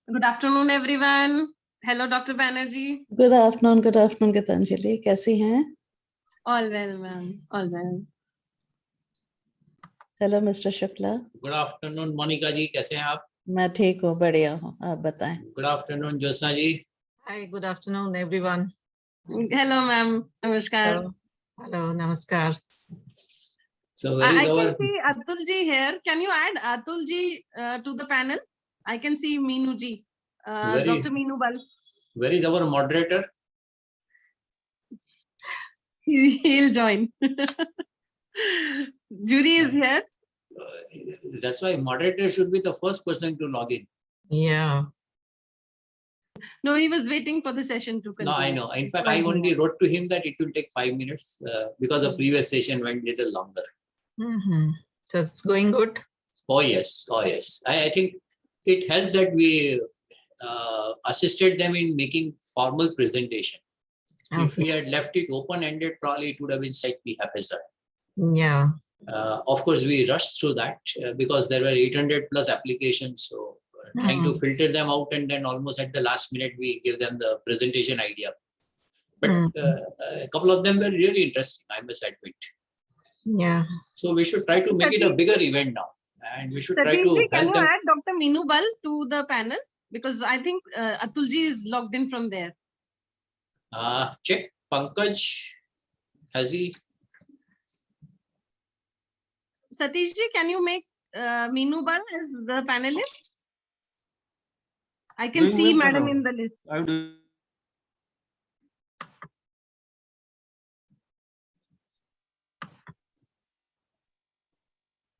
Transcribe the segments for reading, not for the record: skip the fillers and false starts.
Good afternoon, everyone. Hello, Dr. Banerjee. Good afternoon, Gitanjali. कैसी हैं? All well, ma'am. All well. Hello, Mr. Shukla. Good afternoon, Monica ji. कैसे हैं आप? मैं ठीक हूँ, बढ़िया हूँ. आप बताएं. Good afternoon, Josna ji. Hi, good afternoon, everyone. Hello, ma'am. Namaskar. Hello, namaskar. So where is I our? can see Atul ji here. Can you add Atul ji to the panel? I can see Meenu ji. Dr. Meenu Bal. Where is our moderator? He'll join. Jury is here. That's why moderator should be the first person to log in. Yeah. No, he was waiting for the session to continue. No, I know. In fact, I only wrote to him that it will take 5 minutes because the previous session went little longer. So it's going good. Oh yes, oh yes. I think it helped that we assisted them in making formal presentation. Okay. If we had left it open-ended, probably it would have been slightly haphazard. Yeah. Of course, we rushed through that because there were 800 plus applications. So trying to filter them out, and then almost at the last minute, we give them the presentation idea. But a couple of them were really interesting, I must admit. Yeah. So we should try to make it a bigger event now. And we should try Satish to ji, can help you them. add Dr. Meenu Bal to the panel? Because I think Atul ji is logged in from there. Check Pankaj. Has he? Satish ji, can you make Meenu Bal as the panelist? I can see madam in the list. I do.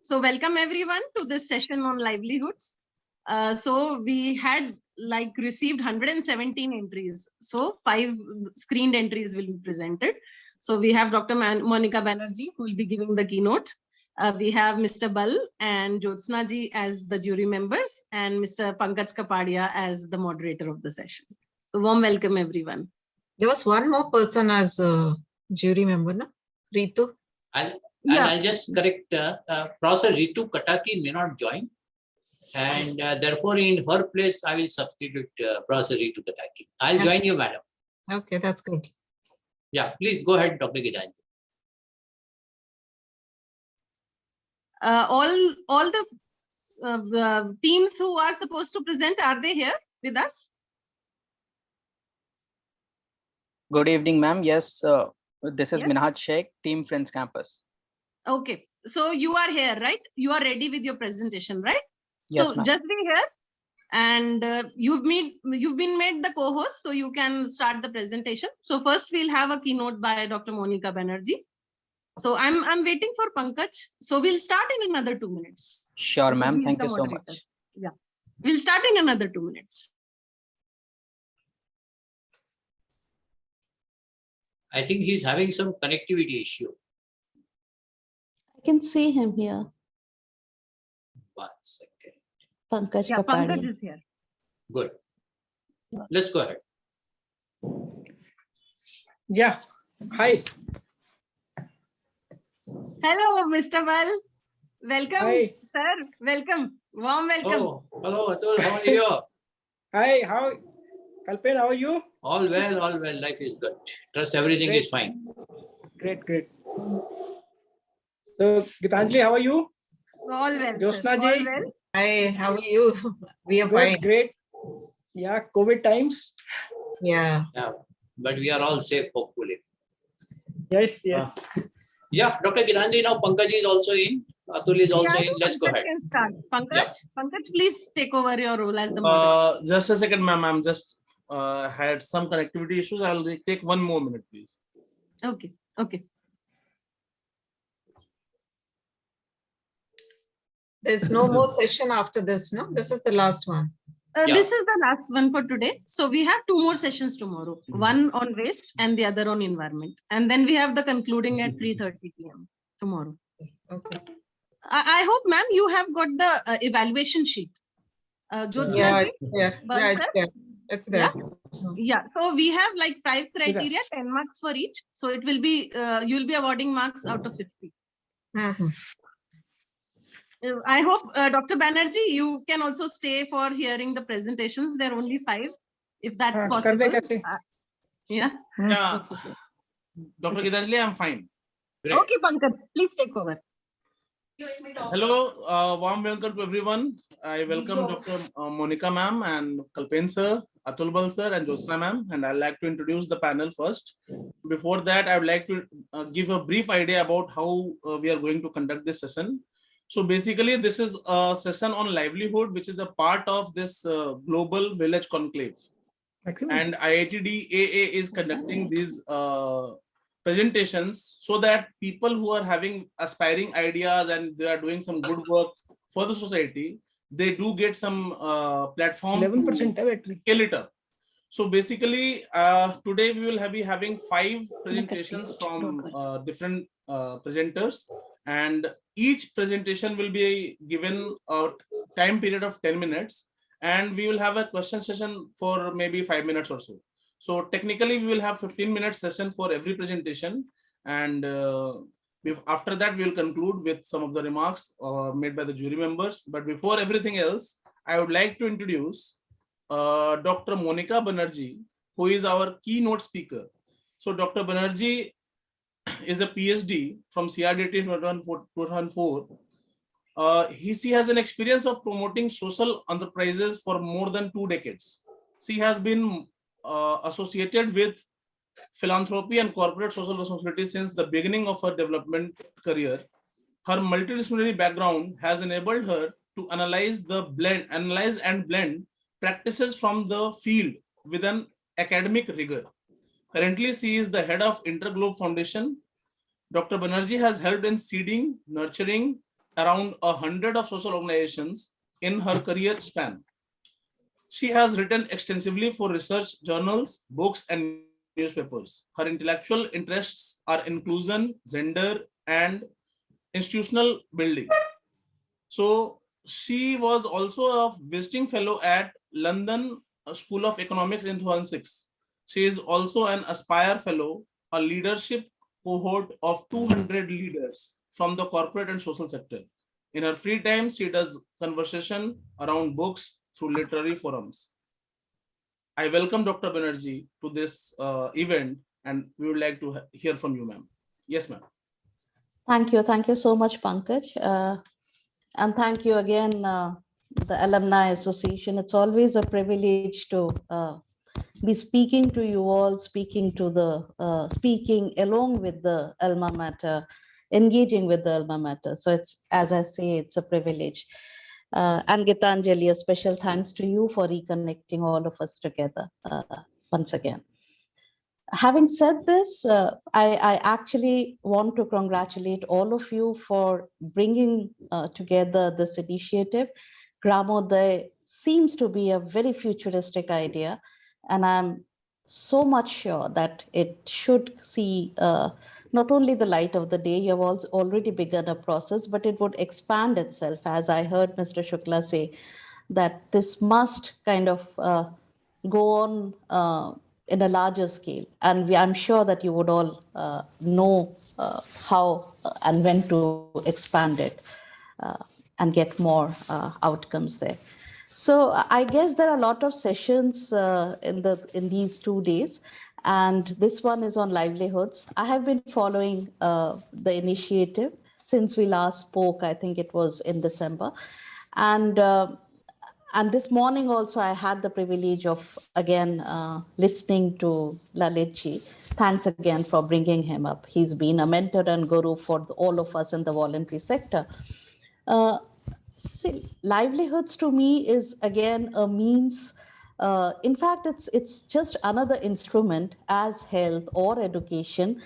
So welcome everyone to this session on livelihoods. So we had received 117 entries. So 5 screened entries will be presented. So we have Dr. Monica Banerjee who will be giving the keynote. We have Mr. Bal and Jyotsna ji as the jury members and Mr. Pankaj Kapadia as the moderator of the session. So warm welcome everyone. There was one more person as a jury member, no? Ritu. I'll just correct. Professor Ritu Kataki may not join. And therefore, in her place, I will substitute Professor Ritu Kataki. I'll join you, madam. Okay, that's good. Yeah, please go ahead, Dr. Gitanjali. All the teams who are supposed to present, are they here with us? Good evening, ma'am. Yes, this is Yes. Minhaj Sheikh, Team Friends Campus. Okay, so you are here, right? You are ready with your presentation, right? Yes, so ma'am. just be here, and you've been made the co-host, so you can start the presentation. So first we'll have a keynote by Dr. Monica Banerjee. So I'm waiting for Pankaj. So we'll start in another 2 minutes. Sure, ma'am. He's Thank the you so moderator. much. Yeah, we'll start in another 2 minutes. I think he's having some connectivity issue. I can see him here. 1 second. Pankaj Yeah, Pankaj Kapadia. is here. Good. Let's go ahead. Yeah. Hi. Hello, Mr. Bal. Welcome, Hi. sir. Welcome. Warm welcome. Oh, hello, Atul. How are you? Hi. How? Kalpen, how are you? All well, all well. Life is good. Trust everything Great. is fine. Great, great. So, Gitanjali, how are you? All well. Jyotsna sir. All ji? well. Hi, how are you? We are Good, fine. great. Yeah, COVID times. Yeah. Yeah, but we are all safe, hopefully. Yes, yes. Yeah, Dr. Gitanjali, now Pankaj is also in. Atul is also in. Let's go Pankaj ahead. can start. Pankaj, Yeah. Pankaj, please take over your role as the moderator. Just a second, ma'am. I'm just had some connectivity issues. I'll take 1 more minute, please. Okay, okay. There's no more session after this, no? This is the last one. Yeah. This is the last one for today. So we have 2 more sessions tomorrow. One on waste and the other on environment. And then we have the concluding at 3:30 p.m. tomorrow. Okay. I hope, ma'am, you have got the evaluation sheet. Jyotsna Yeah, ji, it's there. Bal Yeah, it's sir? there. It's there. Yeah, so we have 5 criteria, 10 marks for each. So it will be, you'll be awarding marks out of 50. Mhm. I hope, Dr. Banerjee, you can also stay for hearing the presentations. There are only 5, if that's हाँ, कर दे possible. कैसे? Yeah. Yeah, Dr. Gitanjali, I'm fine. Great. Okay, Pankaj, please take over. Hello, warm welcome to everyone. I welcome Dr. Monica ma'am and Kalpen sir, Atulbal sir, and Josna ma'am. And I'd like to introduce the panel first. Before that, I would like to give a brief idea about how we are going to conduct this session. So basically, this is a session on livelihood, which is a part of this global village conclave. Maximum. And IITD-AA is conducting these presentations so that people who are having aspiring ideas and they are doing some good work for the society, they do get some platform 11% to है battery. scale it up. So basically, today we will be having 5 presentations from different presenters, and each presentation will be given a time period of 10 minutes, and we will have a question session for maybe 5 minutes or so. So technically, we will have 15-minute session for every presentation, and after that, we will conclude with some of the remarks made by the jury members. But before everything else, I would like to introduce Dr. Monica Banerjee, who is our keynote speaker. So Dr. Banerjee is a PhD from CRDT 2004. She has an experience of promoting social enterprises for more than 2 decades. She has been associated with philanthropy and corporate social responsibility since the beginning of her development career. Her multidisciplinary background has enabled her to analyze and blend practices from the field with an academic rigor. Currently, she is the head of Interglobe Foundation. Dr. Banerjee has helped in seeding, nurturing around 100 of social organizations in her career span. She has written extensively for research journals, books, and newspapers. Her intellectual interests are inclusion, gender, and institutional building. So she was also a visiting fellow at London School of Economics in 2006. She is also an Aspire Fellow, a leadership cohort of 200 leaders from the corporate and social sector. In her free time, she does conversation around books through literary forums. I welcome Dr. Banerjee to this event, and we would like to hear from you, ma'am. Yes, ma'am. Thank you. Thank you so much, Pankaj. And thank you again, the Alumni Association. It's always a privilege to be speaking to you all, speaking along with the alma mater, engaging with the alma mater. So it's, as I say, it's a privilege. And Gitanjali, a special thanks to you for reconnecting all of us together once again. Having said this, I actually want to congratulate all of you for bringing together this initiative. Gramodaya seems to be a very futuristic idea, and I'm so much sure that it should see not only the light of the day, you have already begun a process, but it would expand itself. As I heard Mr. Shukla say, that this must kind of go on in a larger scale. And I'm sure that you would all know how and when to expand it and get more outcomes there. So I guess there are a lot of sessions in these 2 days, and this one is on livelihoods. I have been following the initiative since we last spoke. I think it was in December, and this morning also, I had the privilege of, again, listening to Lalitji. Thanks again for bringing him up. He's been a mentor and guru for all of us in the voluntary sector. See, livelihoods to me is, again, a means. In fact, it's just another instrument as health or education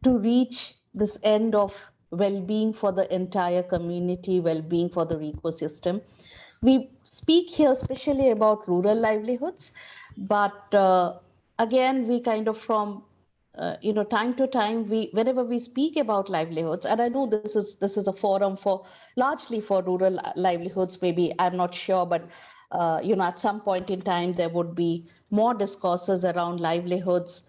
to reach this end of well-being for the entire community, well-being for the ecosystem. We speak here especially about rural livelihoods, but again, we kind of from time to time, whenever we speak about livelihoods, and I know this is a forum for largely for rural livelihoods. Maybe I'm not sure, but at some point in time there would be more discourses around livelihoods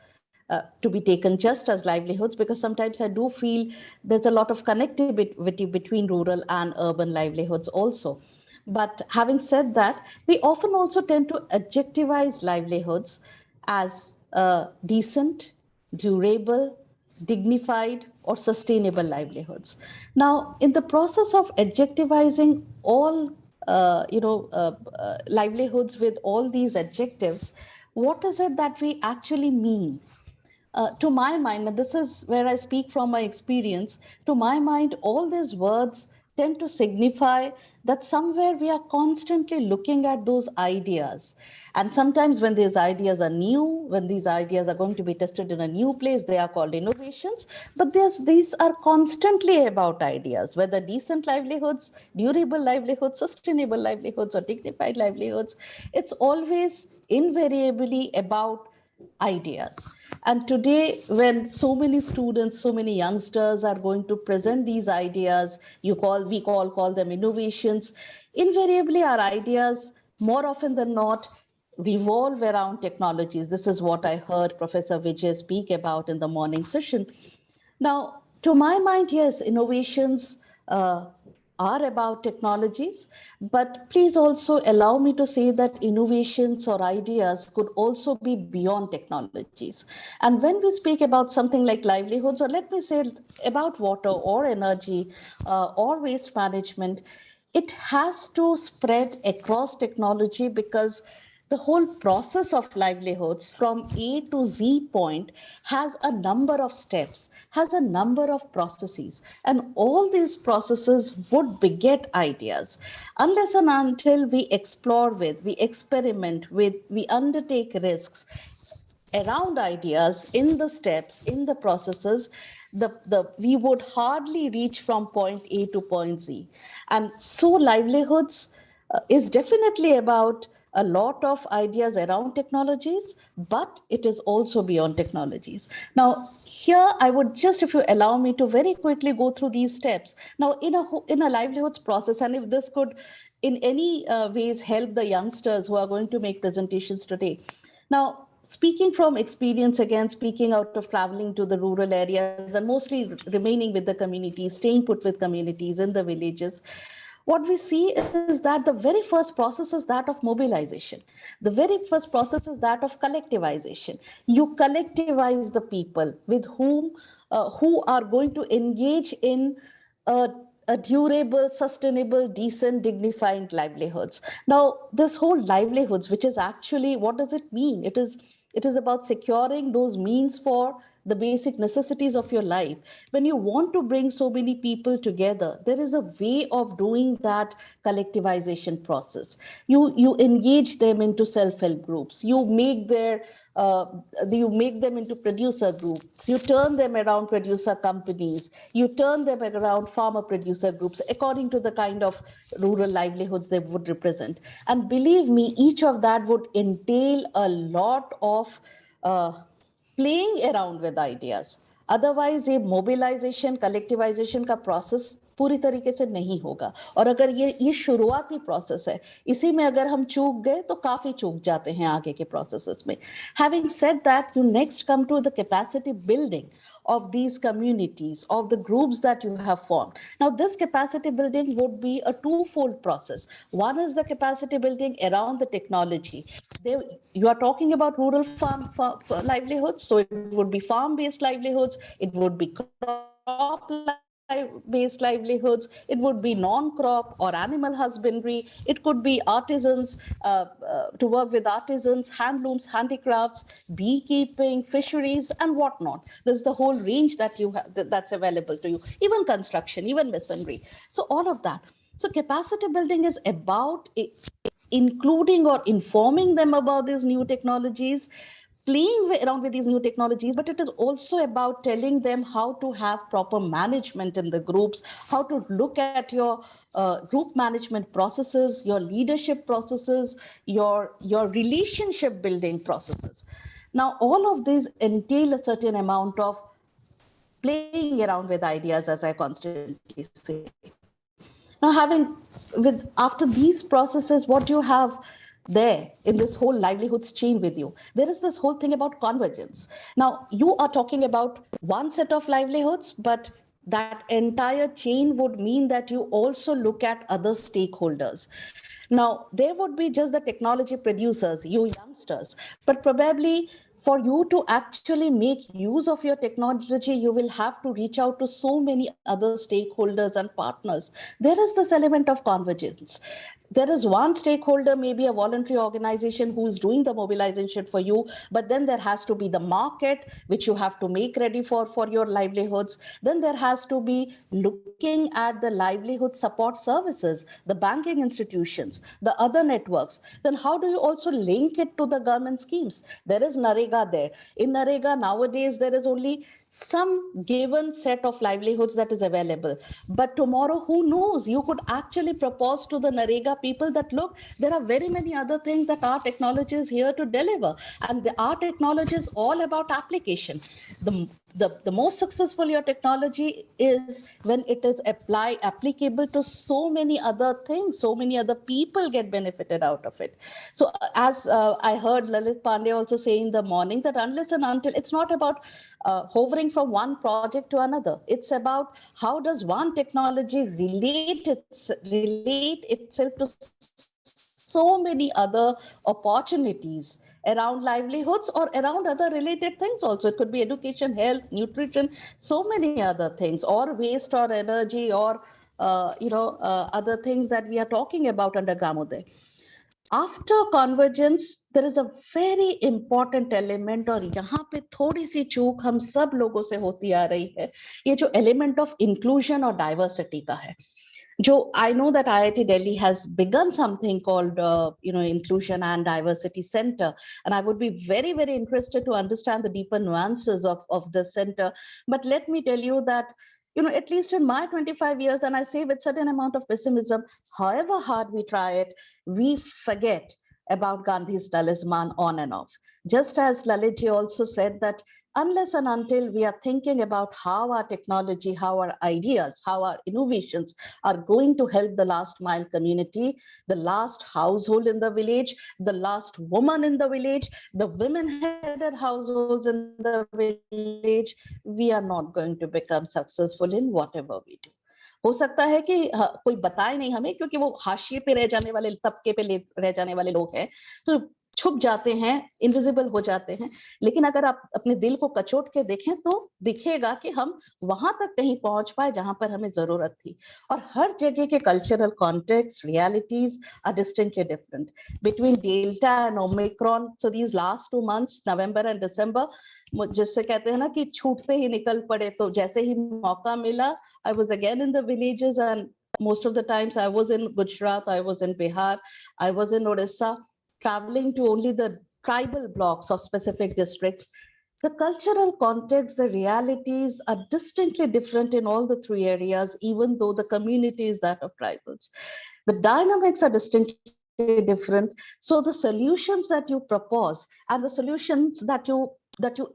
to be taken just as livelihoods, because sometimes I do feel there's a lot of connectivity between rural and urban livelihoods also. But having said that, we often also tend to adjectivize livelihoods as decent, durable, dignified, or sustainable livelihoods. Now, in the process of adjectivizing all livelihoods with all these adjectives, what is it that we actually mean? To my mind, and this is where I speak from my experience, to my mind, all these words tend to signify that somewhere we are constantly looking at those ideas. And sometimes when these ideas are new, when these ideas are going to be tested in a new place, they are called innovations. But these are constantly about ideas, whether decent livelihoods, durable livelihoods, sustainable livelihoods, or dignified livelihoods. It's always invariably about ideas. And today, when so many students, so many youngsters are going to present these ideas, we call them innovations. Invariably, our ideas, more often than not, revolve around technologies. This is what I heard Professor Vijay speak about in the morning session. Now, to my mind, yes, innovations are about technologies, but please also allow me to say that innovations or ideas could also be beyond technologies. And when we speak about something like livelihoods, or let me say about water or energy or waste management, it has to spread across technology, because the whole process of livelihoods from A to Z point has a number of steps, has a number of processes, and all these processes would beget ideas. Unless and until we explore with, we experiment with, we undertake risks around ideas in the steps, in the processes, we would hardly reach from point A to point Z. And so livelihoods is definitely about a lot of ideas around technologies, but it is also beyond technologies. Now, here I would just, if you allow me to very quickly go through these steps. Now, in a livelihoods process, and if this could in any ways help the youngsters who are going to make presentations today. Now, speaking from experience, again, speaking out of traveling to the rural areas and mostly remaining with the communities, staying put with communities in the villages, what we see is that the very first process is that of mobilization. The very first process is that of collectivization. You collectivize the people with who are going to engage in a, a durable, sustainable, decent, dignified livelihoods. Now, this whole livelihoods, which is actually, what does it mean? It is about securing those means for the basic necessities of your life. When you want to bring so many people together, there is a way of doing that collectivization process. You engage them into self-help groups. Uh, you make them into producer groups. You turn them around producer companies. You turn them around farmer producer groups according to the kind of rural livelihoods they would represent. And believe me, each of that would entail a lot of playing around with ideas. Otherwise ये mobilisation collectivisation का process पूरी तरीके से नहीं होगा. और अगर ये शुरुआती प्रोसेस है, इसी में अगर हम चूक गए तो काफी चूक जाते हैं आगे के प्रोसेसेस में. Having said that, you next come to the capacity building of these communities, of the groups that you have formed. Now, this capacity building would be a twofold process. One is the capacity building around the technology. You are talking about rural farm livelihoods, so it would be farm-based livelihoods, it would be crop-based livelihoods, it would be non-crop or animal husbandry, it could be artisans, to work with artisans, handlooms, handicrafts, beekeeping, fisheries, and whatnot. There's the whole range that you have that's available to you, even construction, even masonry. So all of that. So capacity building is about including or informing them about these new technologies, playing around with these new technologies, but it is also about telling them how to have proper management in the groups, how to look at your group management processes, your leadership processes, your relationship building processes. Now, all of these entail a certain amount of playing around with ideas, as I constantly say. Now, after these processes, what you have there in this whole livelihoods chain with you. There is this whole thing about convergence. Now, you are talking about one set of livelihoods, but that entire chain would mean that you also look at other stakeholders. Now, there would be just the technology producers, you youngsters, but probably for you to actually make use of your technology, you will have to reach out to so many other stakeholders and partners. There is this element of convergence. There is one stakeholder, maybe a voluntary organization who is doing the mobilization for you, but then there has to be the market, which you have to make ready for your livelihoods. Then there has to be looking at the livelihood support services, the banking institutions, the other networks. Then how do you also link it to the government schemes? There is Narega there. In Narega, nowadays, there is only some given set of livelihoods that is available. But tomorrow, who knows? You could actually propose to the Narega people that, look, there are very many other things that our technology is here to deliver. And our technology is all about application. The most successful your technology is when it is applicable to so many other things, so many other people get benefited out of it. So as I heard Lalit Pandey also say in the morning, that unless and until, it's not about hovering from one project to another. It's about how does one technology relate itself to so many other opportunities around livelihoods or around other related things also. It could be education, health, nutrition, so many other things, or waste or energy, or other things that we are talking about under Gramodaya. After convergence, there is a very important element, और यहाँ पे थोड़ी सी चूक हम सब लोगों से होती आ रही है, ये जो element of inclusion और diversity का है. Joe, I know that IIT Delhi has begun something called, Inclusion and Diversity Center, and I would be very, very interested to understand the deeper nuances of the center. But let me tell you that, at least in my 25 years, and I say with certain amount of pessimism, however hard we try it, we forget about Gandhi's talisman on and off. Just as Lalitji also said that unless and until we are thinking about how our technology, how our ideas, how our innovations are going to help the last mile community, the last household in the village, the last woman in the village, the women-headed households in the village, we are not going to become successful in whatever we do. हो सकता है कि कोई बताए नहीं हमें, क्योंकि वो हाशिए पे रह जाने वाले तबके पे रह जाने वाले लोग हैं, तो छुप जाते हैं, इनविजिबल हो जाते हैं. लेकिन अगर आप अपने दिल को कचोट के देखें तो दिखेगा कि हम वहां तक नहीं पहुंच पाए जहां पर हमें जरूरत थी. और हर जगह के cultural context, realities are distinctly different between delta and omicron. So these last 2 months, November and December, जिससे कहते हैं ना कि छूटते ही निकल पड़े, तो जैसे ही मौका मिला, I was again in the villages, and most of the times I was in Gujarat, I was in Bihar, I was in Odisha, traveling to only the tribal blocks of specific districts. The cultural context, the realities are distinctly different in all the 3 areas, even though the community is that of tribals. The dynamics are distinctly different. So the solutions that you propose and the solutions that you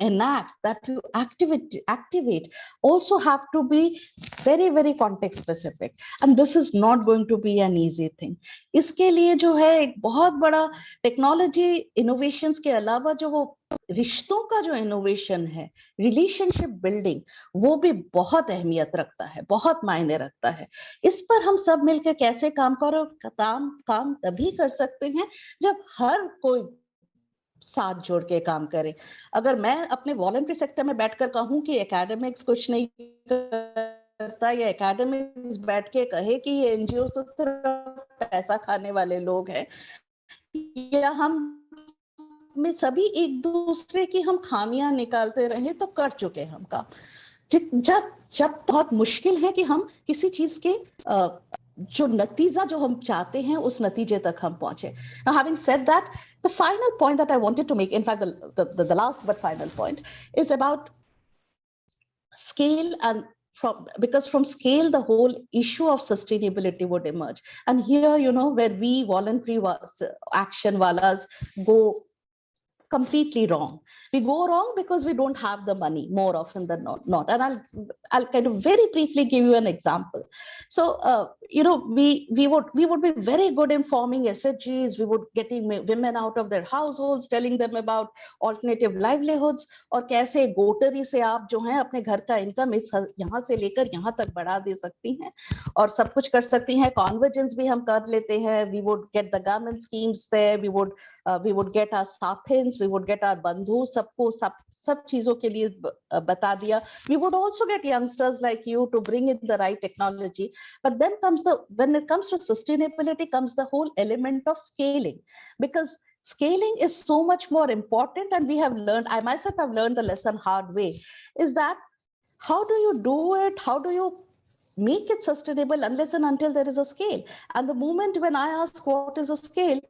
enact, that you activate also have to be very, very context specific. And this is not going to be an easy thing. इसके लिए जो है एक बहुत बड़ा technology innovations के अलावा जो वो रिश्तों का जो इनोवेशन है, रिलेशनशिप बिल्डिंग, वो भी बहुत अहमियत रखता है, बहुत मायने रखता है. इस पर हम सब मिलकर कैसे काम करो, काम तभी कर सकते हैं जब हर कोई साथ जोड़ के काम करे. अगर मैं अपने वॉलंटरी सेक्टर में बैठकर कहूं कि एकेडमिक्स कुछ नहीं करता, या एकेडमिक्स बैठ के कहे कि ये एनजीओ तो सिर्फ पैसा खाने वाले लोग हैं, या हम में सभी एक दूसरे की हम खामियां निकालते रहे, तो कर चुके हम काम. जब बहुत मुश्किल है कि हम किसी चीज के जो नतीजा जो हम चाहते हैं उस नतीजे तक हम पहुंचे. Now, having said that, the final point that I wanted to make, in fact, the last but final point, is about scale, and because from scale the whole issue of sustainability would emerge. And here, where we voluntary action walas go completely wrong, We go wrong because we don't have the money more often than not. And I'll kind of very briefly give you an example. So we would be very good in forming SHGs. We would getting women out of their households, telling them about alternative livelihoods, और कैसे गोटरी से आप जो है अपने घर का income इस यहाँ से लेकर यहाँ तक बढ़ा दे सकती हैं और सब कुछ कर सकती हैं. Convergence भी हम कर लेते हैं. We would get the government schemes there. We would get our साथिन्स, we would get our बंधु, सबको सब चीजों के लिए बता दिया. We would also get youngsters like you to bring in the right technology. But then when it comes to sustainability comes the whole element of scaling, because scaling is so much more important. And we have learned, I myself have learned the lesson hard way, is that how do you do it? How do you make it sustainable unless and until there is a scale? And the moment when I ask what is a scale,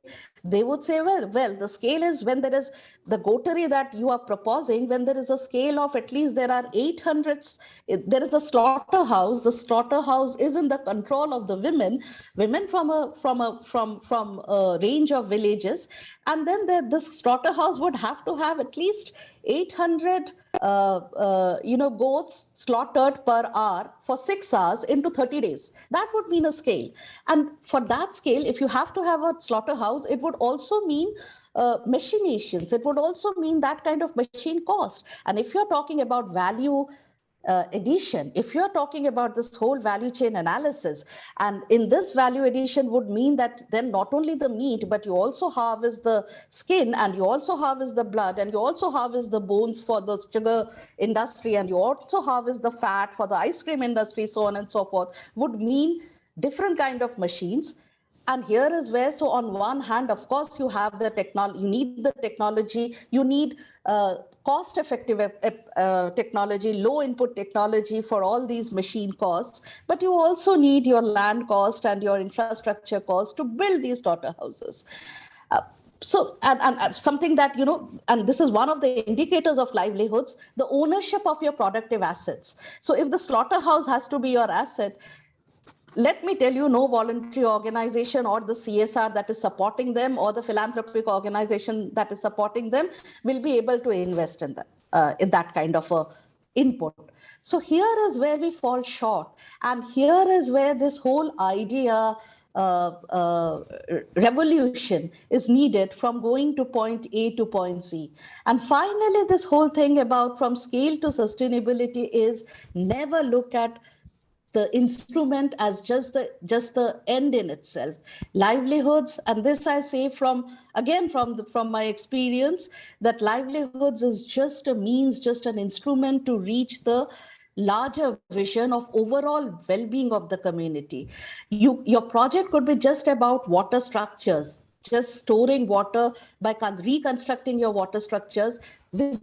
they would say, well, the scale is when there is the gotery that you are proposing, when there is a scale of at least there are 800, there is a slaughterhouse. The slaughterhouse is in the control of the women from a range of villages. And then this slaughterhouse would have to have at least 800 goats slaughtered per hour for 6 hours into 30 days. That would mean a scale. And for that scale, if you have to have a slaughterhouse, it would also mean machinations. It would also mean that kind of machine cost. And if you're talking about value addition, if you're talking about this whole value chain analysis, and in this value addition would mean that then not only the meat, but you also harvest the skin, and you also harvest the blood, and you also harvest the bones for the sugar industry, and you also harvest the fat for the ice cream industry, so on and so forth, would mean different kind of machines. And here is where, so on one hand, of course, you have the technology, you need the technology, you need cost-effective technology, low input technology for all these machine costs, but you also need your land cost and your infrastructure cost to build these slaughterhouses. So, and something that, and this is one of the indicators of livelihoods, the ownership of your productive assets. So if the slaughterhouse has to be your asset, let me tell you, no voluntary organization or the CSR that is supporting them or the philanthropic organization that is supporting them will be able to invest in that kind of a input. So here is where we fall short. And here is where this whole idea revolution is needed from going to point A to point C. And finally, this whole thing about from scale to sustainability is never look at the instrument as just the end in itself. Livelihoods, and this I say from my experience, that livelihoods is just a means, just an instrument to reach the larger vision of overall well-being of the community. Your project could be just about water structures, just storing water by reconstructing your water structures. With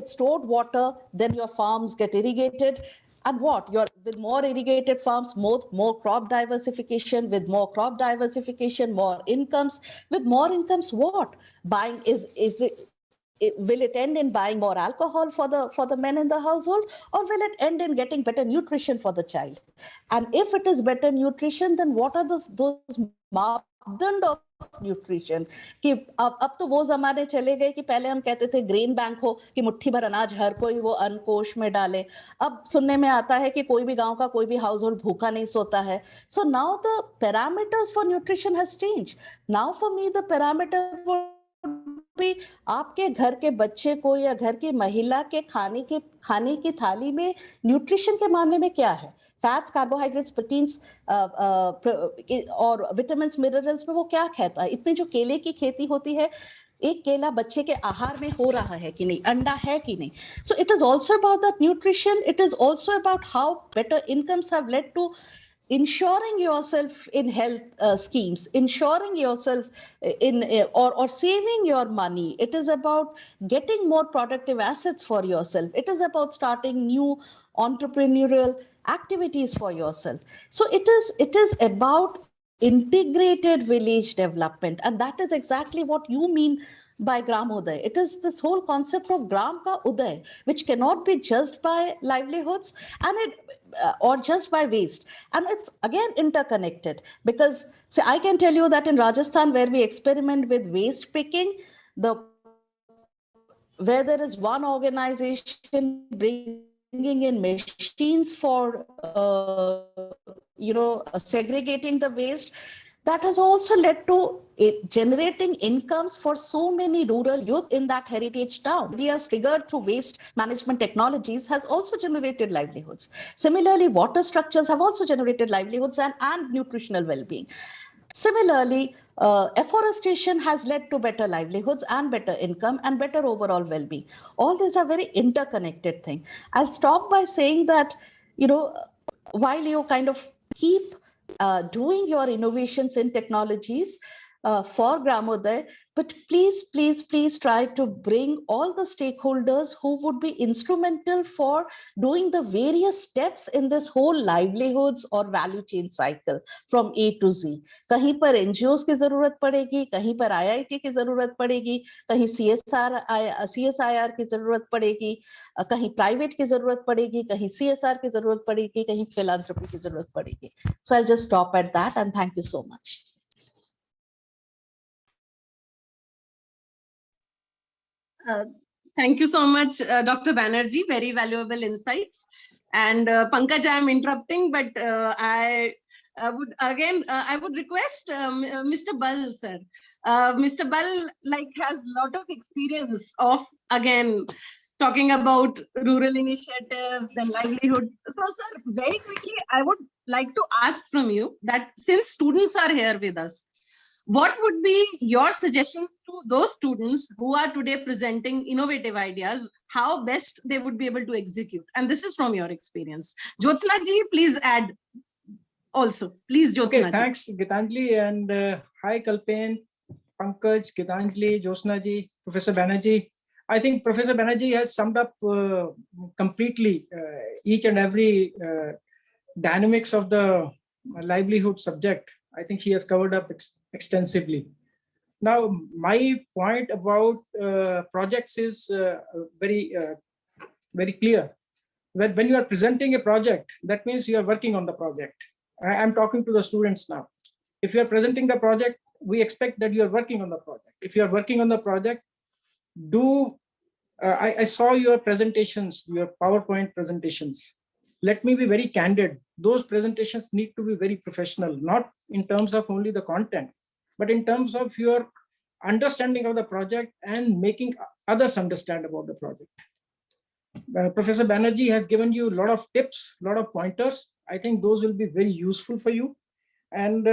stored water, then your farms get irrigated. And with more irrigated farms, more crop diversification, with more crop diversification, more incomes. With more incomes, what? Buying will it end in buying more alcohol for the men in the household, or will it end in getting better nutrition for the child? And if it is better nutrition, then what are those मापदंड of nutrition? कि अब तो वो जमाने चले गए कि पहले हम कहते थे ग्रेन बैंक हो कि मुट्ठी भर अनाज हर कोई वो अन्न कोश में डाले. अब सुनने में आता है कि कोई भी गांव का कोई भी हाउस होल्ड भूखा नहीं सोता है. So now the parameters for nutrition has changed. Now for me the parameter भी आपके घर के बच्चे को या घर की महिला के खाने की थाली में न्यूट्रिशन के मामले में क्या है? फैट्स, कार्बोहाइड्रेट्स, प्रोटीन्स और विटामिन मिनरल्स में वो क्या खाता है? इतनी जो केले की खेती होती है, एक केला बच्चे के आहार में हो रहा है कि नहीं, अंडा है कि नहीं? So it is also about that nutrition. It is also about how better incomes have led to ensuring yourself in health schemes, ensuring yourself in or saving your money. It is about getting more productive assets for yourself. It is about starting new entrepreneurial activities for yourself. So it is about integrated village development, and that is exactly what you mean by Gramodaya. It is this whole concept of Gram ka Uday, which cannot be just by livelihoods and or just by waste. And it's again interconnected, because I can tell you that in Rajasthan, where we experiment with waste picking, the where there is one organization bringing in machines for segregating the waste, that has also led to generating incomes for so many rural youth in that heritage town. Ideas triggered through waste management technologies has also generated livelihoods. Similarly, water structures have also generated livelihoods and nutritional well-being. Similarly, afforestation has led to better livelihoods and better income and better overall well-being. All these are very interconnected things. I'll stop by saying that, while you kind of keep doing your innovations in technologies for Gramodaya, but please try to bring all the stakeholders who would be instrumental for doing the various steps in this whole livelihoods or value chain cycle from A to Z. कहीं पर NGOs की जरूरत पड़ेगी, कहीं पर IIT की जरूरत पड़ेगी, कहीं CSIR की जरूरत पड़ेगी, कहीं private की जरूरत पड़ेगी, कहीं CSR की जरूरत पड़ेगी, कहीं philanthropy की जरूरत पड़ेगी. So I'll just stop at that and thank you so much. Thank you so much, Dr. Banerjee. Very valuable insights. And Pankaj, I'm interrupting, but I would request Mr. Bal, sir. Mr. Bal has a lot of experience of talking about rural initiatives, then livelihood. So, sir, very quickly, I would like to ask from you that since students are here with us, what would be your suggestions to those students who are today presenting innovative ideas, how best they would be able to execute? And this is from your experience. Jyotsna ji, please add also. Please, Jyotsna ji. Okay, thanks, Gitanjali, and hi, Kalpen, Pankaj, Gitanjali, Jyotsna ji, Professor Banerjee. I think Professor Banerjee has summed up completely each and every dynamics of the livelihood subject. I think she has covered up extensively. Now, my point about projects is very clear. When you are presenting a project, that means you are working on the project. I'm talking to the students now. If you are presenting the project, we expect that you are working on the project. If you are working on the project, I saw your presentations, your PowerPoint presentations. Let me be very candid. Those presentations need to be very professional, not in terms of only the content, but in terms of your understanding of the project and making others understand about the project. Professor Banerjee has given you a lot of tips, a lot of pointers. I think those will be very useful for you. And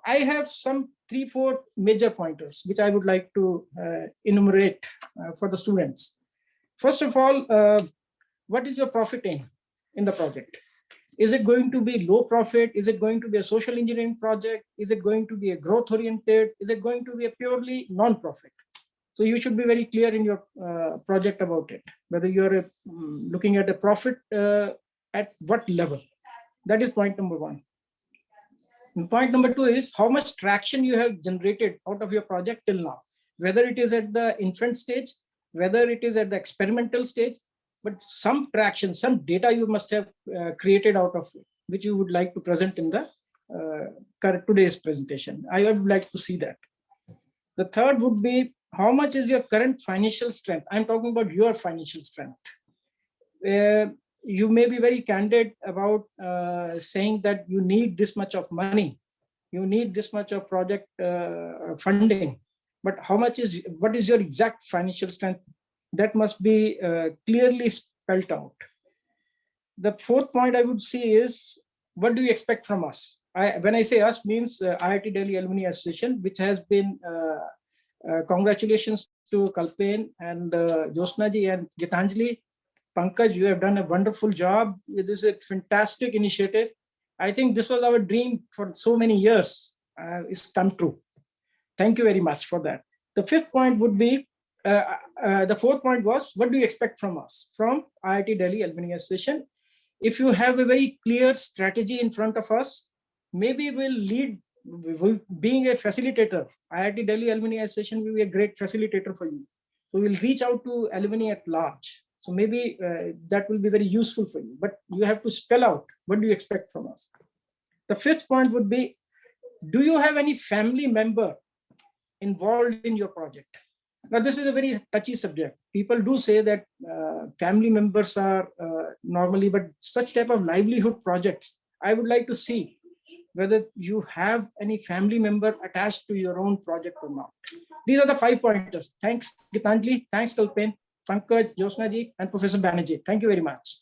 I have some 3-4 major pointers, which I would like to enumerate for the students. First of all, what is your profit aim in the project? Is it going to be low profit? Is it going to be a social engineering project? Is it going to be a growth oriented? Is it going to be a purely non-profit? So you should be very clear in your project about it, whether you're looking at a profit at what level. That is point number one. And point number two is how much traction you have generated out of your project till now, whether it is at the infant stage, whether it is at the experimental stage, but some traction, some data you must have created out of it, which you would like to present in the today's presentation. I would like to see that. The third would be how much is your current financial strength? I'm talking about your financial strength. You may be very candid about saying that you need this much of money, you need this much of project funding, but what is your exact financial strength? That must be clearly spelled out. The fourth point I would see is, what do you expect from us? When I say us, means IIT Delhi Alumni Association, which has been, congratulations to Kalpen and Jyotsna ji and Gitanjali. Pankaj, you have done a wonderful job. This is a fantastic initiative. I think this was our dream for so many years. It's come true. Thank you very much for that. The fifth point would be, the fourth point was, what do you expect from us, from IIT Delhi Alumni Association? If you have a very clear strategy in front of us, maybe we'll lead, being a facilitator. IIT Delhi Alumni Association will be a great facilitator for you. So we'll reach out to alumni at large. So maybe that will be very useful for you, but you have to spell out, what do you expect from us? The fifth point would be, do you have any family member involved in your project? Now, this is a very touchy subject. People do say that family members are normally, but such type of livelihood projects, I would like to see whether you have any family member attached to your own project or not. These are the 5 pointers. Thanks, Gitanjali. Thanks, Kalpen, Pankaj, Josna ji, and Professor Banerjee. Thank you very much.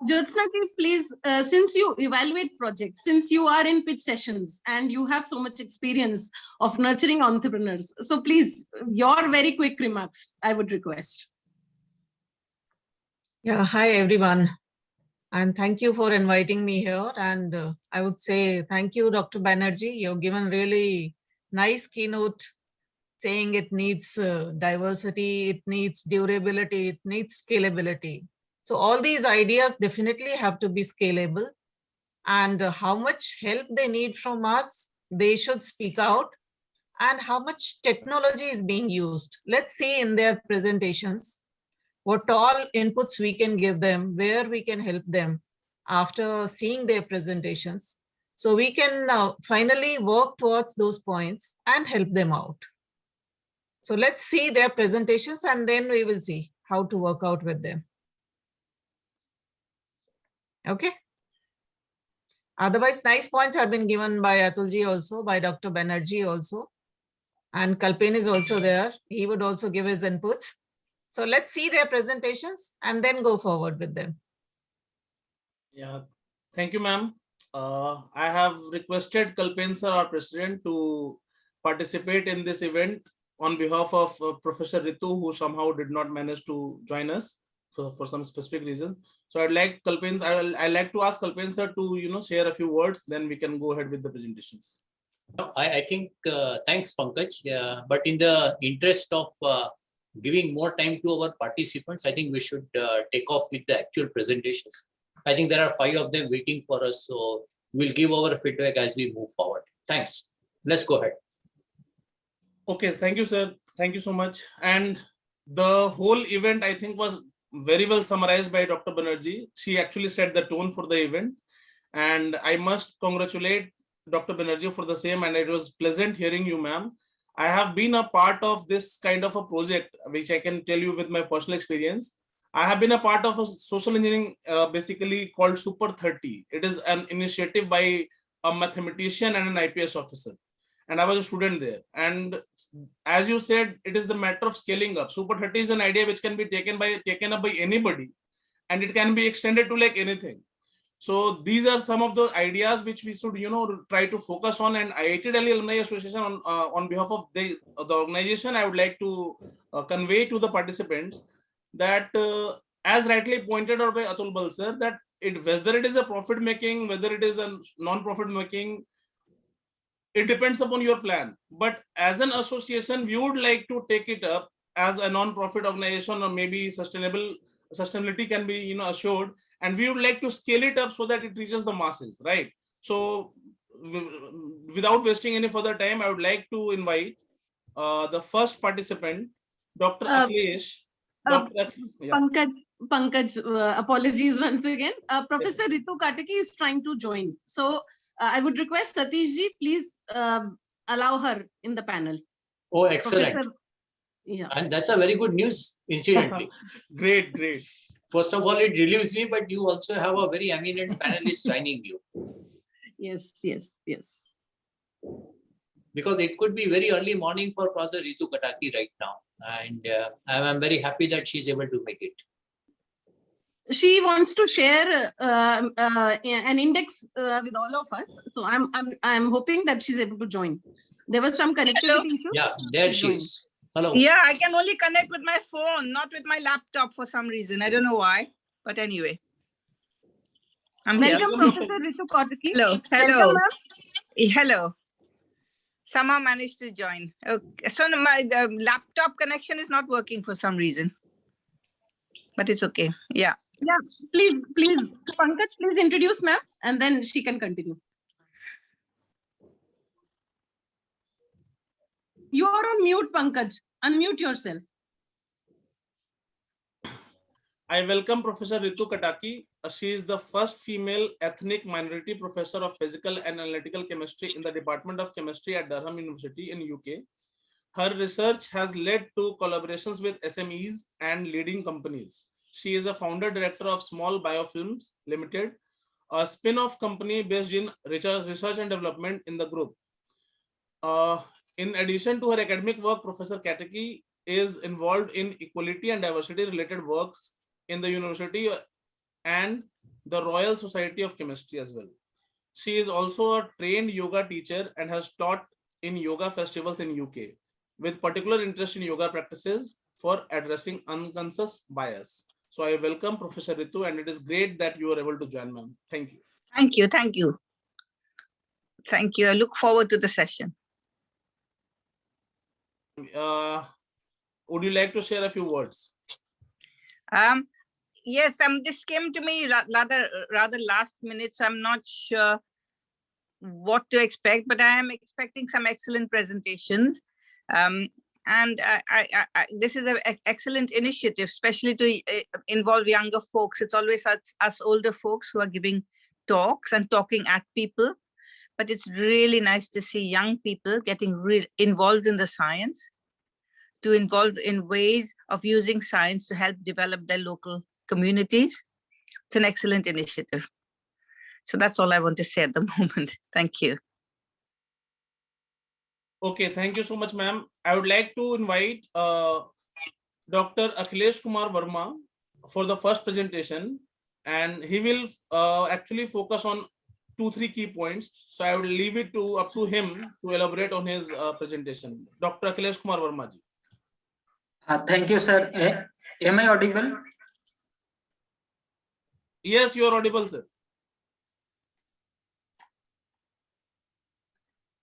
Jyotsna ji, please, since you evaluate projects, since you are in pitch sessions and you have so much experience of nurturing entrepreneurs, so please, your very quick remarks, I would request. Yeah, hi everyone. And thank you for inviting me here. And I would say thank you, Dr. Banerjee. You've given really nice keynote saying it needs diversity, it needs durability, it needs scalability. So all these ideas definitely have to be scalable, and how much help they need from us, they should speak out, and how much technology is being used. Let's see in their presentations what all inputs we can give them, where we can help them after seeing their presentations. So we can finally work towards those points and help them out. So let's see their presentations and then we will see how to work out with them. Okay. Otherwise, nice points have been given by Atulji also, by Dr. Banerjee also. And Kalpen is also there. He would also give his inputs. So let's see their presentations and then go forward with them. Yeah, thank you, ma'am. I have requested Kalpen sir, our president, to participate in this event on behalf of Professor Ritu, who somehow did not manage to join us for some specific reasons. So I'd like Kalpen, I'd like to ask Kalpen sir to share a few words, then we can go ahead with the presentations. I think thanks, Pankaj. But in the interest of giving more time to our participants, I think we should take off with the actual presentations. I think there are 5 of them waiting for us, so we'll give our feedback as we move forward. Thanks. Let's go ahead. Okay, thank you, sir. Thank you so much. And the whole event, I think, was very well summarized by Dr. Banerjee. She actually set the tone for the event. And I must congratulate Dr. Banerjee for the same. And it was pleasant hearing you, ma'am. I have been a part of this kind of a project, which I can tell you with my personal experience. I have been a part of a social engineering basically called Super 30. It is an initiative by a mathematician and an IPS officer. And I was a student there. And as you said, it is the matter of scaling up. Super 30 is an idea which can be taken up by anybody, and it can be extended to like anything. So these are some of the ideas which we should, try to focus on. And IIT Delhi Alumni Association, on behalf of the organization, I would like to convey to the participants that, as rightly pointed out by Atul Bal sir, that whether it is a profit making, whether it is a non-profit making, it depends upon your plan. But as an association, we would like to take it up as a non-profit organization, or maybe sustainability can be assured, and we would like to scale it up so that it reaches the masses, right? So without wasting any further time, I would like to invite the first participant, Dr. Akhilesh. Pankaj, apologies once again. Professor Ritu Kataki is trying to join. So I would request Satish ji, please allow her in the panel. Oh, excellent. Professor, yeah. And that's a very good news, incidentally. Great. First of all, it relieves me, but you also have a very eminent panelist joining you. Yes. Because it could be very early morning for Professor Ritu Kataki right now. And I'm very happy that she's able to make it. She wants to share an index with all of us. So I'm hoping that she's able to join. There was some connectivity issue. Yeah, there she is. Hello. Yeah, I can only connect with my phone, not with my laptop for some reason. I don't know why, but anyway. I'm Welcome, here. Professor Ritu Kataki. Hello. Welcome, Hello. Somehow managed to join. Okay. So my laptop connection is not working for some reason, but it's okay. Yeah. Yeah, please, Pankaj, please introduce ma'am, and then she can continue. You are on mute, Pankaj. Unmute yourself. I welcome Professor Ritu Kataki. She is the first female ethnic minority professor of physical and analytical chemistry in the Department of Chemistry at Durham University in UK. Her research has led to collaborations with SMEs and leading companies. She is a founder director of Small Biofilms Limited, a spin-off company based in research and development in the group. In addition to her academic work, Professor Kataki is involved in equality and diversity related works in the university and the Royal Society of Chemistry as well. She is also a trained yoga teacher and has taught in yoga festivals in UK, with particular interest in yoga practices for addressing unconscious bias. So I welcome Professor Ritu, and it is great that you are able to join, ma'am. Thank you. Thank you. Thank you. Thank you. I look forward to the session. Would you like to share a few words? Yes, this came to me rather last minute, so I'm not sure what to expect, but I am expecting some excellent presentations. And this is an excellent initiative, especially to involve younger folks. It's always us older folks who are giving talks and talking at people, but it's really nice to see young people getting involved in the science, to involve in ways of using science to help develop their local communities. It's an excellent initiative. So that's all I want to say at the moment. Thank you. Okay, thank you so much, ma'am. I would like to invite Dr. Akhilesh Kumar Verma for the first presentation, and he will actually focus on 2-3 key points. So I will leave it up to him to elaborate on his presentation. Dr. Akhilesh Kumar Verma ji. Thank you, sir. Am I audible? Yes, you are audible, sir.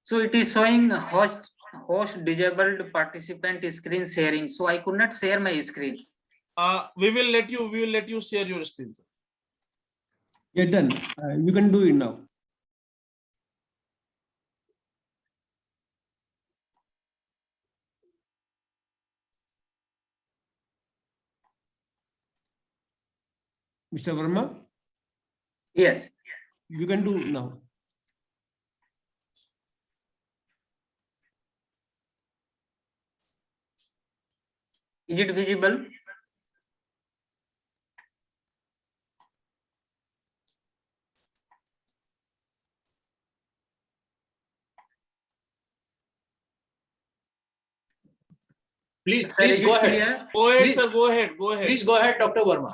So it is showing host disabled participant screen sharing. So I could not share my screen. We will let you share your screen, sir. Yeah, done. You can do it now. Mr. Verma? Yes. You can do now. Is it visible? Please, Sir, please is go it ahead. clear? Go ahead, Please- sir. Go ahead. Go ahead. Please go ahead, Dr. Verma.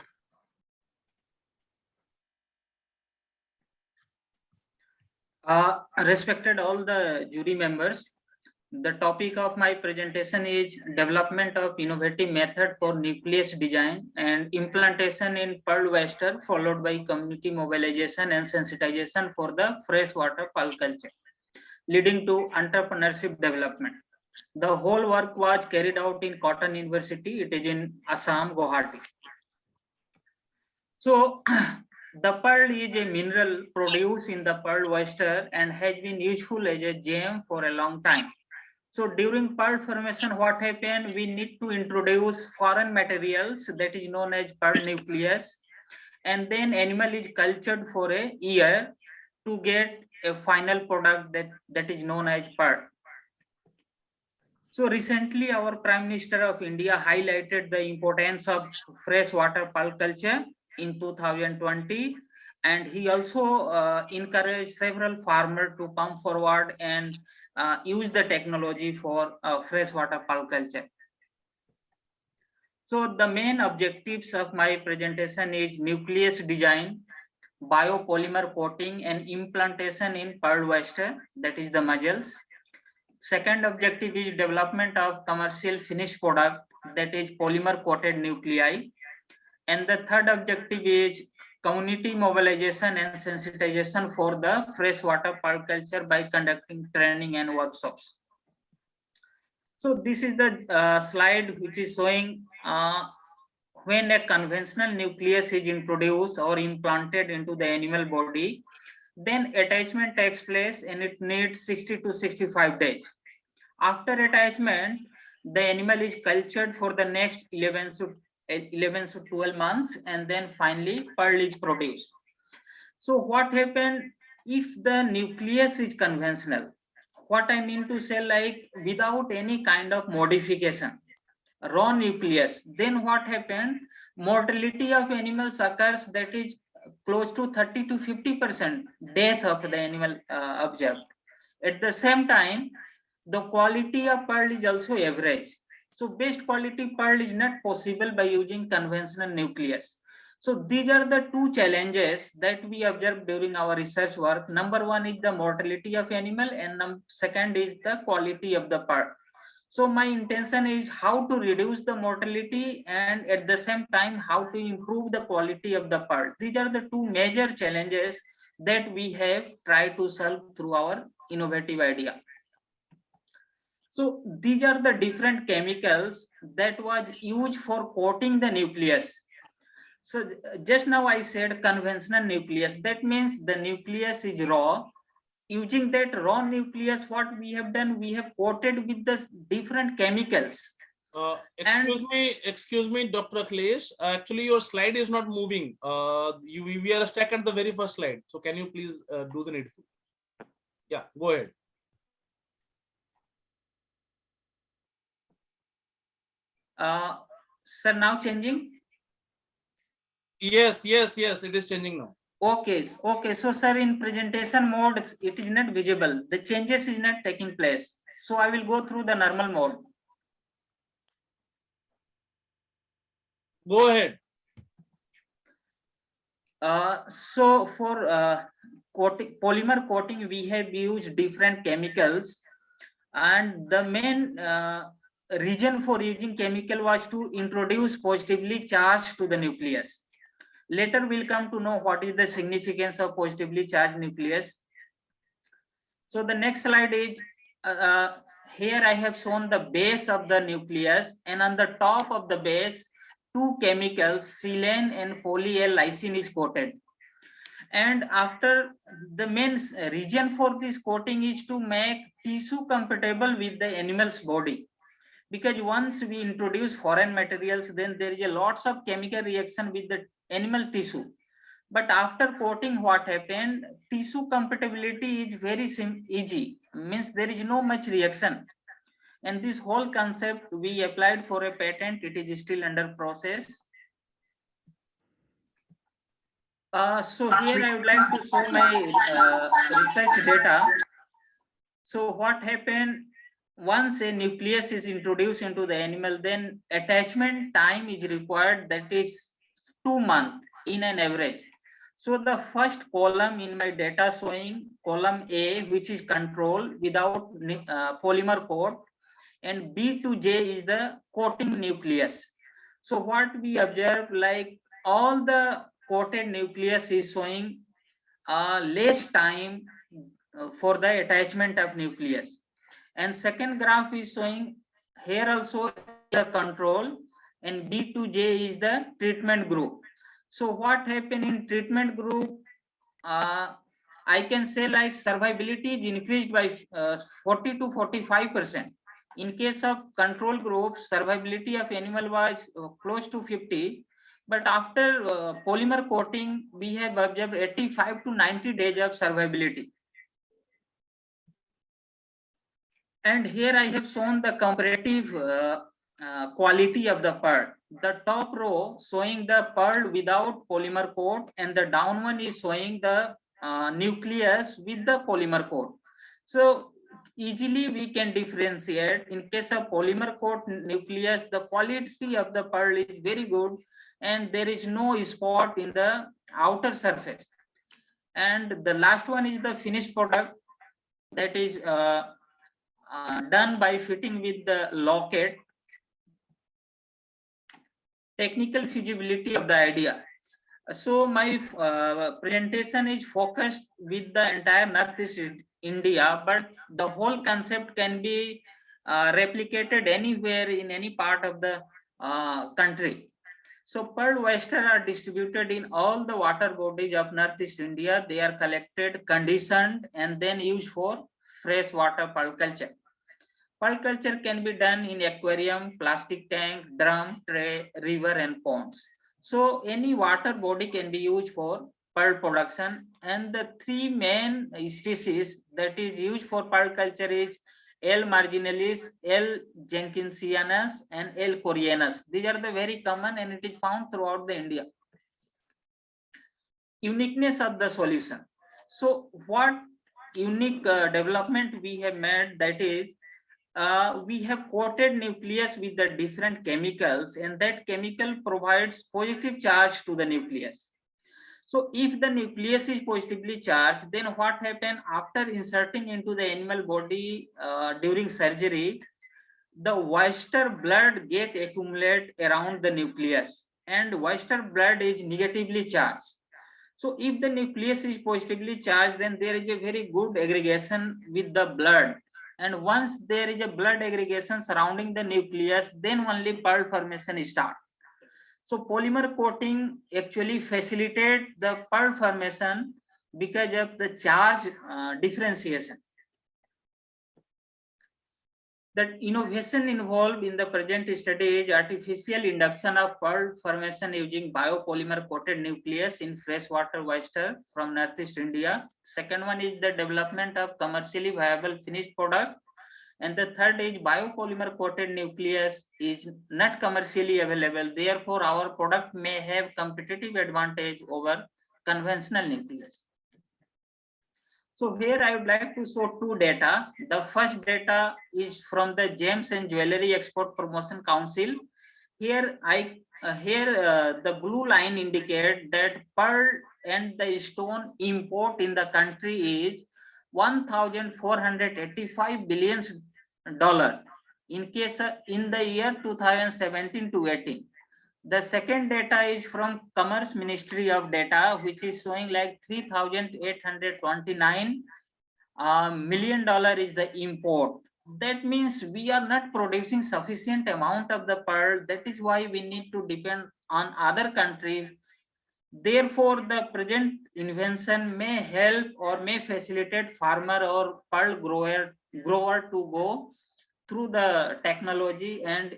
Respected all the jury members, the topic of my presentation is development of innovative method for nucleus design and implantation in pearl oyster, followed by community mobilization and sensitization for the freshwater pearl culture, leading to entrepreneurship development. The whole work was carried out in Cotton University. It is in Assam, Guwahati. So the pearl is a mineral produced in the pearl oyster and has been useful as a gem for a long time. So during pearl formation, what happened? We need to introduce foreign materials that is known as pearl nucleus, and then animal is cultured for a year to get a final product that is known as pearl. So recently, our Prime Minister of India highlighted the importance of freshwater pearl culture in 2020, and he also encouraged several farmers to come forward and use the technology for freshwater pearl culture. So the main objectives of my presentation is nucleus design, biopolymer coating and implantation in pearl oyster, that is the mussels. Second objective is development of commercial finished product, that is polymer coated nuclei. And the third objective is community mobilization and sensitization for the freshwater pearl culture by conducting training and workshops. So this is the slide which is showing when a conventional nucleus is introduced or implanted into the animal body, then attachment takes place and it needs 60 to 65 days. After attachment, the animal is cultured for the next 11 to 12 months, and then finally pearl is produced. So what happened if the nucleus is conventional? what I mean to say, like without any kind of modification, raw nucleus, then what happened? Mortality of animals occurs, that is close to 30 to 50% death of the animal observed. At the same time, the quality of pearl is also average. So best quality pearl is not possible by using conventional nucleus. So these are the two challenges that we observed during our research work. Number one is the mortality of animal, and second is the quality of the pearl. So my intention is how to reduce the mortality and at the same time how to improve the quality of the pearl. These are the two major challenges that we have tried to solve through our innovative idea. So these are the different chemicals that was used for coating the nucleus. So just now I said conventional nucleus, that means the nucleus is raw. Using that raw nucleus, what we have done, we have coated with the different chemicals. Excuse me, Dr. Akhilesh. Actually, your slide is not moving. We are stuck at the very first slide. So can you please do the needful? Yeah, go ahead. Sir, now changing? Yes, it is changing now. Okay, so sir, in presentation mode, it is not visible. The changes is not taking place. So I will go through the normal mode. Go ahead. So for polymer coating, we have used different chemicals, and the main reason for using chemical was to introduce positively charged to the nucleus. Later we'll come to know what is the significance of positively charged nucleus. So the next slide is, here I have shown the base of the nucleus, and on the top of the base, two chemicals, silane and poly-L-lysine is coated. And after, the main reason for this coating is to make tissue compatible with the animal's body. Because once we introduce foreign materials, then there is a lots of chemical reaction with the animal tissue. But after coating, what happened? Tissue compatibility is very easy, means there is no much reaction. And this whole concept we applied for a patent. It is still under process. So here I would like to show my research data. So what happened? Once a nucleus is introduced into the animal, then attachment time is required, that is 2 months in an average. So the first column in my data showing column A, which is control without polymer coat, and B to J is the coating nucleus. So what we observe, like all the coated nucleus is showing less time for the attachment of nucleus. And second graph is showing here also the control, and B to J is the treatment group. So what happened in treatment group? I can say like survivability is increased by 40 to 45%. In case of control group, survivability of animal was close to 50. But after polymer coating, we have observed 85 to 90 days of survivability. And here I have shown the comparative quality of the pearl. The top row showing the pearl without polymer coat, and the down one is showing the nucleus with the polymer coat. So easily we can differentiate. In case of polymer coat nucleus, the quality of the pearl is very good, and there is no spot in the outer surface. And the last one is the finished product, that is done by fitting with the locket. Technical feasibility of the idea. So my presentation is focused with the entire Northeast India, but the whole concept can be replicated anywhere in any part of the country. So pearl oyster are distributed in all the water bodies of Northeast India. They are collected, conditioned, and then used for freshwater pearl culture. Pearl culture can be done in aquarium, plastic tank, drum, tray, river, and ponds. So any water body can be used for pearl production, and the three main species that is used for pearl culture is L. marginalis, L. jenkinsianus, and L. coreanus. These are the very common and it is found throughout the India. Uniqueness of the solution. So what unique development we have made, that is we have coated nucleus with the different chemicals, and that chemical provides positive charge to the nucleus. So if the nucleus is positively charged, then what happens after inserting into the animal body during surgery, the oyster blood get accumulate around the nucleus, and oyster blood is negatively charged. So if the nucleus is positively charged, then there is a very good aggregation with the blood. And once there is a blood aggregation surrounding the nucleus, then only pearl formation starts. So polymer coating actually facilitates the pearl formation because of the charge differentiation. That innovation involved in the present study is artificial induction of pearl formation using biopolymer coated nucleus in freshwater oyster from Northeast India. Second one is the development of commercially viable finished product. And the third is biopolymer coated nucleus is not commercially available. Therefore, our product may have competitive advantage over conventional nucleus. So here I would like to show two data. The first data is from the Gems and Jewelry Export Promotion Council. Here the blue line indicates that pearl and the stone import in the country is $1,485 billion in the year 2017 to 18. The second data is from Commerce Ministry of Data, which is showing like $3,829 million is the import. That means we are not producing sufficient amount of the pearl. That is why we need to depend on other countries. Therefore, the present invention may help or may facilitate farmer or pearl grower to go through the technology and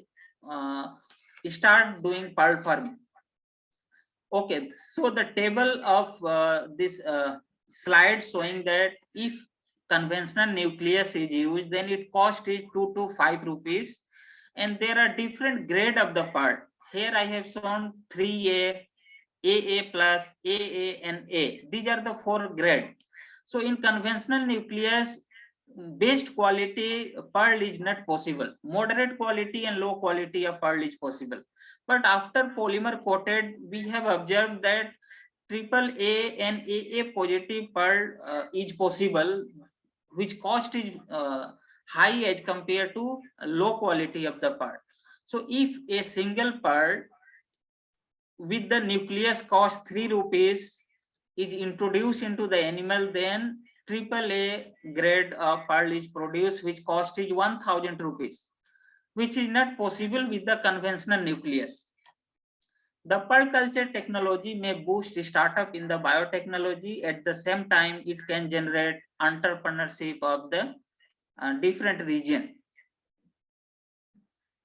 start doing pearl farming. Okay, so the table of this slide showing that if conventional nucleus is used, then it cost is 2 to 5 rupees, and there are different grade of the pearl. Here I have shown 3A, AA plus, AA, and A. These are the 4 grade. So in conventional nucleus, best quality pearl is not possible. Moderate quality and low quality of pearl is possible. But after polymer coated, we have observed that AAA and AA positive pearl is possible, which cost is high as compared to low quality of the pearl. So if a single pearl with the nucleus cost 3 rupees is introduced into the animal, then AAA grade of pearl is produced, which cost is 1,000 rupees, which is not possible with the conventional nucleus. The pearl culture technology may boost startup in the biotechnology. At the same time, it can generate entrepreneurship of the different region.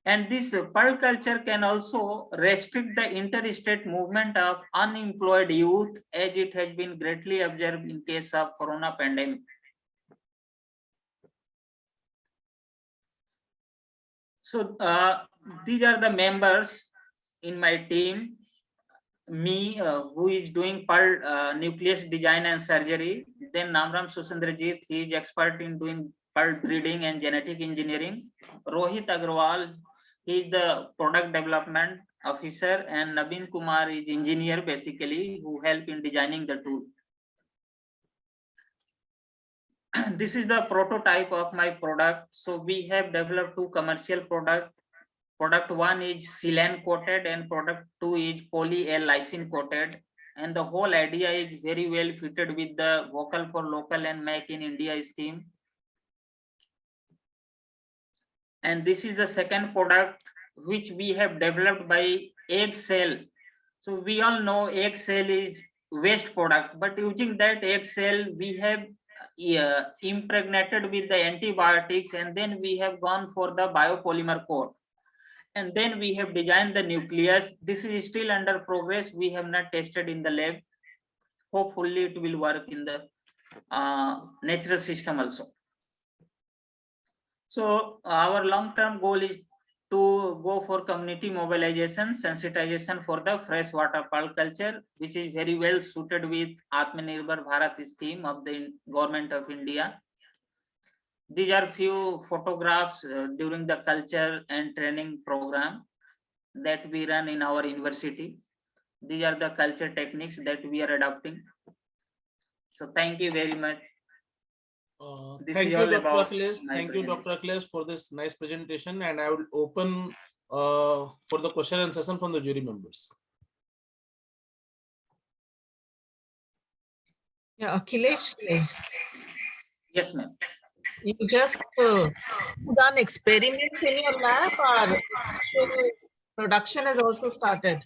And this pearl culture can also restrict the interstate movement of unemployed youth, as it has been greatly observed in case of corona pandemic. So these are the members in my team. Me, who is doing pearl nucleus design and surgery. Then Namram Susandrajit, he is expert in doing pearl breeding and genetic engineering. Rohit Agrawal, he is the product development officer, and Nabin Kumar is engineer basically, who help in designing the tool. This is the prototype of my product. So we have developed 2 commercial products. Product 1 is silane coated and product 2 is poly L lysine coated. And the whole idea is very well fitted with the Vocal for Local and Make in India scheme. And this is the second product which we have developed by egg cell. So we all know egg cell is waste product, but using that egg cell, we have impregnated with the antibiotics, and then we have gone for the biopolymer coat. And then we have designed the nucleus. This is still under progress. We have not tested in the lab. hopefully it will work in the natural system also. So our long-term goal is to go for community mobilization, sensitization for the freshwater pearl culture, which is very well suited with Atmanirbhar Bharat scheme of the government of India. These are few photographs during the culture and training program that we run in our university. These are the culture techniques that we are adopting. So thank you very much. Thank you, Dr. Akhilesh. Thank you, Dr. Akhilesh, for this nice presentation. And I will open for the question and session from the jury members. Yeah, Akhilesh, Yes, ma'am. you just done experiments in your lab, or actual production has also started?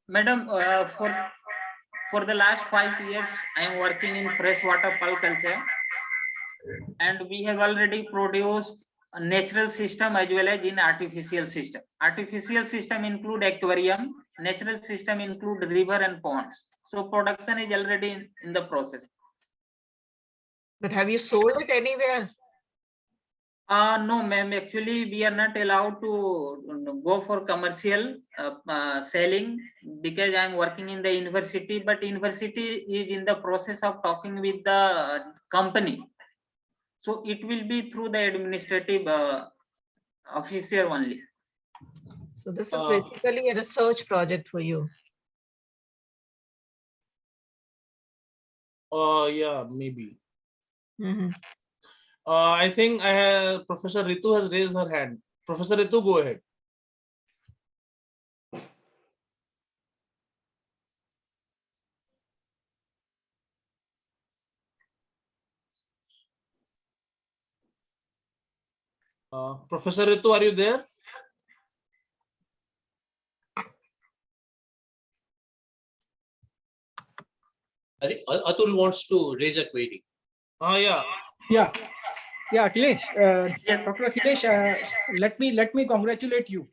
Madam, for the last 5 years, I am working in freshwater pearl culture, and we have already produced a natural system as well as in artificial system. Artificial system include aquarium, natural system include river and ponds. So production is already in the process. But have you sold it anywhere? No, ma'am. Actually, we are not allowed to go for commercial selling because I am working in the university. But university is in the process of talking with the company, so it will be through the administrative officer only. So this is basically a research project for you. Yeah, maybe. I think Professor Ritu has raised her hand. Professor Ritu, go ahead. Professor Ritu, are you there? I think Atul wants to raise a query. Yeah. Akhilesh, Dr. Akhilesh, let me congratulate you.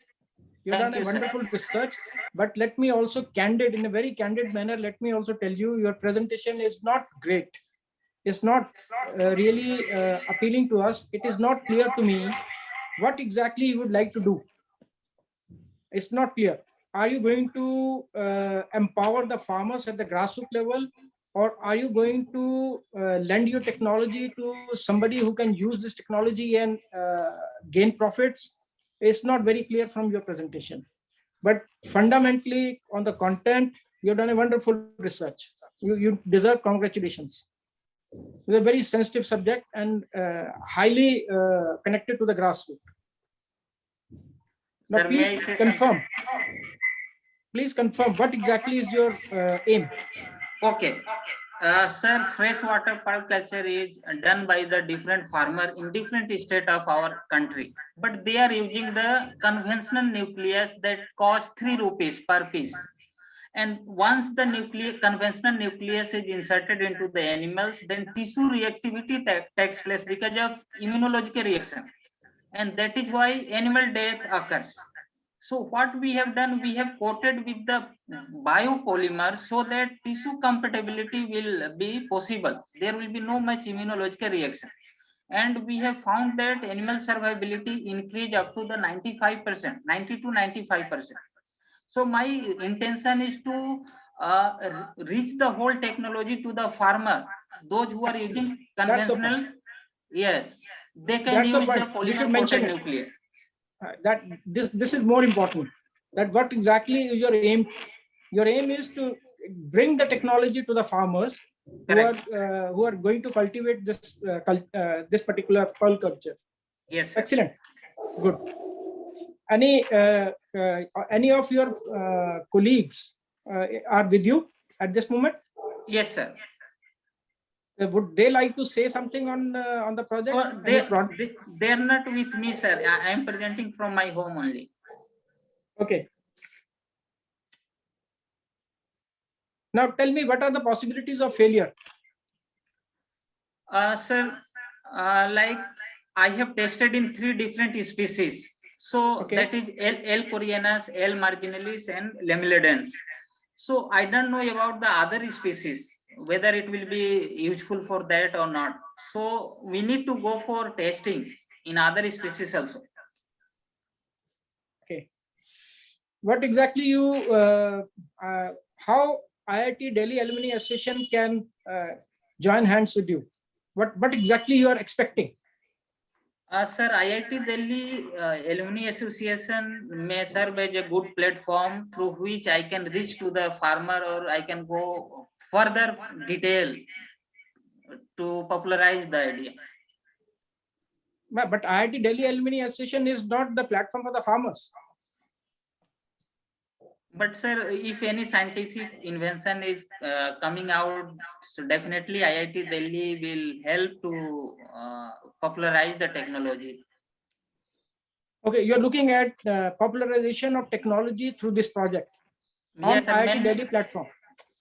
You've done a wonderful research, but let me also in a very candid manner, let me also tell you, your presentation is not great. It's not really appealing to us. It is not clear to me what exactly you would like to do. It's not clear. Are you going to empower the farmers at the grassroots level, or are you going to lend your technology to somebody who can use this technology and gain profits? It's not very clear from your presentation. But fundamentally, on the content, you've done a wonderful research. You deserve congratulations. It's a very sensitive subject and highly connected to the grassroots. Now, please confirm. Please confirm what exactly is your aim. Okay. Sir, freshwater pearl culture is done by the different farmer in different state of our country, but they are using the conventional nucleus that cost 3 rupees per piece. And once the conventional nucleus is inserted into the animals, then tissue reactivity takes place because of immunological reaction, and that is why animal death occurs. So what we have done, we have coated with the biopolymer so that tissue compatibility will be possible. There will be no much immunological reaction. And we have found that animal survivability increase up to the 95%, 90 to 95%. So my intention is to reach the whole technology to the farmer. Those who are using conventional, yes, they can use the polymer coated nucleus. That this is more important. That what exactly is your aim? Your aim is to bring the technology to the farmers who are going to cultivate this this particular pearl culture. Yes. Excellent. Good. Any of your colleagues are with you at this moment? Yes, sir. Would they like to say something on the project? They are not with me, sir. I am presenting from my home only. Okay. Now tell me, what are the possibilities of failure? Sir, like I have tested in 3 different species. So that is L. coreanus, L. marginalis, and lemillodens. So I don't know about the other species, whether it will be useful for that or not. So we need to go for testing in other species also. Okay. What exactly you, how IIT Delhi Alumni Association can join hands with you? What exactly you are expecting? Sir, IIT Delhi Alumni Association may serve as a good platform through which I can reach to the farmer, or I can go further detail to popularize the idea. But IIT Delhi Alumni Association is not the platform for the farmers. But sir, if any scientific invention is coming out, so definitely IIT Delhi will help to popularize the technology. Okay, you're looking at popularization of technology through this project on Yes, sir, IIT Delhi platform.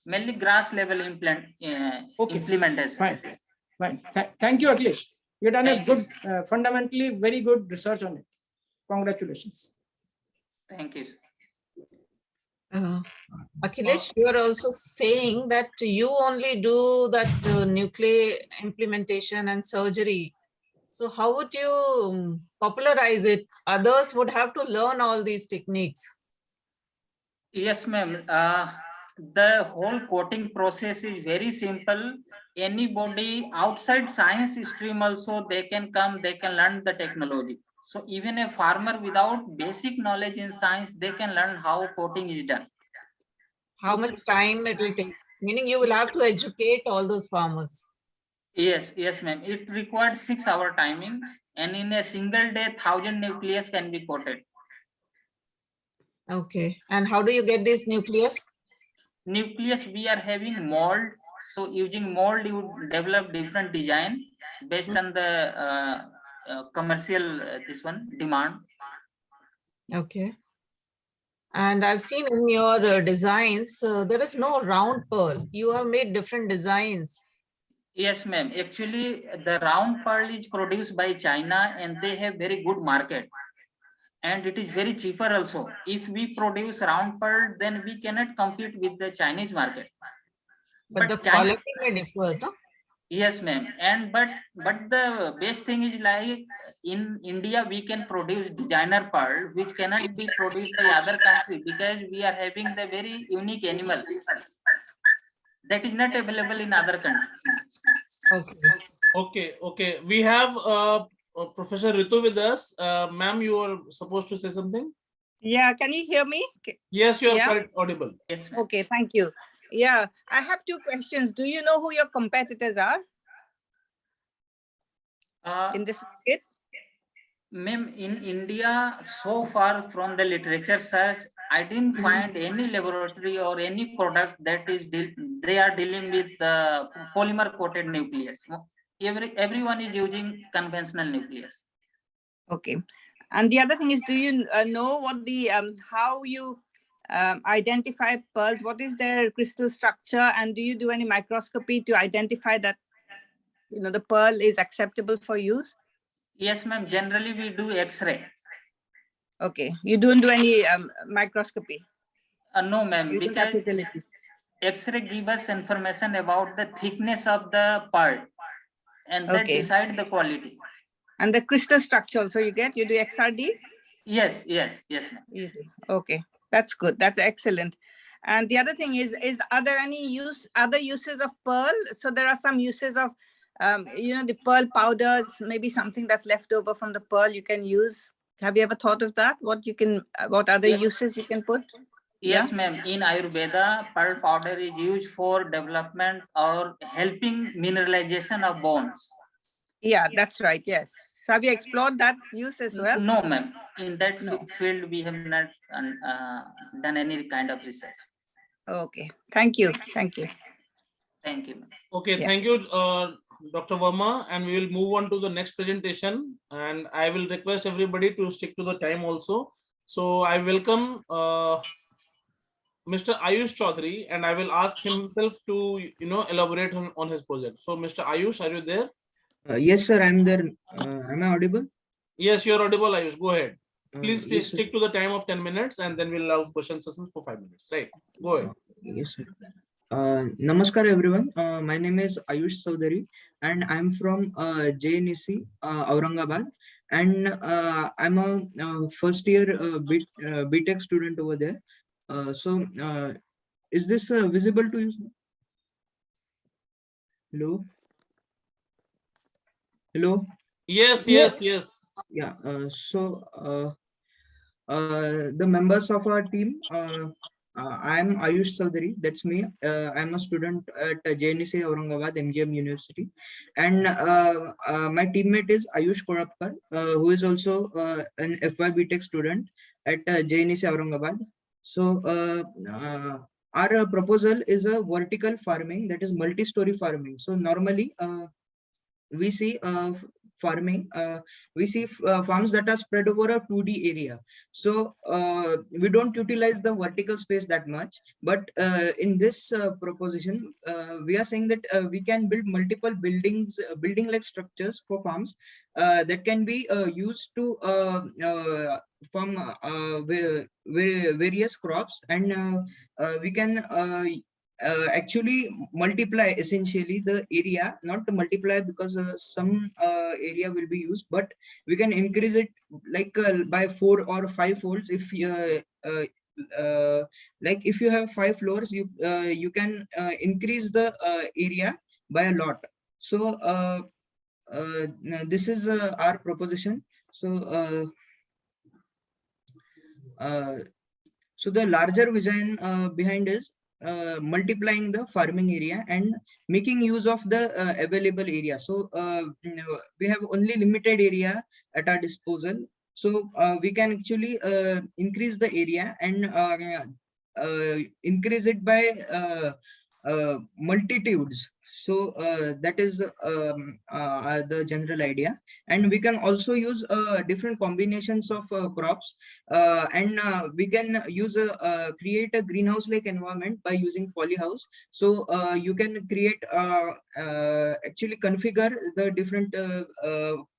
mainly grass level implementation. Fine, fine. Thank you, Akhilesh. You've done a good, fundamentally very good research on it. Congratulations. Thank you. Akhilesh, you are also saying that you only do that nuclear implementation and surgery. So how would you popularize it? Others would have to learn all these techniques. Yes, ma'am. The whole coating process is very simple. Anybody outside science stream also, they can come, they can learn the technology. So even a farmer without basic knowledge in science, they can learn how coating is done. How much time it will take? Meaning you will have to educate all those farmers. Yes, ma'am. It required 6-hour timing, and in a single day, 1,000 nucleus can be coated. Okay. And how do you get this nucleus? Nucleus, we are having mold. So using mold, you develop different design based on the commercial demand. Okay. And I've seen in your designs, there is no round pearl. You have made different designs. Yes, ma'am. Actually, the round pearl is produced by China, and they have very good market. And it is very cheaper also. If we produce round pearl, then we cannot compete with the Chinese market. But the quality may differ, no? Yes, ma'am. And but the best thing is, like in India, we can produce designer pearl, which cannot be produced by other country, because we are having the very unique animal that is not available in other countries. Okay. We have Professor Ritu with us. Ma'am, you are supposed to say something. Yeah, can you hear me? Yes, you are quite audible. Yes. Okay, thank you. Yeah, I have 2 questions. Do you know who your competitors are in this market? Ma'am, in India, so far from the literature search, I didn't find any laboratory or any product that is they are dealing with the polymer coated nucleus. Everyone is using conventional nucleus. Okay. And the other thing is, do you know what the how you identify pearls? What is their crystal structure, and do you do any microscopy to identify that the pearl is acceptable for use? Yes, ma'am. Generally, we do X-ray. Okay, you don't do any microscopy? No, ma'am, because X-ray gives us information about the thickness of the pearl, and that decide the quality. And the crystal structure also you do XRD? Yes, ma'am. Easy. Okay, that's good. That's excellent. And the other thing is are there any other uses of pearl? So there are some uses of, the pearl powders, maybe something that's left over from the pearl you can use. Have you ever thought of that? What other uses you can put? Yes, ma'am. In Ayurveda, pearl powder is used for development or helping mineralization of bones. Yeah, that's right. Yes. So have you explored that use as well? No, ma'am. In that field, we have not done any kind of research. Okay. Thank you. Thank you. Thank you. Okay, thank you, Dr. Verma, and we will move on to the next presentation. And I will request everybody to stick to the time also. So I welcome Mr. Ayush Chaudhary, and I will ask himself to elaborate on his project. So Mr. Ayush, are you there? Yes, sir, I'm there. Am I audible? Yes, you're audible, Ayush. Go ahead. Please Yes, sir. stick to the time of 10 minutes and then we'll have question sessions for 5 minutes. Right. Go ahead. Yes, sir. Namaskar everyone. My name is Ayush Saudhary and I'm from JNEC, Aurangabad. And I'm a first year BTech student over there. Is this visible to you, sir? Hello? Hello? Yes. Yeah. The members of our team, I'm Ayush Saudhary, that's me. I'm a student at JNEC Aurangabad MGM University. And my teammate is Ayush Korapkar, who is also an FY BTech student at JNEC Aurangabad. So our proposal is a vertical farming, that is multi-story farming. So normally we see farming, we see farms that are spread over a 2D area. So we don't utilize the vertical space that much. But in this proposition, we are saying that we can build multiple buildings, building-like structures for farms that can be used to farm various crops, and we can actually multiply essentially the area, not to multiply because some area will be used, but we can increase it like by 4 or 5 folds. If like if you have 5 floors, you can increase the area by a lot. So this is our proposition. So the larger vision behind is multiplying the farming area and making use of the available area. So we have only limited area at our disposal. So we can actually increase the area and increase it by multitudes. So that is the general idea. And we can also use different combinations of crops, and we can use create a greenhouse like environment by using polyhouse. So you can create actually configure the different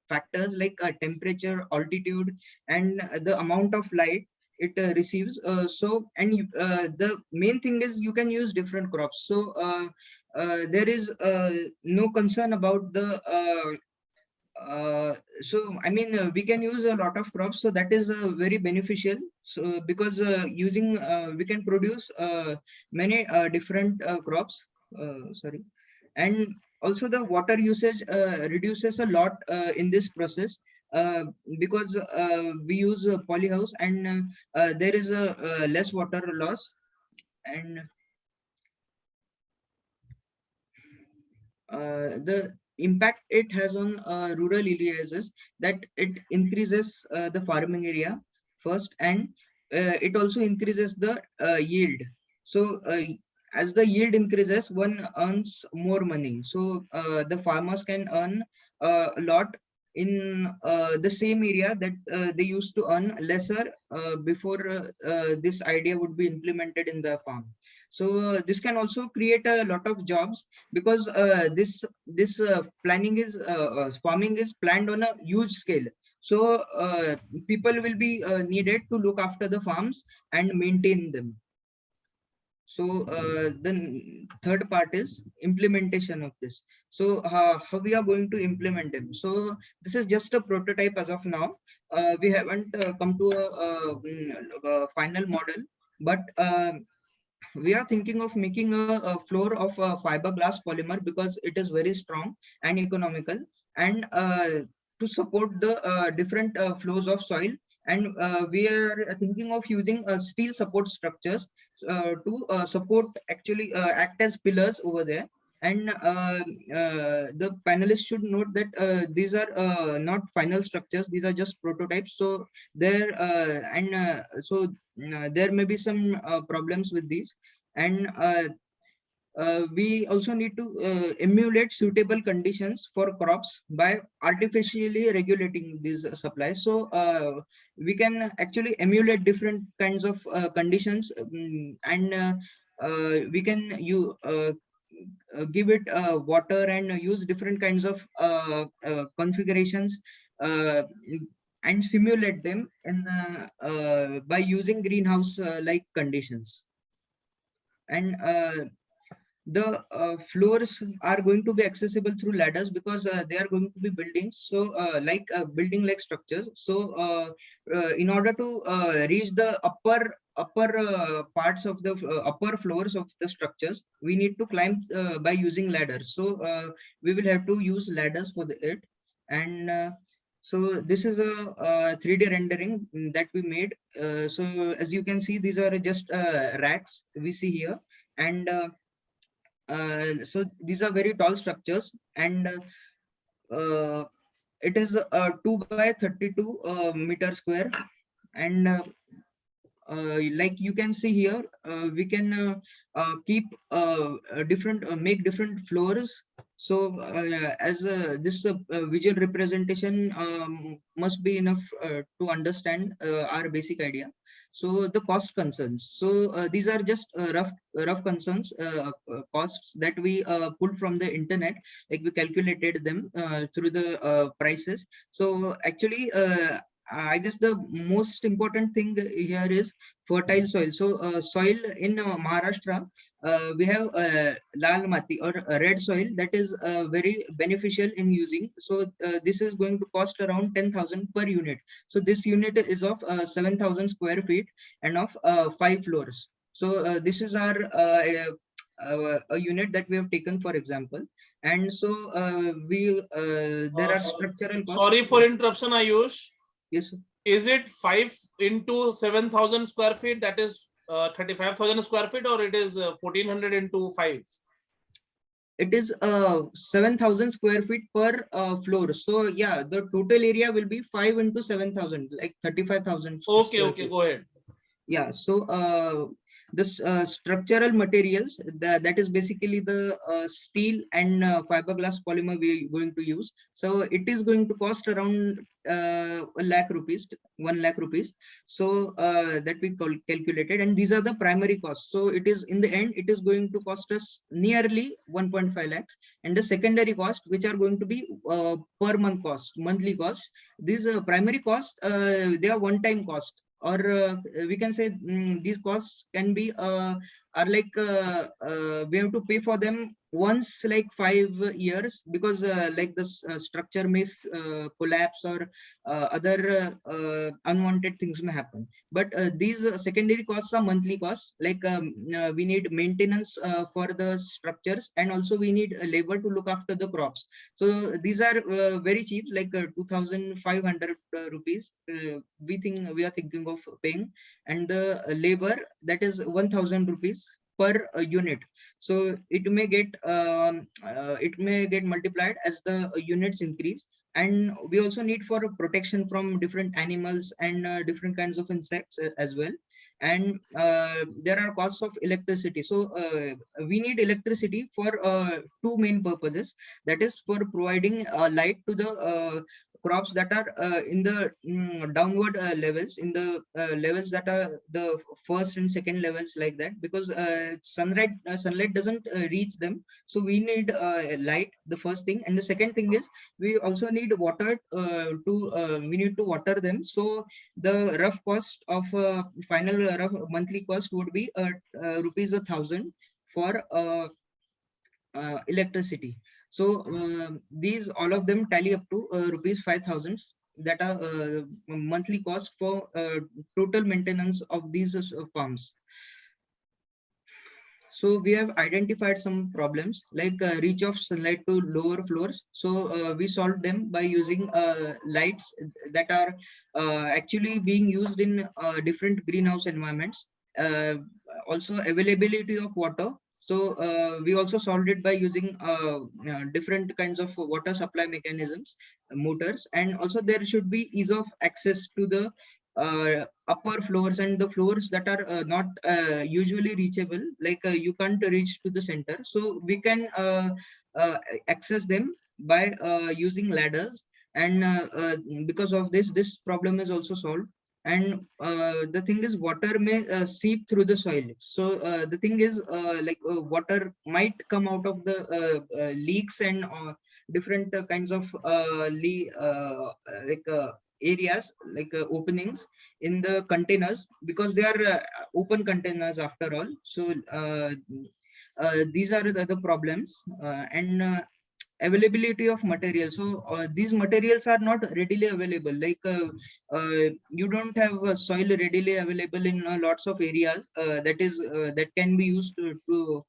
factors like temperature, altitude, and the amount of light it receives. The main thing is you can use different crops. So there is no concern about the we can use a lot of crops, so that is very beneficial. So because using we can produce many different crops, sorry. And also the water usage reduces a lot in this process, because we use polyhouse, and there is a less water loss. And the impact it has on rural areas is that it increases the farming area first, and it also increases the yield. So as the yield increases, one earns more money. So the farmers can earn a lot in the same area that they used to earn lesser before this idea would be implemented in the farm. So this can also create a lot of jobs, because this planning is farming is planned on a huge scale. So people will be needed to look after the farms and maintain them. So the third part is implementation of this. So how we are going to implement them. So this is just a prototype as of now. We haven't come to a final model, but we are thinking of making a floor of fiberglass polymer, because it is very strong and economical, and to support the different flows of soil. And we are thinking of using steel support structures to support, actually act as pillars over there. And the panelists should note that these are not final structures, these are just prototypes. So there there may be some problems with these. And we also need to emulate suitable conditions for crops by artificially regulating these supplies. So we can actually emulate different kinds of conditions, and we can give it water and use different kinds of configurations and simulate them in by using greenhouse like conditions. And the floors are going to be accessible through ladders because they are going to be buildings, so like building like structures. So in order to reach the upper parts of the upper floors of the structures, we need to climb by using ladders. So we will have to use ladders for it. And so this is a 3D rendering that we made. So as you can see, these are just racks we see here. And so these are very tall structures, and it is 2 by 32 meter square. And like you can see here, we can keep different make different floors. So as this visual representation must be enough to understand our basic idea. So the cost concerns, so these are just rough concerns, costs that we pulled from the internet, like we calculated them through the prices. So actually I guess the most important thing here is fertile soil. So soil in Maharashtra, we have lal mati or red soil that is very beneficial in using. So this is going to cost around 10,000 per unit. So this unit is of 7,000 square feet and of 5 floors. So this is our a unit that we have taken for example. And so there are structural costs. Sorry for interruption, Ayush. Yes, sir. Is it 5 into 7,000 square feet? That is 35,000 square feet, or it is 1,400 into 5? It is 7,000 square feet per floor. So yeah, the total area will be 5 into 7,000, like 35,000. Okay, okay, go ahead. Yeah, so this structural materials, that is basically the steel and fiberglass polymer we are going to use. So it is going to cost around 1 lakh rupees. So that we calculated, and these are the primary costs. So it is in the end, it is going to cost us nearly 1.5 lakhs. And the secondary cost, which are going to be per month cost, monthly costs. These primary costs, they are one-time cost, or we can say these costs can be are like we have to pay for them once, like 5 years, because like this structure may collapse, or other unwanted things may happen. But these secondary costs are monthly costs, like we need maintenance for the structures, and also we need labor to look after the crops. So these are very cheap, like 2,500 rupees we are thinking of paying. And the labor, that is 1,000 rupees per unit. So it may get multiplied as the units increase. And we also need for protection from different animals and different kinds of insects as well. And there are costs of electricity. So we need electricity for two main purposes. That is for providing light to the crops that are in the downward levels, in the levels that are the first and second levels, like that, because sunlight doesn't reach them. So we need light, the first thing. And the second thing is we also need water we need to water them. So the rough cost of final rough monthly cost would be rupees 1,000 for electricity. So these all of them tally up to rupees 5,000, that are monthly cost for total maintenance of these farms. So we have identified some problems, like reach of sunlight to lower floors. So we solved them by using lights that are actually being used in different greenhouse environments. Also availability of water. So we also solved it by using different kinds of water supply mechanisms, motors. And also there should be ease of access to the upper floors and the floors that are not usually reachable, like you can't reach to the center. So we can access them by using ladders. And because of this problem is also solved. And the thing is, water may seep through the soil. So the thing is, like water might come out of the leaks and different kinds of areas like openings in the containers, because they are open containers after all. So these are the problems. And availability of materials. So these materials are not readily available. Like you don't have soil readily available in lots of areas that can be used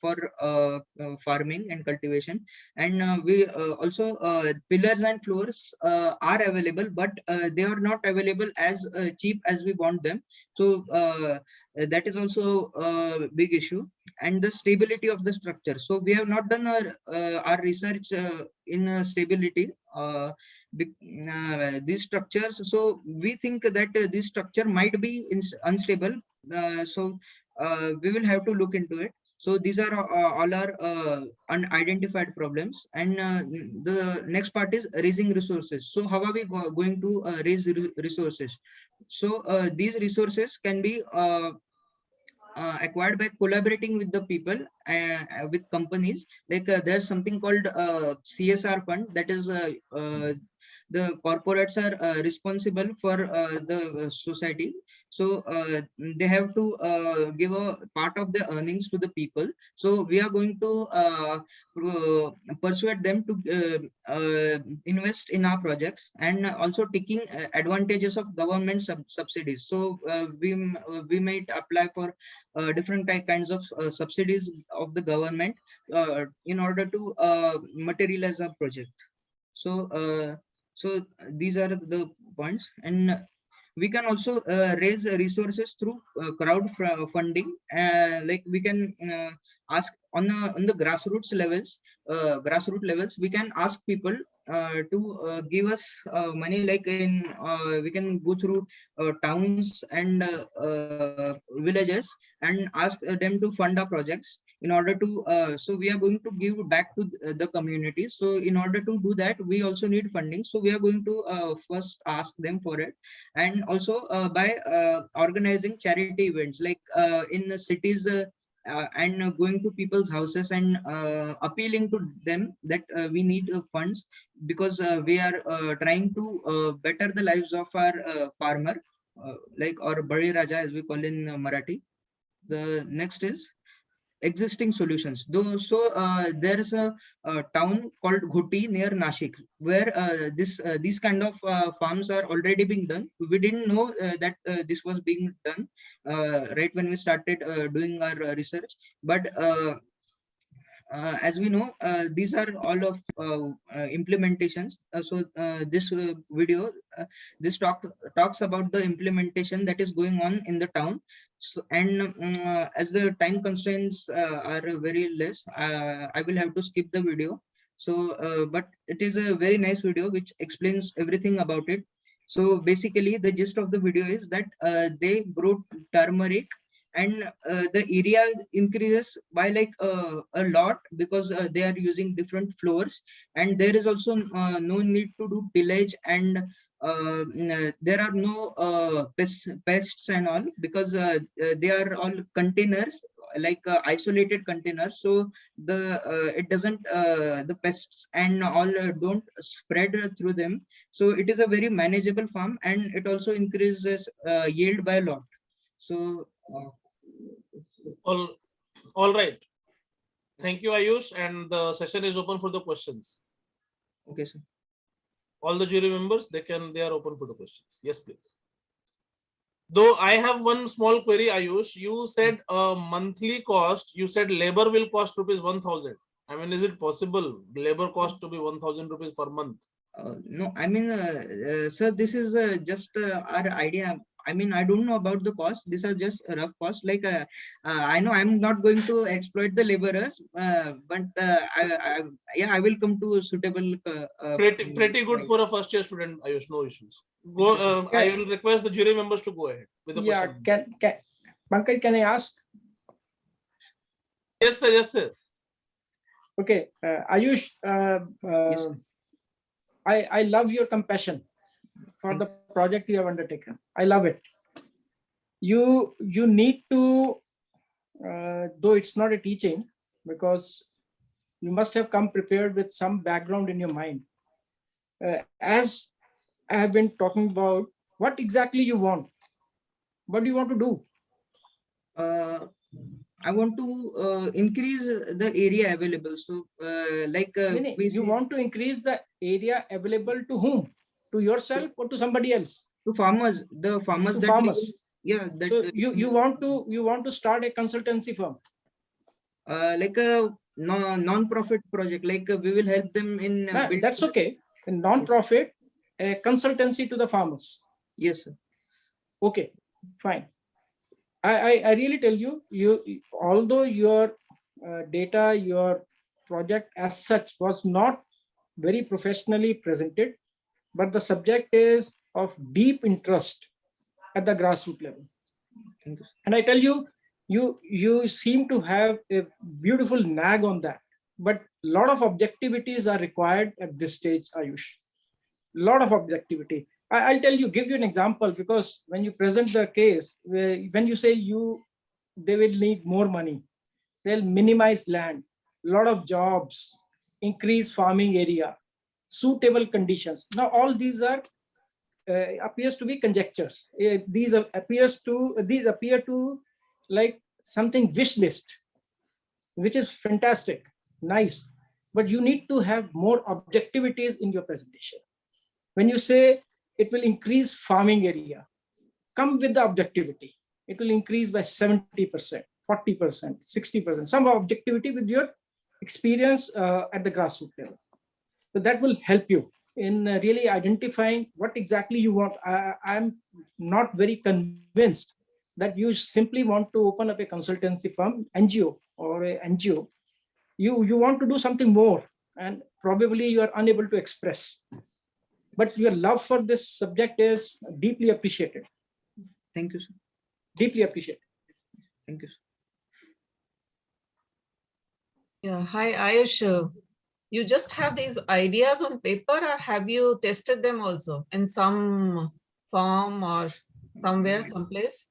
for farming and cultivation. And we also pillars and floors are available, but they are not available as cheap as we want them. So that is also a big issue. And the stability of the structure. So we have not done our research in stability these structures. So we think that this structure might be unstable. So we will have to look into it. So these are all our unidentified problems. And the next part is raising resources. So how are we going to raise resources? So these resources can be acquired by collaborating with the people, with companies. Like there's something called CSR fund, that is the corporates are responsible for the society. So they have to give a part of the earnings to the people. So we are going to persuade them to invest in our projects, and also taking advantages of government subsidies. So we might apply for different kinds of subsidies of the government in order to materialize a project. So so these are the points. And we can also raise resources through funding. Like we can ask on the grassroots levels, we can ask people to give us money. Like we can go through towns and villages and ask them to fund our projects in order to so we are going to give back to the community. So in order to do that, we also need funding. So we are going to first ask them for it. And also by organizing charity events, like in the cities, and going to people's houses and appealing to them that we need funds, because we are trying to better the lives of our farmer, like, or Bari Raja as we call in Marathi. The next is existing solutions. Though, so there's a town called Ghuti near Nashik, where these kind of farms are already being done. We didn't know that this was being done right when we started doing our research. But as we know, these are all of implementations. So this video, this talks about the implementation that is going on in the town. So, and as the time constraints are very less, I will have to skip the video. So, but it is a very nice video which explains everything about it. So basically, the gist of the video is that they grow turmeric, and the area increases by like a lot, because they are using different floors, and there is also no need to do tillage, and there are no pests and all, because they are all containers, like isolated containers. So the it doesn't the pests and all don't spread through them. So it is a very manageable farm, and it also increases yield by a lot. So all right. Thank you, Ayush, and the session is open for the questions. Okay, sir. All the jury members, they are open for the questions. Yes, please. Though I have one small query, Ayush. You said monthly cost. You said labor will cost ₹1,000. I mean, is it possible labor cost to be 1,000 rupees per month? No, I mean, sir, this is just our idea. I mean, I don't know about the cost. These are just a rough cost. Like, I know I'm not going to exploit the laborers, but yeah, I will come to a suitable. Pretty good for a first year student, Ayush. No issues. Go. I will request the jury members to go ahead with the question. Can Pankaj, can I ask? Yes, sir. Yes, sir. Okay, Ayush. Yes. I love your compassion for the project you have undertaken. I love it. You need to, though it's not a teaching, because you must have come prepared with some background in your mind. As I have been talking about what exactly you want. What do you want to do? I want to increase the area available. So, You want to increase the area available to whom? To yourself or to somebody else? To farmers, the farmers. To farmers. Yeah. That, so you want to start a consultancy firm. Like a non-profit project. Like we will help them in. That's okay. A non-profit, a consultancy to the farmers. Yes, sir. Okay, fine. I really tell you, although your data, your project as such was not very professionally presented, but the subject is of deep interest at the grassroots level. And I tell you, you seem to have a beautiful nag on that, but a lot of objectivities are required at this stage, Ayush. A lot of objectivity. I'll tell you, give you an example, because when you present the case, when you say they will need more money, they'll minimize land, a lot of jobs, increase farming area, suitable conditions. Now, all these are appears to be conjectures. These appear to like something wish list, which is fantastic, nice, but you need to have more objectivities in your presentation. When you say it will increase farming area, come with the objectivity. It will increase by 70%, 40%, 60%, some objectivity with your experience at the grassroots level. So that will help you in really identifying what exactly you want. I'm not very convinced that you simply want to open up a consultancy firm, NGO or a NGO. You want to do something more, and probably you are unable to express. But your love for this subject is deeply appreciated. Thank you, sir. Deeply appreciated. Thank you, sir. Yeah, hi Ayush. You just have these ideas on paper, or have you tested them also in some form or somewhere, someplace?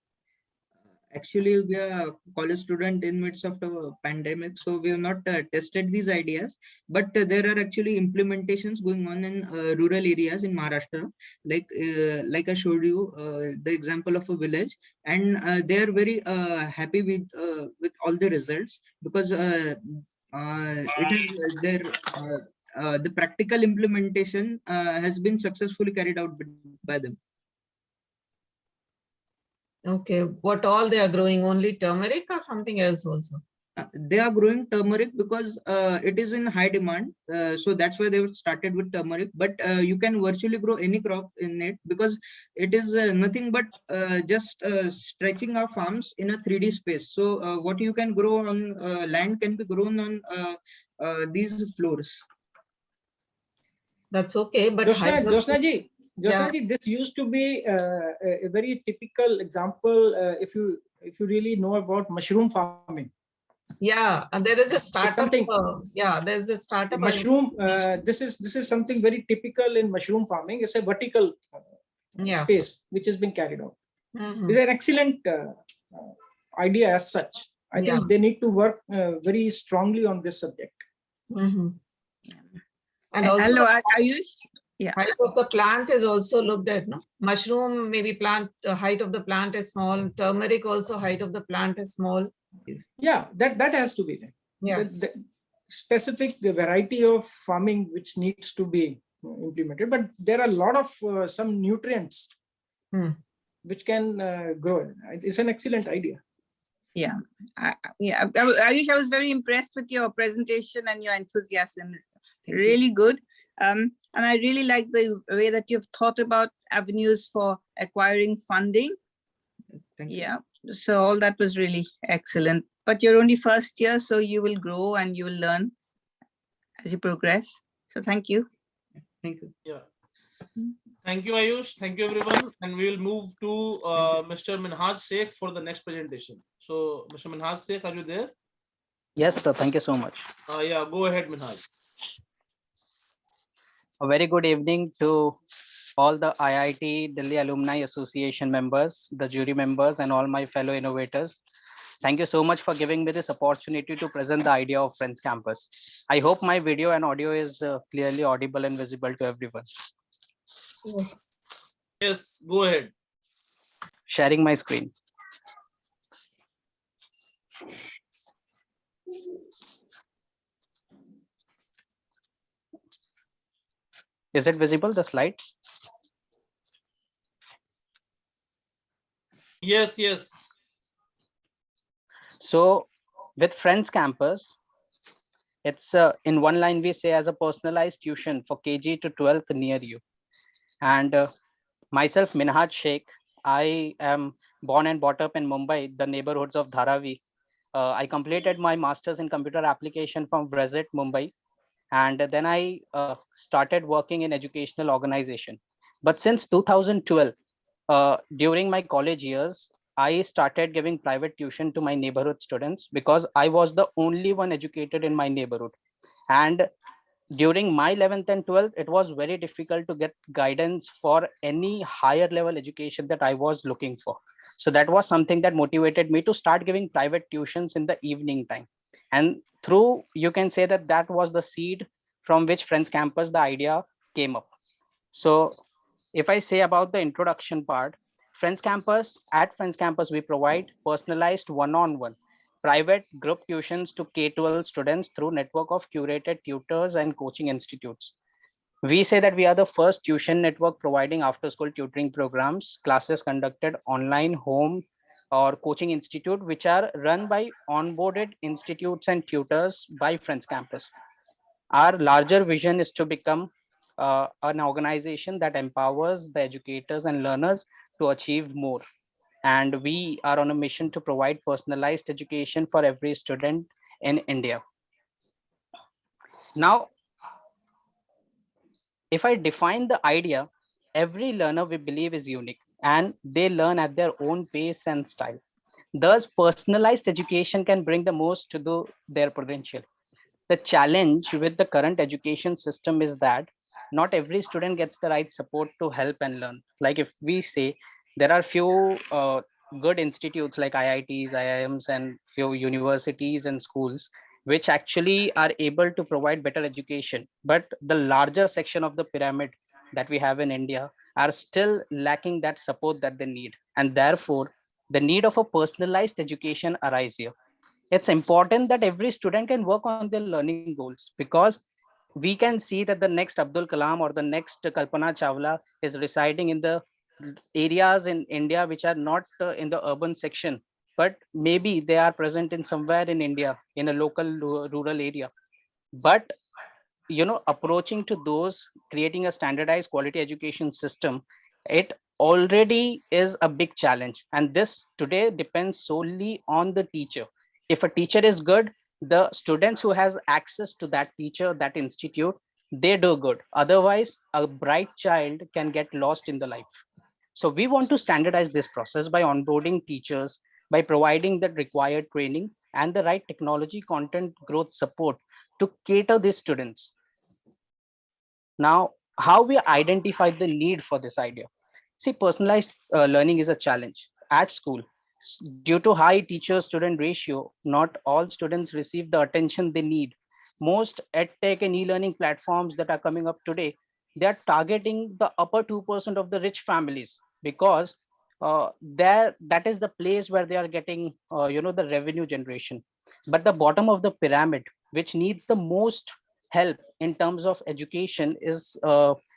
Actually, we are college student in midst of the pandemic, so we have not tested these ideas. But there are actually implementations going on in rural areas in Maharashtra. Like I showed you the example of a village, and they are very happy with all the results, because it is the practical implementation has been successfully carried out by them. Okay, what all they are growing? Only turmeric or something else also? They are growing turmeric because it is in high demand. So that's why they started with turmeric. But you can virtually grow any crop in it, because it is nothing but just stretching our farms in a 3D space. So what you can grow on land can be grown on these floors. That's okay, but Josna ji, this used to be a very typical example if you really know about mushroom farming. Yeah, and there is a startup. There's a startup. Mushroom. This is something very typical in mushroom farming. It's a vertical space which has been carried out. It's an excellent idea as such. I think they need to work very strongly on this subject. And also, hello, Ayush. Yeah, height of the plant is also looked at. No, mushroom maybe plant height of the plant is small. Turmeric also height of the plant is small. Yeah, that has to be there. Yeah, the specific variety of farming which needs to be implemented, but there are a lot of some nutrients which can grow. It's an excellent idea. Yeah, Ayush, I was very impressed with your presentation and your enthusiasm. Really good. And I really like the way that you've thought about avenues for acquiring funding. Thank you. Yeah, so all that was really excellent. But you're only first year, so you will grow and you will learn as you progress. So thank you. Thank you. Yeah. Thank you, Ayush. Thank you, everyone. And we will move to Mr. Minhaj Sheikh for the next presentation. So, Mr. Minhaj Sheikh, are you there? Yes, sir. Thank you so much. Yeah, go ahead, Minhaj. A very good evening to all the IIT Delhi Alumni Association members, the jury members, and all my fellow innovators. Thank you so much for giving me this opportunity to present the idea of Friends Campus. I hope my video and audio is clearly audible and visible to everyone. Yes. Yes, go ahead. Sharing my screen. Is it visible, the slides? Yes, yes. So with Friends Campus, it's in one line we say as a personalized tuition for KG to 12th near you. And myself, Minhaj Sheikh, I am born and brought up in Mumbai, the neighborhoods of Dharavi. I completed my master's in computer application from Brexit, Mumbai. And then I started working in educational organization. But since 2012, during my college years, I started giving private tuition to my neighborhood students because I was the only one educated in my neighborhood. And during my 11th and 12th, it was very difficult to get guidance for any higher level education that I was looking for. So that was something that motivated me to start giving private tuitions in the evening time. And through, you can say that that was the seed from which Friends Campus, the idea came up. So if I say about the introduction part, at Friends Campus, we provide personalized one-on-one private group tuitions to K-12 students through network of curated tutors and coaching institutes. We say that we are the first tuition network providing after-school tutoring programs, classes conducted online, home, or coaching institute, which are run by onboarded institutes and tutors by Friends Campus. Our larger vision is to become an organization that empowers the educators and learners to achieve more. And we are on a mission to provide personalized education for every student in India. Now, if I define the idea, every learner we believe is unique and they learn at their own pace and style. Thus, personalized education can bring the most to their potential. The challenge with the current education system is that not every student gets the right support to help and learn. Like if we say there are few good institutes like IITs, IIMs, and few universities and schools which actually are able to provide better education, but the larger section of the pyramid that we have in India are still lacking that support that they need, and therefore the need of a personalized education arises here. It's important that every student can work on their learning goals, because we can see that the next Abdul Kalam or the next Kalpana Chawla is residing in the areas in India which are not in the urban section, but maybe they are present in somewhere in India in a local rural area. But approaching to those, creating a standardized quality education system, it already is a big challenge, and this today depends solely on the teacher. If a teacher is good, the students who has access to that teacher, that institute, they do good. Otherwise, a bright child can get lost in the life. So we want to standardize this process by onboarding teachers, by providing the required training and the right technology content growth support to cater these students. Now, how we identify the need for this idea? See, personalized learning is a challenge at school. Due to high teacher-student ratio, not all students receive the attention they need. Most edtech and e-learning platforms that are coming up today, they are targeting the upper 2% of the rich families, because that is the place where they are getting the revenue generation. But the bottom of the pyramid, which needs the most help in terms of education, is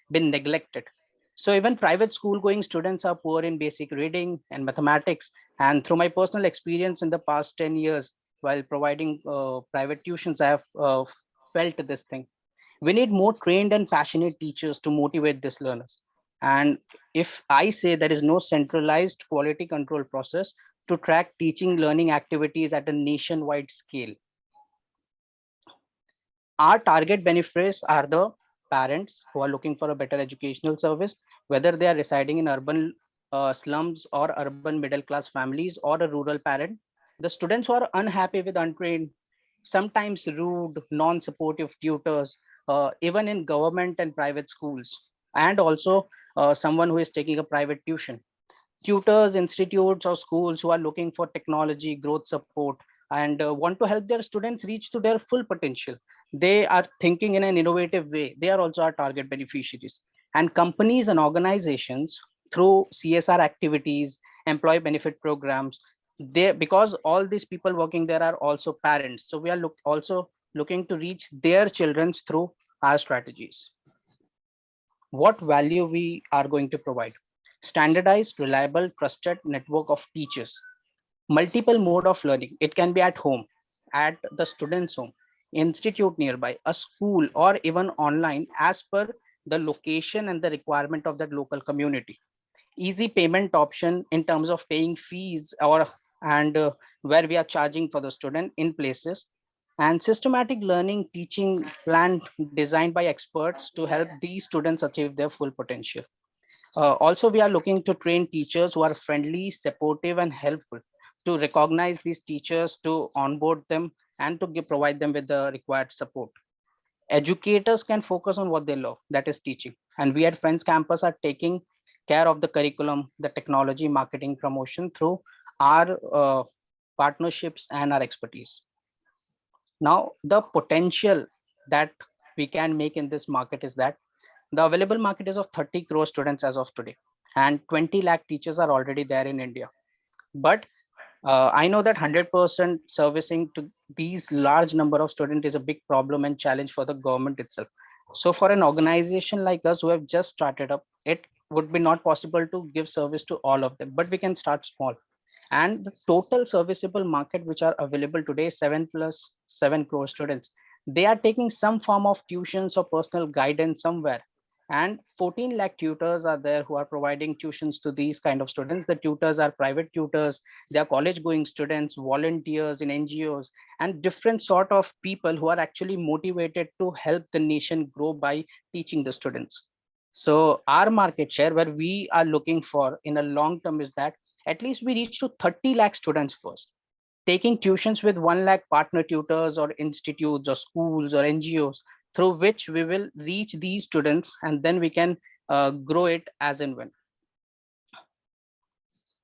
been neglected. So even private school going students are poor in basic reading and mathematics. And through my personal experience in the past 10 years while providing private tuitions, I have felt this thing. We need more trained and passionate teachers to motivate these learners. And if I say there is no centralized quality control process to track teaching learning activities at a nationwide scale, our target beneficiaries are the parents who are looking for a better educational service, whether they are residing in urban slums or urban middle class families, or a rural parent. The students who are unhappy with untrained, sometimes rude, non-supportive tutors, even in government and private schools, and also someone who is taking a private tuition. Tutors, institutes, or schools who are looking for technology, growth support, and want to help their students reach to their full potential. They are thinking in an innovative way. They are also our target beneficiaries. And companies and organizations through CSR activities, employee benefit programs, because all these people working there are also parents. So we are also looking to reach their children through our strategies. What value we are going to provide? Standardized, reliable, trusted network of teachers, multiple mode of learning. It can be at home, at the student's home, institute nearby, a school, or even online as per the location and the requirement of that local community. Easy payment option in terms of paying fees and where we are charging for the student in places, and systematic learning teaching plan designed by experts to help these students achieve their full potential. Also, we are looking to train teachers who are friendly, supportive, and helpful, to recognize these teachers, to onboard them, and to provide them with the required support. Educators can focus on what they love, that is teaching. And we at Friends Campus are taking care of the curriculum, the technology, marketing, promotion through our partnerships and our expertise. Now, the potential that we can make in this market is that the available market is of 30 crore students as of today, and 20 lakh teachers are already there in India. But I know that 100% servicing to these large number of students is a big problem and challenge for the government itself. So for an organization like us who have just started up, it would be not possible to give service to all of them, but we can start small. And the total serviceable market which are available today, 7+7 crore students, they are taking some form of tuitions or personal guidance somewhere. And 14 lakh tutors are there who are providing tuitions to these kind of students. The tutors are private tutors, they are college going students, volunteers in NGOs, and different sort of people who are actually motivated to help the nation grow by teaching the students. So our market share, where we are looking for in a long term, is that at least we reach to 30 lakh students first, taking tuitions with 1 lakh partner tutors or institutes or schools or NGOs, through which we will reach these students, and then we can grow it as and when.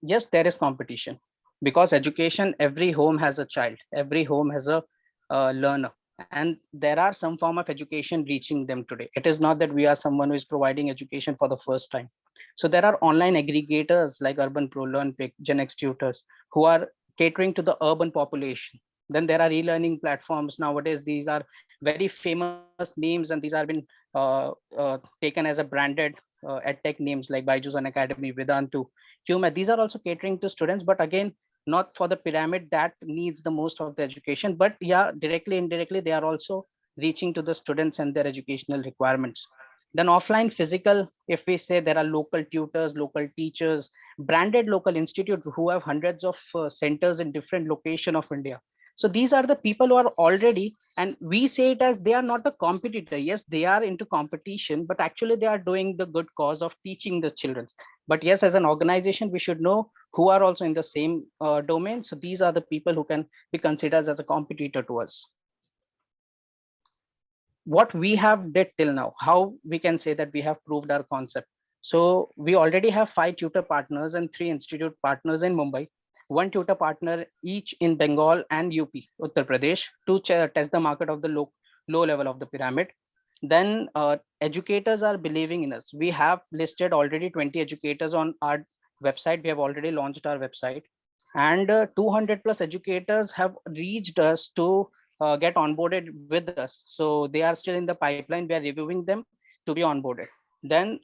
Yes, there is competition, because education, every home has a child, every home has a learner, and there are some form of education reaching them today. It is not that we are someone who is providing education for the first time. So there are online aggregators like Urban Pro, LearnPick, GenX Tutors, who are catering to the urban population. Then there are e-learning platforms nowadays. These are very famous names, and these are been taken as a branded edtech names like Byju's and Academy, Vedantu, Human. These are also catering to students, but again, not for the pyramid that needs the most of the education. But yeah, directly, indirectly, they are also reaching to the students and their educational requirements. Then offline, physical, if we say, there are local tutors, local teachers, branded local institute who have hundreds of centers in different location of India. So these are the people who are already, and we say it as they are not a competitor. Yes, they are into competition, but actually they are doing the good cause of teaching the children. But yes, as an organization, we should know who are also in the same domain. So these are the people who can be considered as a competitor to us. What we have did till now, how we can say that we have proved our concept. So we already have 5 tutor partners and 3 institute partners in Mumbai, 1 tutor partner each in Bengal and UP, Uttar Pradesh, to test the market of the low level of the pyramid. Then educators are believing in us. We have listed already 20 educators on our website. We have already launched our website, and 200 plus educators have reached us to get onboarded with us. So they are still in the pipeline. We are reviewing them to be onboarded. Then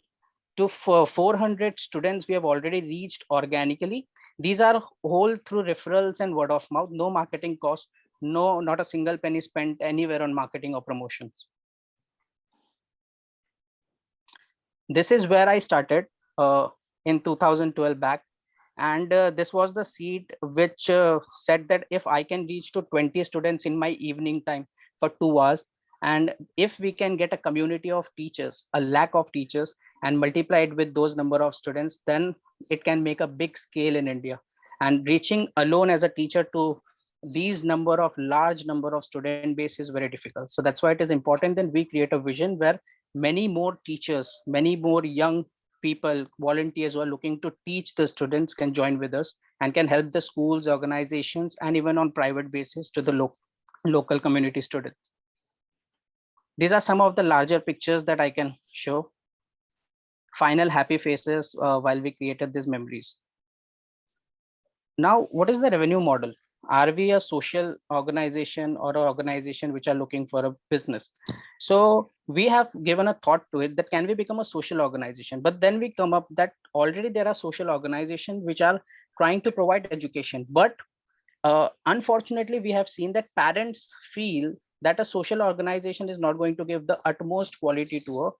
to 400 students we have already reached organically. These are whole through referrals and word of mouth, no marketing cost, no, not a single penny spent anywhere on marketing or promotions. This is where I started in 2012 back. And this was the seed which said that if I can reach to 20 students in my evening time for 2 hours, and if we can get a community of teachers, a lakh of teachers, and multiply it with those number of students, then it can make a big scale in India. And reaching alone as a teacher to these large number of student base is very difficult. So that's why it is important that we create a vision where many more teachers, many more young people, volunteers who are looking to teach the students can join with us and can help the schools, organizations, and even on private basis to the local community students. These are some of the larger pictures that I can show. final happy faces while we created these memories. Now, what is the revenue model? Are we a social organization or an organization which are looking for a business? So we have given a thought to it that can we become a social organization? But then we come up that already there are social organizations which are trying to provide education. But unfortunately, we have seen that parents feel that a social organization is not going to give the utmost quality to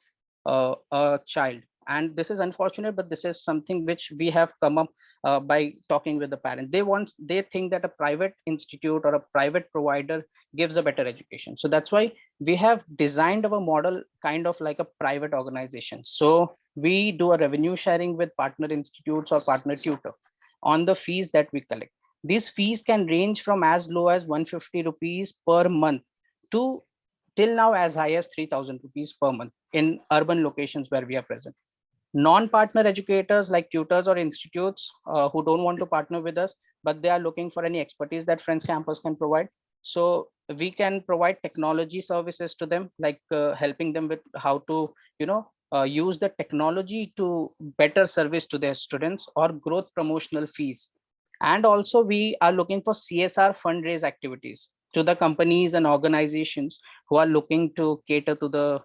a child. And this is unfortunate, but this is something which we have come up by talking with the parent. They think that a private institute or a private provider gives a better education. So that's why we have designed our model kind of like a private organization. So we do a revenue sharing with partner institutes or partner tutor on the fees that we collect. These fees can range from as low as 150 rupees per month to till now as high as 3,000 rupees per month in urban locations where we are present. Non-partner educators like tutors or institutes who don't want to partner with us, but they are looking for any expertise that Friends Campus can provide. So we can provide technology services to them, like helping them with how to, use the technology to better service to their students, or growth promotional fees. And also we are looking for CSR fundraise activities to the companies and organizations who are looking to cater to the,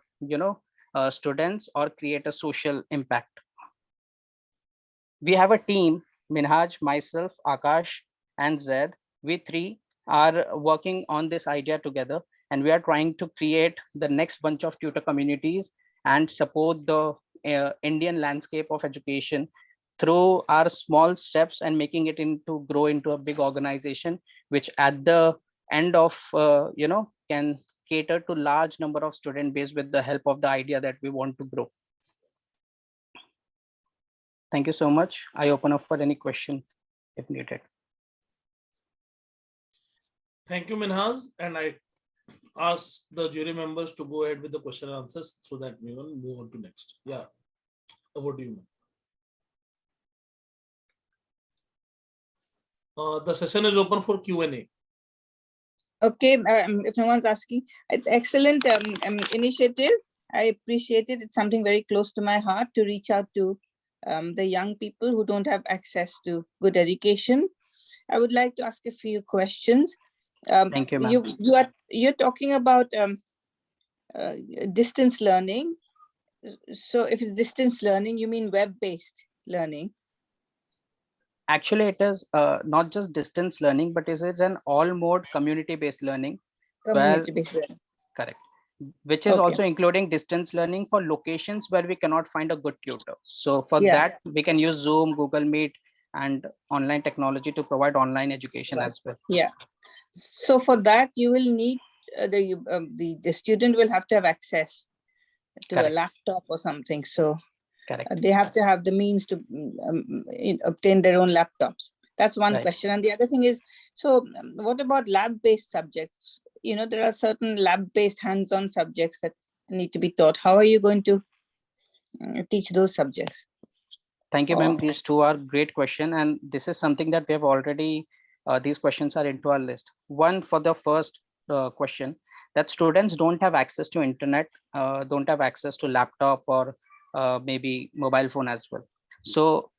students or create a social impact. We have a team, Minhaj, myself, Akash, and Zed. We three are working on this idea together, and we are trying to create the next bunch of tutor communities and support the Indian landscape of education through our small steps and making it into grow into a big organization, which at the end of, can cater to large number of student base with the help of the idea that we want to grow. Thank you so much. I open up for any question if needed. Thank you, Minhaz. And I ask the jury members to go ahead with the question and answers so that we will move on to next. Yeah, over to you. The session is open for Q&A. Okay, if no one's asking, it's excellent initiative. I appreciate it. It's something very close to my heart to reach out to the young people who don't have access to good education. I would like to ask a few questions. Thank you, ma'am. You're talking about distance learning. So if it's distance learning, you mean web-based learning? Actually, it is not just distance learning, but it is an all-mode community-based learning. Community-based learning. Correct. Which is also including distance learning for locations where we cannot find a good tutor. So for that, we can use Zoom, Google Meet, and online technology to provide online education as well. Yeah. So for that, you will need the student will have to have access to a laptop or something. So they have to have the means to obtain their own laptops. That's one question. And the other thing is, so what about lab-based subjects? There are certain lab-based hands-on subjects that need to be taught. How are you going to teach those subjects? Thank you, ma'am. These two are great questions. And this is something that we have already, these questions are into our list. One, for the first question, that students don't have access to internet, don't have access to laptop or maybe mobile phone as well. So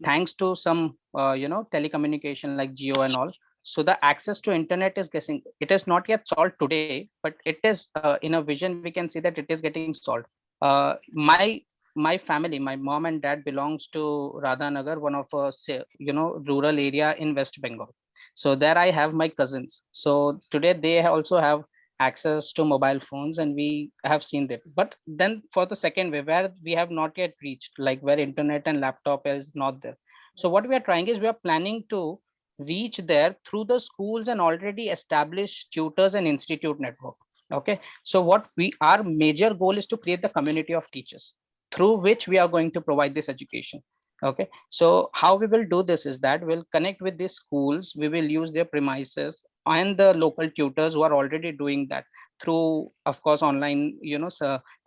thanks to some, telecommunication like Geo and all, so the access to internet is getting, it is not yet solved today, but it is in a vision, we can see that it is getting solved. My family, my mom and dad belongs to Radhanagar, one of a, rural area in West Bengal. So there I have my cousins. So today they also have access to mobile phones, and we have seen that. But then for the second way, where we have not yet reached, like where internet and laptop is not there. So what we are trying is we are planning to reach there through the schools and already established tutors and institute network. Okay, so what our major goal is to create the community of teachers through which we are going to provide this education. Okay, so how we will do this is that we'll connect with these schools, we will use their premises and the local tutors who are already doing that through, of course, online,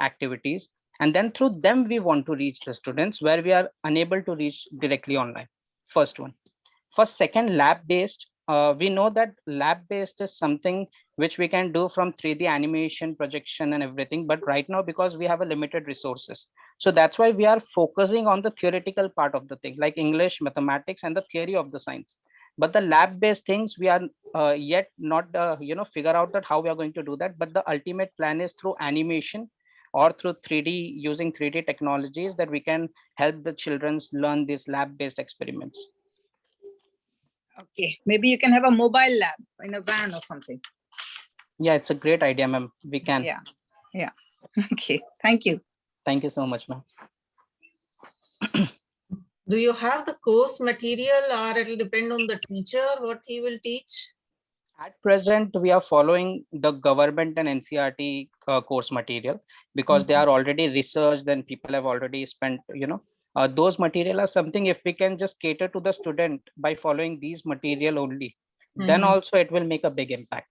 activities. And then through them, we want to reach the students where we are unable to reach directly online. First one. For second, lab-based, we know that lab-based is something which we can do from 3D animation, projection and everything. But right now, because we have a limited resources, So that's why we are focusing on the theoretical part of the thing, like English, mathematics, and the theory of the science. But the lab-based things, we are yet not, figure out that how we are going to do that. But the ultimate plan is through animation or through 3D, using 3D technologies, that we can help the children learn these lab-based experiments. Okay, maybe you can have a mobile lab in a van or something. Yeah, it's a great idea, ma'am. We can. Yeah. Okay, thank you. Thank you so much, ma'am. Do you have the course material, or it will depend on the teacher what he will teach? At present, we are following the government and NCERT course material, because they are already researched and people have already spent, those material are something, if we can just cater to the student by following these material only, then also it will make a big impact.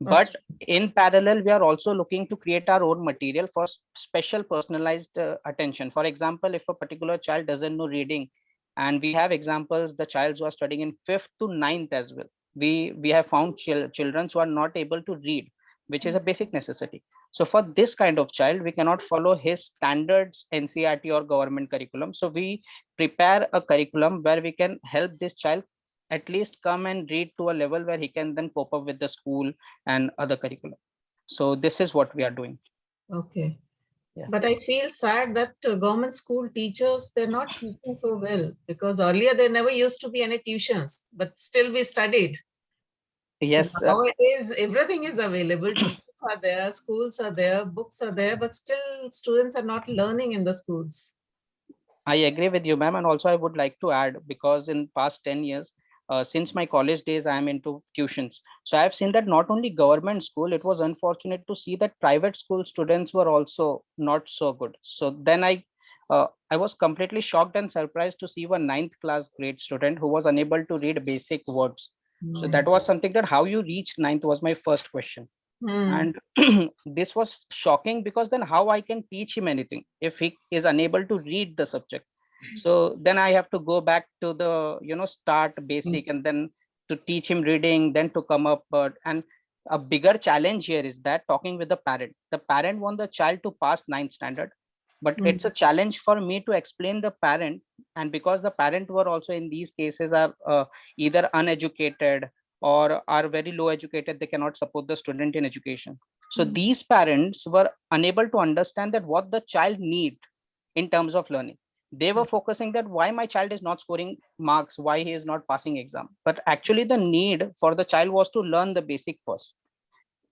But in parallel, we are also looking to create our own material for special personalized attention. For example, if a particular child doesn't know reading, and we have examples, the child who are studying in 5th to 9th as well, we have found children who are not able to read, which is a basic necessity. So for this kind of child, we cannot follow his standards NCERT or government curriculum. So we prepare a curriculum where we can help this child at least come and read to a level where he can then cope up with the school and other curriculum. So this is what we are doing. Okay. Yeah. But I feel sad that government school teachers, they're not teaching so well, because earlier there never used to be any tuitions, but still we studied. Yes. Nowadays, everything is available. Teachers are there, schools are there, books are there, but still students are not learning in the schools. I agree with you, ma'am. And also I would like to add, because in past 10 years, since my college days, I am into tuitions. So I have seen that not only government school, it was unfortunate to see that private school students were also not so good. So then I was completely shocked and surprised to see one 9th class grade student who was unable to read basic words. So that was something that how you reach 9th was my first question. And this was shocking, because then how I can teach him anything if he is unable to read the subject. So then I have to go back to the start basic, and then to teach him reading, then to come up. And a bigger challenge here is that talking with the parent want the child to pass 9th standard, but it's a challenge for me to explain the parent. And because the parent were also in these cases are either uneducated or are very low educated, they cannot support the student in education. So these parents were unable to understand that what the child need in terms of learning. They were focusing that why my child is not scoring marks, why he is not passing exam. But actually the need for the child was to learn the basic first.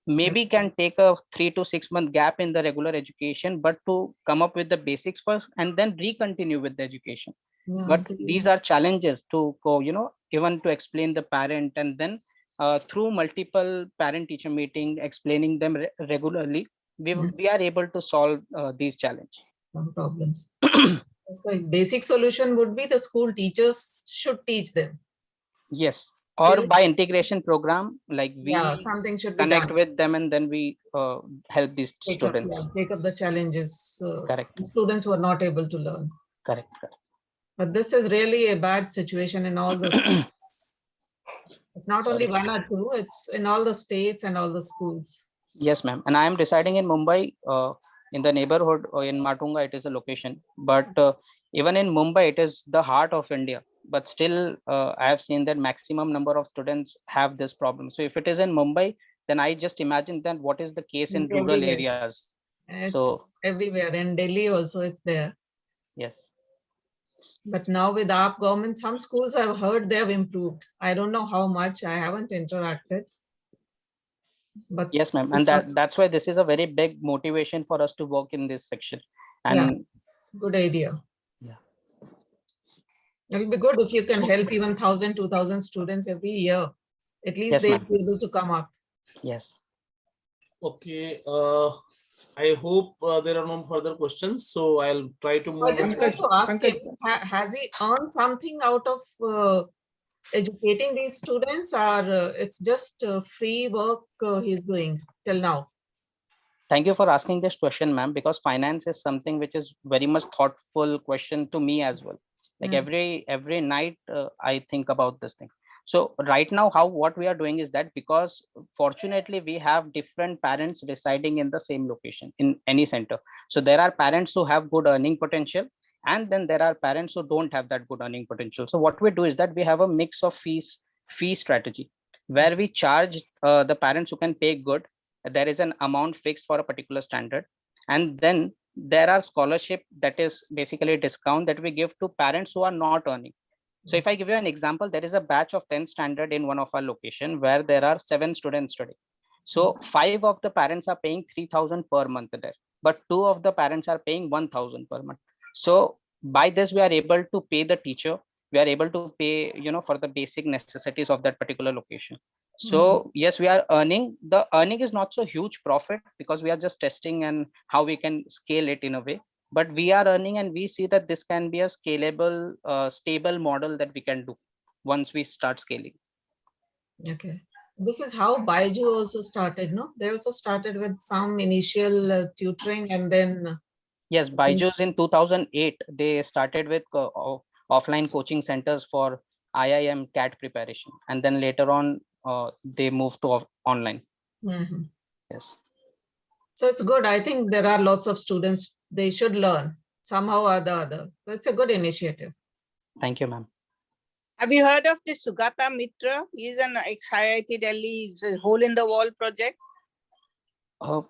Maybe can take a 3 to 6 month gap in the regular education, but to come up with the basics first and then recontinue with the education. But these are challenges to go, even to explain the parent, and then through multiple parent teacher meeting, explaining them regularly, we are able to solve these challenges. Some problems. So basic solution would be the school teachers should teach them. Yes, or by integration program, like we something should be connect done with them, and then we help these students. Take up the challenges. Correct. The students were not able to learn. Correct. But this is really a bad situation in all the. It's not only one or two; it's in all the states and all the schools. Yes, ma'am. And I am residing in Mumbai, in the neighborhood, or in Matunga, it is a location. But even in Mumbai, it is the heart of India. But still, I have seen that maximum number of students have this problem. So if it is in Mumbai, then I just imagine then what is the case in rural areas. It's everywhere. In Delhi also, it's there. Yes. But now with our government, some schools I've heard they have improved. I don't know how much. I haven't interacted. But yes, ma'am. And that's why this is a very big motivation for us to work in this section. And good idea. Yeah. It'll be good if you can help even 1,000, 2,000 students every year. At least they'll be able to come up. Yes. Okay. I hope there are no further questions. So I'll try to move. I just want to ask him, has he earned something out of educating these students, or it's just free work he's doing till now? Thank you for asking this question, ma'am, because finance is something which is very much thoughtful question to me as well. Like every night I think about this thing. So right now, what we are doing is that, because fortunately we have different parents residing in the same location in any center. So there are parents who have good earning potential, and then there are parents who don't have that good earning potential. So what we do is that we have a mix of fee strategy, where we charge the parents who can pay good. There is an amount fixed for a particular standard, and then there are scholarship, that is basically a discount that we give to parents who are not earning. So if I give you an example, there is a batch of 10th standard in one of our location where there are 7 students studying. So 5 of the parents are paying 3,000 per month there, but 2 of the parents are paying 1,000 per month. So by this, we are able to pay the teacher. We are able to pay, for the basic necessities of that particular location. So yes, we are earning. The earning is not so huge profit, because we are just testing and how we can scale it in a way. But we are earning, and we see that this can be a scalable, stable model that we can do once we start scaling. Okay. This is how Baiju also started, no? They also started with some initial tutoring, and then. Yes, Byju's in 2008, they started with offline coaching centers for IIM CAT preparation. And then later on, they moved to online. Yes. So it's good. I think there are lots of students, they should learn somehow or the other. So it's a good initiative. Thank you, ma'am. Have you heard of this Sugata Mitra? He's an ex-IIT Delhi hole in the wall project. No,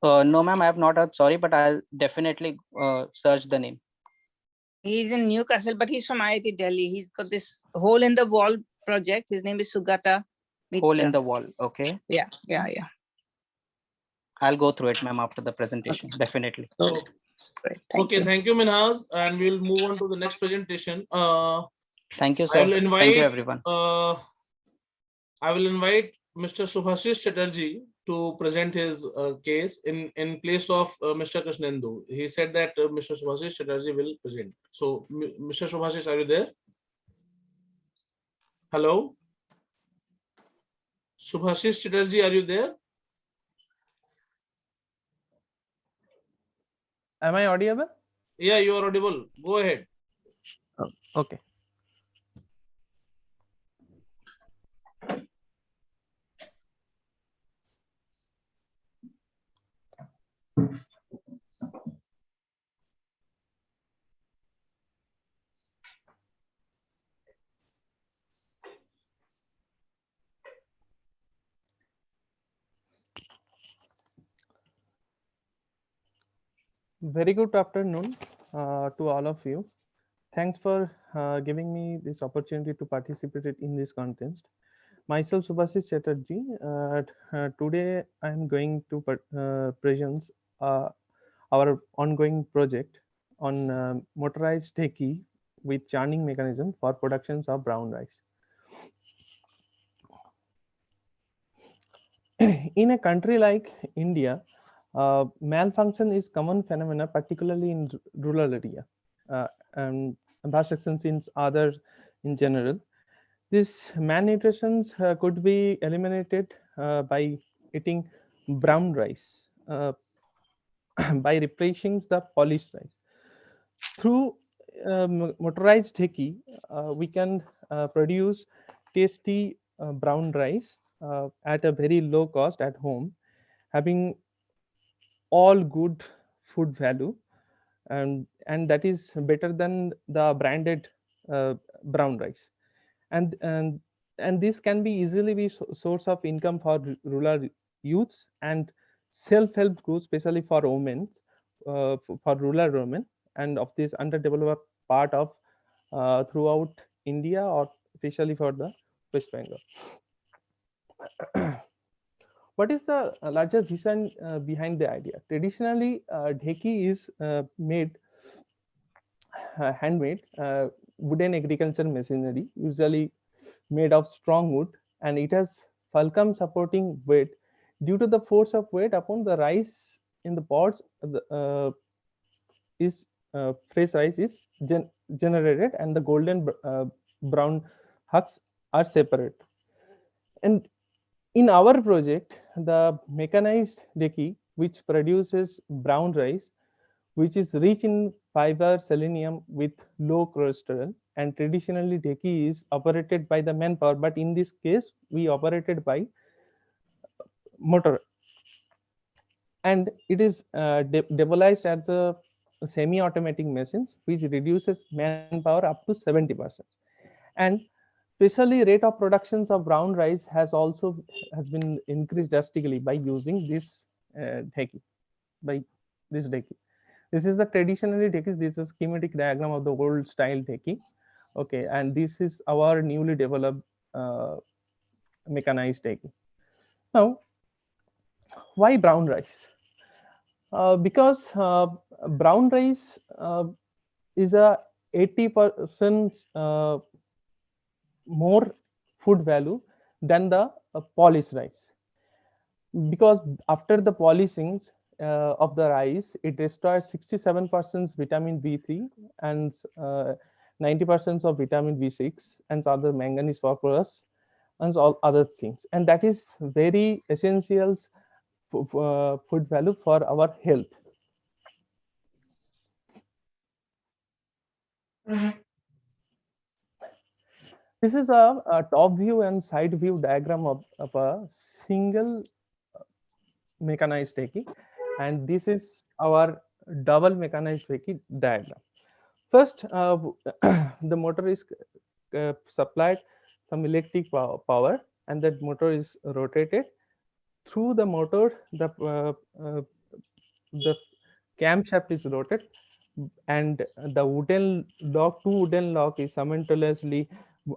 ma'am, I have not heard. Sorry, but I'll definitely search the name. He's in Newcastle, but he's from IIT Delhi. He's got this hole in the wall project. His name is Sugata Mitra. Hole in the wall. Okay. Yeah. I'll go through it, ma'am, after the presentation. Okay. Definitely. Great. Thank you, Minhaz. And we'll move on to the next presentation. Thank you, sir. Thank you, everyone. I will invite Mr. Subhashish Chatterjee to present his case in place of Mr. Krishnendu. He said that Mr. Subhashish Chatterjee will present. So, Mr. Subhashish, are you there? Hello? Subhashish Chatterjee, are you there? Am I audible? Yeah, you are audible. Go ahead. Okay. Very good afternoon to all of you. Thanks for giving me this opportunity to participate in this contest. Myself, Subhashish Chatterjee. Today, I am going to present our ongoing project on motorized dheki with churning mechanism for productions of brown rice. In a country like India, malfunction is common phenomena, particularly in rural area, and vast extent in others in general. These malnutritions could be eliminated by eating brown rice, by replacing the polished rice. Through motorized dheki, we can produce tasty brown rice at a very low cost at home, having all good food value, and that is better than the branded brown rice, and this can be easily be source of income for rural youths and self-help groups, especially for women, for rural women, and of this underdeveloped part of throughout India, or especially for the West Bengal. What is the larger vision behind the idea? Traditionally, dheki is made handmade wooden agriculture machinery, usually made of strong wood, and it has fulcrum supporting weight. Due to the force of weight upon the rice in the pods, fresh rice is generated, and the golden brown husks are separate. And in our project, the mechanized dheki, which produces brown rice, which is rich in fiber, selenium with low cholesterol, and traditionally dheki is operated by the manpower, but in this case we operated by motor, and it is developed as a semi-automatic machines which reduces manpower up to 70%. And especially rate of productions of brown rice has been increased drastically by using this dheki, by this dheki. This is the traditionally dheki. This is schematic diagram of the old style dheki. Okay, and this is our newly developed mechanized dheki. Now, why brown rice? Because brown rice is a 80% more food value than the polished rice, because after the polishing of the rice, it destroys 67% vitamin B3 and 90% of vitamin B6 and other manganese, phosphorus, and all other things, and that is very essential food value for our health. This is a top view and side view diagram of a single mechanized dheki, and this is our double mechanized dheki diagram. First, the motor is supplied some electric power, and that motor is rotated. Through the motor, the camshaft is rotated, and the wooden lock, two wooden lock is simultaneously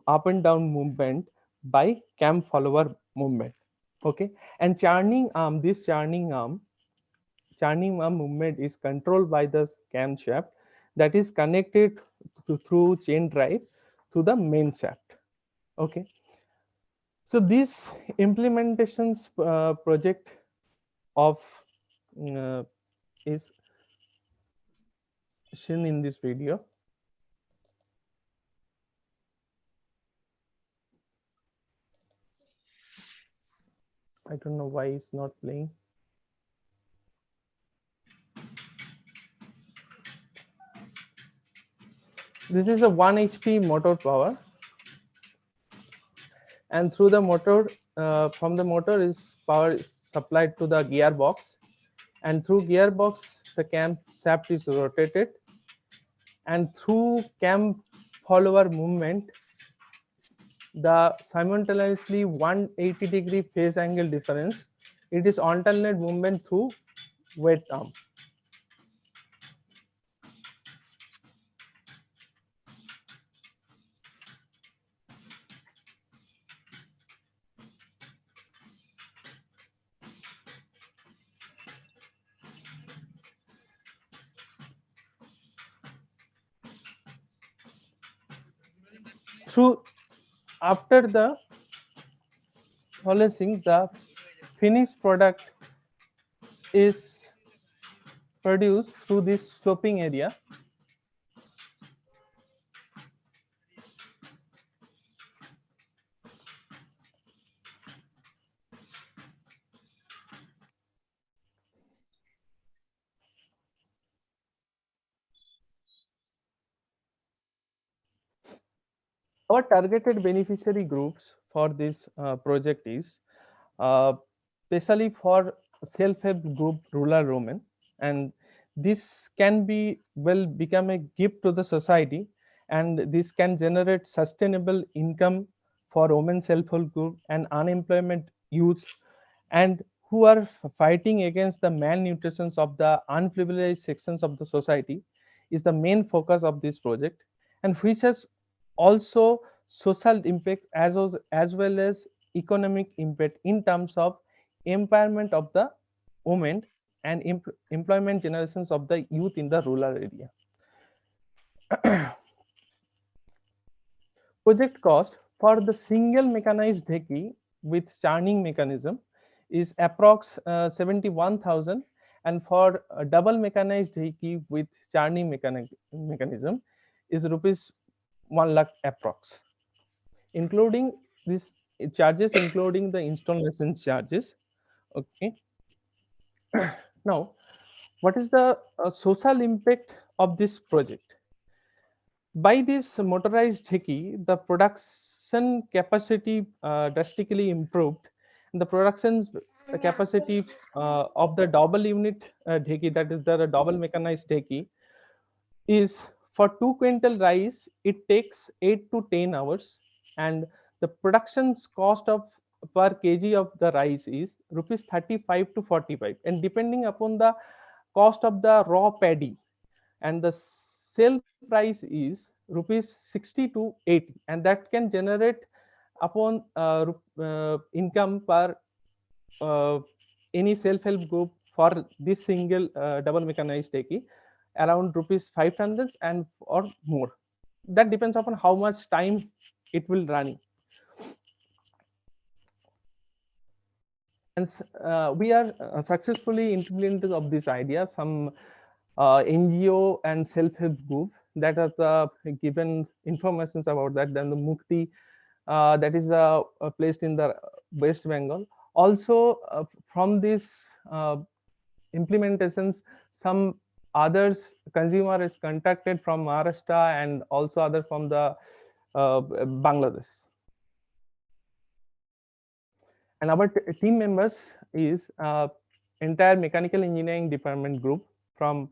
up and down movement by cam follower movement. Okay, and churning arm movement is controlled by the camshaft that is connected through chain drive to the main shaft. Okay, so this implementations project of is shown in this video. I don't know why it's not playing. This is a 1 HP motor power, and through the motor, from the motor is power supplied to the gearbox, and through gearbox the cam shaft is rotated, and through cam follower movement, the simultaneously 180-degree phase angle difference, it is alternate movement through weight arm. Through after the polishing, the finished product is produced through this sloping area. Our targeted beneficiary groups for this project is especially for self-help group rural women, and this can be well become a gift to the society, and this can generate sustainable income for women self-help group and unemployment youth, and who are fighting against the malnutrition of the unprivileged sections of the society is the main focus of this project, and which has also social impact as well as economic impact in terms of empowerment of the women and employment generations of the youth in the rural area. Project cost for the single mechanized dheki with churning mechanism is approx 71,000, and for a double mechanized dheki with churning mechanism is rupees 1 lakh approx, including this charges, including the installation charges. Okay. Now, what is the social impact of this project? By this motorized dheki, the production capacity drastically improved. The production capacity of the double unit dheki, that is the double mechanized dheki, is for 2 quintal rice, it takes 8 to 10 hours, and the production cost of per kg of the rice is rupees 35 to 45, and depending upon the cost of the raw paddy, and the sale price is rupees 60 to 80, and that can generate upon income per any self-help group for this single double mechanized dheki around rupees 500 and or more. That depends upon how much time it will run. And we are successfully implemented of this idea. Some NGO and self-help group that are given informations about that. Then the Mukti that is placed in the West Bengal. Also from this implementations, some others consumer is contacted from Maharashtra and also other from the Bangladesh. And our team members is entire mechanical engineering department group from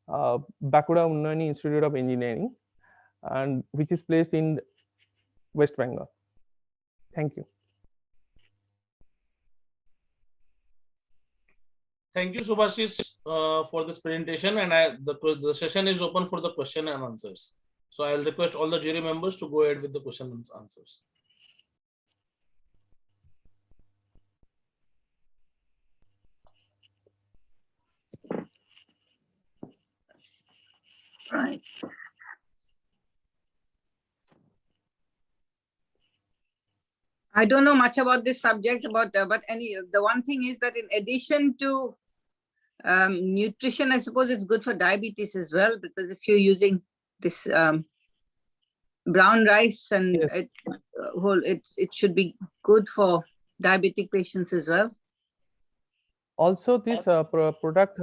Bankura Unnayani Institute of Engineering, and which is placed in West Bengal. Thank you. Thank you, Subhashish, for this presentation, and the session is open for the question and answers. So I'll request all the jury members to go ahead with the question and answers. Right. I don't know much about this subject, but the one thing is that in addition to nutrition, I suppose it's good for diabetes as well, because if you're using this brown rice and Yes. it should be good for diabetic patients as well. Also, this product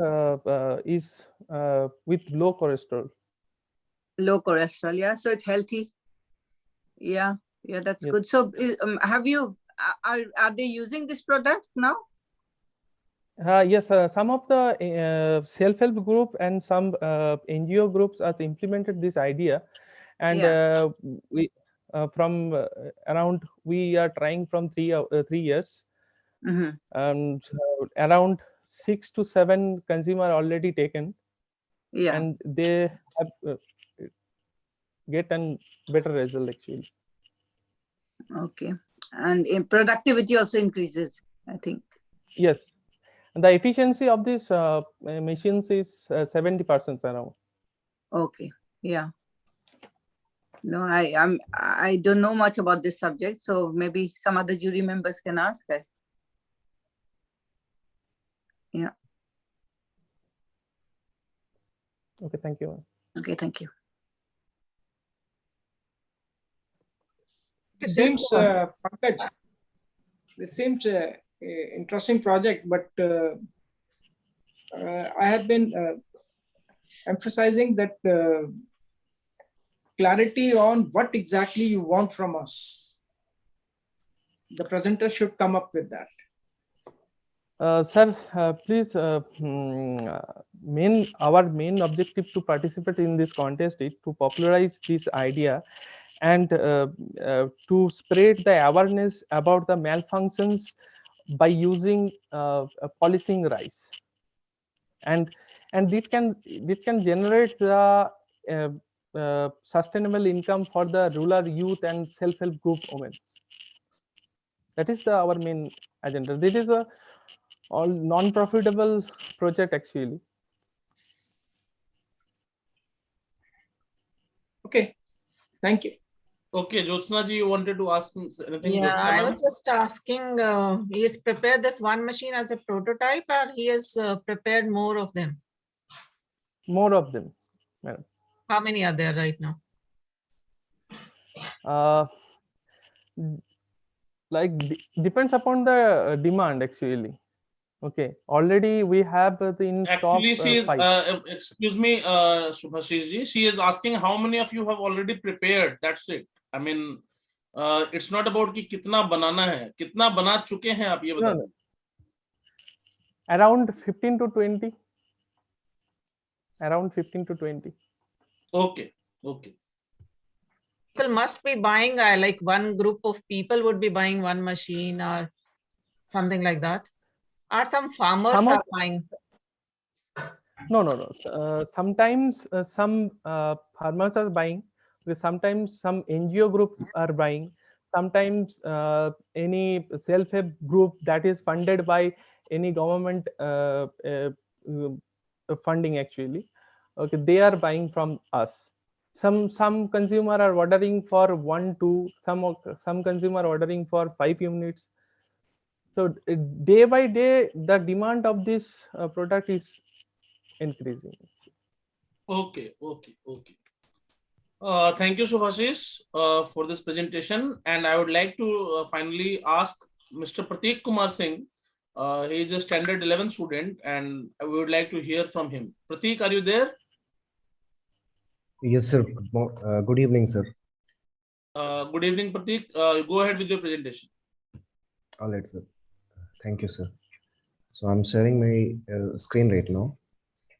is with low cholesterol. Low cholesterol, yeah. So it's healthy. Yeah, that's Yes. good. So have you, are they using this product now? Yes, some of the self-help group and some NGO groups has implemented this idea, and we from around we are trying from 3 years, and around 6 to 7 consumer already taken, and they have get a better result actually. Okay, and productivity also increases, I think. Yes, and the efficiency of these machines is 70% around. Okay, yeah. No, I don't know much about this subject, so maybe some other jury members can ask. Yeah. Okay, thank you. Okay, thank you. This seems, Pankaj, this seems an interesting project, but I have been emphasizing that clarity on what exactly you want from us. The presenter should come up with that. Sir, please, our main objective to participate in this contest is to popularize this idea and to spread the awareness about the malfunctions by using polishing rice, and it can generate the sustainable income for the rural youth and self-help group women. That is our main agenda. This is a all non-profitable project actually. Okay, thank you. Okay, Jyotsna ji, you wanted to ask anything? Yeah, Jyotsna, I ma'am? was just asking, he has prepared this one machine as a prototype, or he has prepared more of them? More of them, madam. How many are there right now? Like depends upon the demand actually. Okay, already we have the in stock Actually, she is, 5. excuse me, Subhashish ji, she is asking how many of you have already prepared. That's it. I mean, it's not about कि कितना बनाना है, कितना बना चुके हैं आप ये बता No, दें. around 15 to 20. Around 15 to 20. Okay, okay. People must be buying, like one group of people would be buying one machine or something like that. Or some farmers are buying. No. Sometimes some farmers are buying. Sometimes some NGO group are buying. Sometimes any self-help group that is funded by any government funding actually. Okay, they are buying from us. Some consumer are ordering for 1, 2. Some consumer ordering for 5 units. So day by day, the demand of this product is increasing. Okay. Thank you, Subhashish, for this presentation. And I would like to finally ask Mr. Prateek Kumar Singh. He is a standard 11 student, and we would like to hear from him. Prateek, are you there? Yes, sir. Good evening, sir. Good evening, Prateek. Go ahead with your presentation. All right, sir. Thank you, sir. So I'm sharing my screen right now.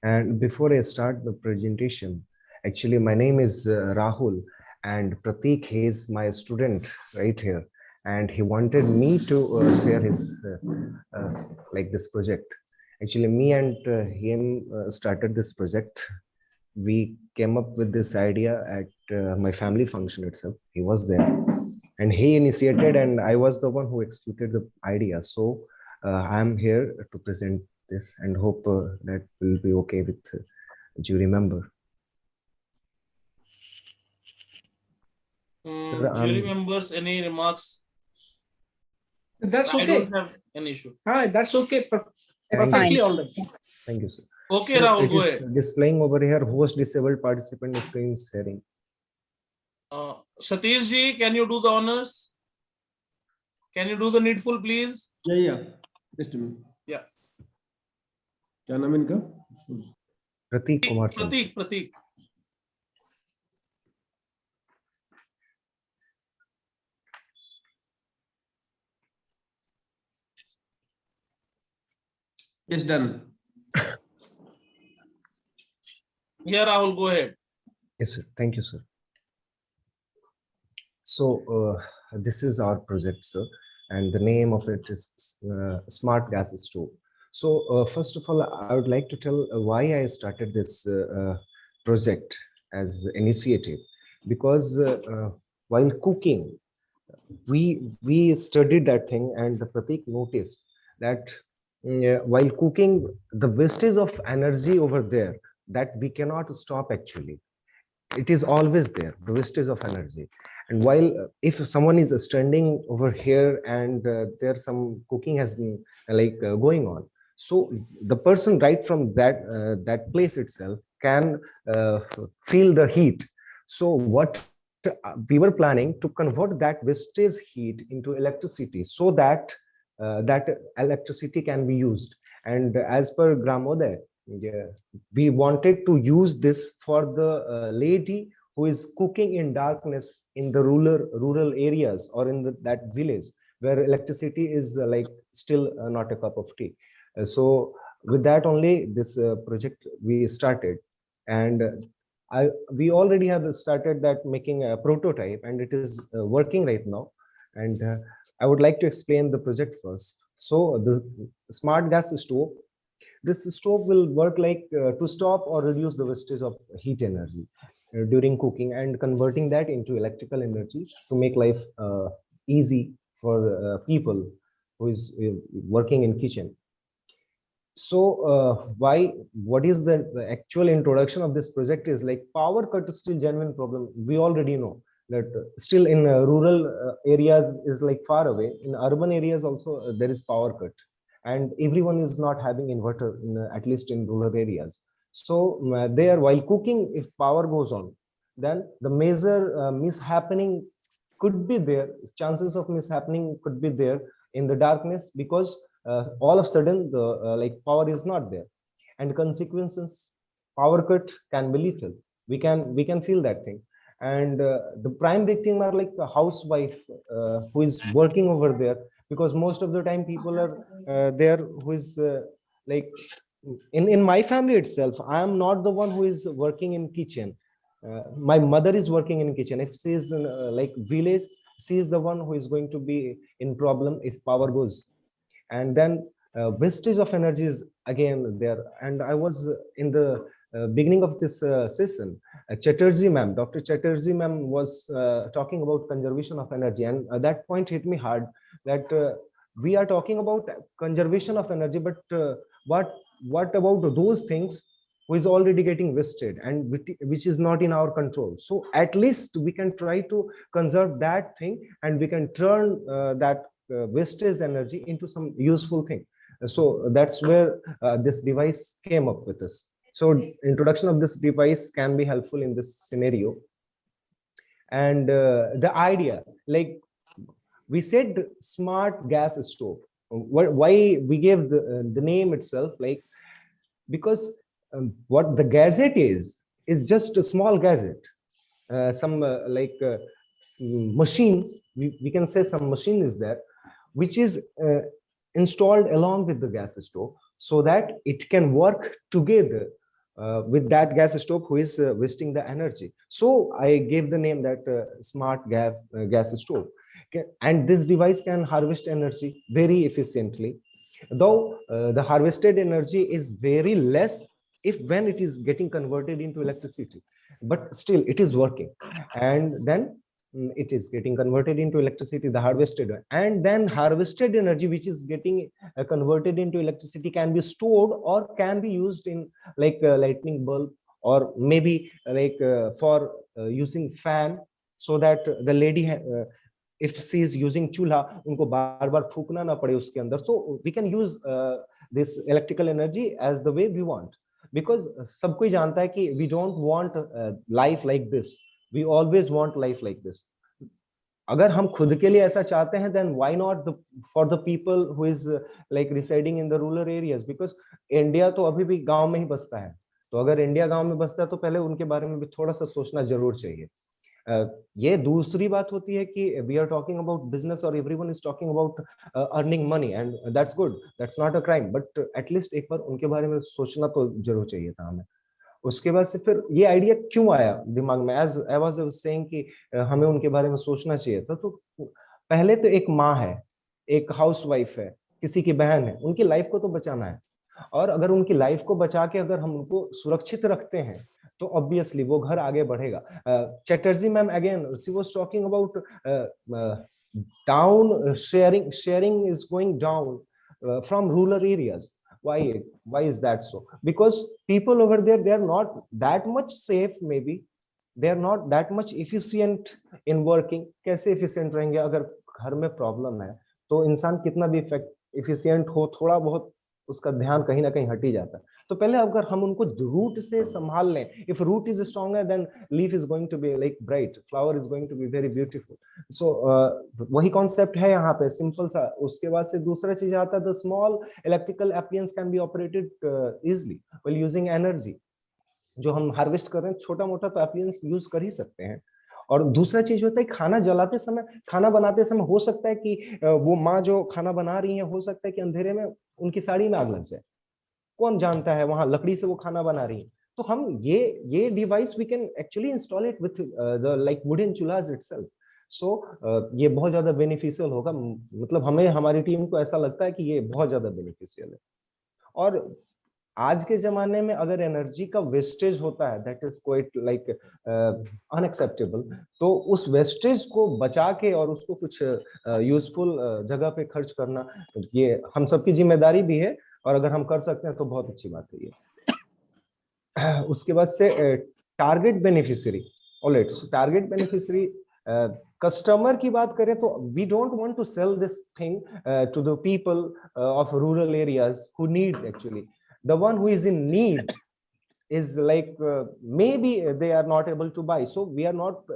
And before I start the presentation, actually, my name is Rahul, and Prateek, he is my student right here. And he wanted me to share his, like this project. Actually, me and him started this project. We came up with this idea at my family function itself. He was there and he initiated, and I was the one who executed the idea. So I'm here to present this and hope that will be okay with jury member. Sir, Jury members, any remarks? That's okay. I don't have an issue. That's okay. Perfectly all right. Thank you, sir. Okay, sir, Rahul, it go is ahead. displaying over here host disabled participant screen sharing. Satish ji, can you do the honors? Can you do the needful, please? Yeah. Just a minute. Yeah. क्या नाम है इनका? Prateek Kumar Singh. Prateek. Yes, done. Yeah, Rahul, go ahead. Yes, sir. Thank you, sir. So this is our project, sir, and the name of it is Smart Gas Stove. So first of all, I would like to tell why I started this project as initiative, because while cooking, we studied that thing, and the Prateek noticed that while cooking, the wastage of energy over there that we cannot stop actually. It is always there, the wastage of energy. And while if someone is standing over here and there's some cooking has been going on, so the person right from that place itself can feel the heat. So what we were planning to convert that wastage heat into electricity, so that that electricity can be used. And as per Gramodaya, we wanted to use this for the lady who is cooking in darkness in the rural areas or in that village where electricity is still not a cup of tea. So with that only this project we started, and we already have started that making a prototype, and it is working right now. And I would like to explain the project first. So the smart gas stove, this stove will work to stop or reduce the wastage of heat energy during cooking and converting that into electrical energy to make life easy for people who is working in kitchen. So what is the actual introduction of this project is power cut is still genuine problem. We already know that still in rural areas is far away. In urban areas also there is power cut, and everyone is not having inverter at least in rural areas. So there, while cooking, if power goes on, then the major mishappening could be there. Chances of mishappening could be there in the darkness, because all of a sudden the like power is not there, and consequences, power cut can be lethal. We can feel that thing. And the prime victim are like a housewife who is working over there, because most of the time people are there who is like in my family itself, I am not the one who is working in kitchen. My mother is working in kitchen. If she is in like village, she is the one who is going to be in problem if power goes. And then wastage of energy is again there. And I was in the beginning of this session, Chatterjee ma'am, Dr. Chatterjee ma'am was talking about conservation of energy, and that point hit me hard, that we are talking about conservation of energy, but what about those things who is already getting wasted and which is not in our control? So at least we can try to conserve that thing, and we can turn that wastage energy into some useful thing. So that's where this device came up with us. So introduction of this device can be helpful in this scenario. And the idea, like we said, smart gas stove. Why we gave the name itself, like because what the gadget is just a small gadget. Some machines, we can say some machine is there, which is installed along with the gas stove, so that it can work together with that gas stove who is wasting the energy. So I gave the name that smart gas stove. And this device can harvest energy very efficiently, though the harvested energy is very less if when it is getting converted into electricity, but still it is working. And then it is getting converted into electricity, the harvested, and then harvested energy which is getting converted into electricity can be stored or can be used in like a lightning bulb, or maybe like for using fan, so that the lady if she is using chulha, unko bar bar phukna na pade uske andar. So we can use this electrical energy as the way we want, because sab koi janta hai ki we don't want life like this, we always want life like this. अगर हम खुद के लिए ऐसा चाहते हैं, then why not for the people who is like residing in the rural areas? Because India तो अभी भी गांव में ही बसता है, तो अगर इंडिया गांव में बसता है तो पहले उनके बारे में भी थोड़ा सा सोचना जरूर चाहिए. ये दूसरी बात होती है कि we are talking about business or everyone is talking about earning money, and that's good, that's not a crime, but at least एक बार उनके बारे में सोचना तो जरूर चाहिए था हमें. उसके बाद से फिर ये आइडिया क्यों आया दिमाग में, एज आई वाज सेइंग कि हमें उनके बारे में सोचना चाहिए था. तो पहले तो एक माँ है, एक हाउसवाइफ है, किसी की बहन है, उनकी लाइफ को तो बचाना है, और अगर उनकी लाइफ को बचा के अगर हम उनको सुरक्षित रखते हैं तो ऑब्वियसली वो घर आगे बढ़ेगा. Chatterjee ma'am again she was talking about down sharing is going down from rural areas. Why is that so? Because people over there, they are not that much safe, maybe they are not that much efficient in working. कैसे efficient रहेंगे अगर घर में problem है? तो इंसान कितना भी efficient हो, थोड़ा बहुत उसका ध्यान कहीं ना कहीं हट ही जाता है. तो पहले अगर हम उनको रूट से संभाल लें, if root is stronger, then leaf is going to be like bright, flower is going to be very beautiful. So वही concept है यहाँ पे, simple सा. उसके बाद से दूसरा चीज आता है, the small electrical appliance can be operated easily while using energy. जो हम हार्वेस्ट कर रहे हैं छोटा मोटा तो appliance यूज कर ही सकते हैं. और दूसरा चीज होता है खाना जलाते समय, खाना बनाते समय हो सकता है कि वो माँ जो खाना बना रही है, हो सकता है कि अंधेरे में उनकी साड़ी में आग लग जाए, कौन जानता है, वहां लकड़ी से वो खाना बना रही है. तो हम ये device we can actually install it with the like wooden chulhas itself. So ये बहुत ज्यादा बेनिफिशियल होगा, मतलब हमें हमारी टीम को ऐसा लगता है कि ये बहुत ज्यादा बेनिफिशियल है. और आज के जमाने में अगर एनर्जी का वेस्टेज होता है, that is quite like unacceptable. तो उस वेस्टेज को बचा के और उसको कुछ यूजफुल जगह पे खर्च करना, ये हम सबकी जिम्मेदारी भी है, और अगर हम कर सकते हैं तो बहुत अच्छी बात है ये. उसके बाद से target beneficiary. Alright, target beneficiary customer की बात करें तो we don't want to sell this thing to the people of rural areas who need. Actually the one who is in need is like maybe they are not able to buy, so we are not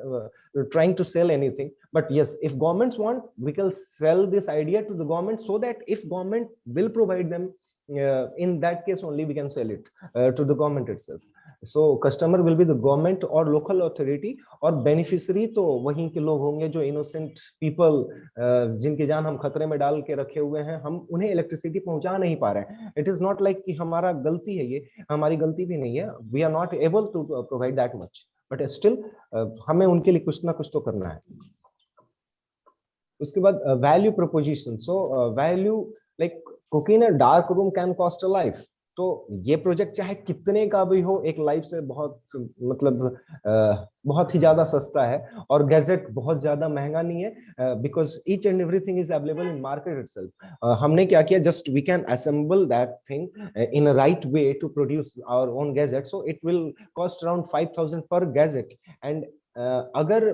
trying to sell anything, But yes, if governments want, we can sell this idea to the government, so that if government will provide them, in that case only we can sell it to the government itself. So customer will be the government or local authority, और beneficiary तो वहीं के लोग होंगे जो innocent people, जिनकी जान हम खतरे में डाल के रखे हुए हैं, हम उन्हें इलेक्ट्रिसिटी पहुंचा नहीं पा रहे हैं. It is not like कि हमारा गलती है, ये हमारी गलती भी नहीं है. We are not able to provide that much, but still हमें उनके लिए कुछ ना कुछ तो करना है. उसके बाद value proposition. So value like cooking in a dark room can cost a life. तो ये प्रोजेक्ट चाहे कितने का भी हो, एक लाइफ से बहुत मतलब बहुत ही ज्यादा सस्ता है, और गैजेट बहुत ज्यादा महंगा नहीं है, because each and everything is available in market itself. हमने क्या किया, just we can assemble that thing in a right way to produce our own gadget. So it will cost around 5,000 per gadget. And अगर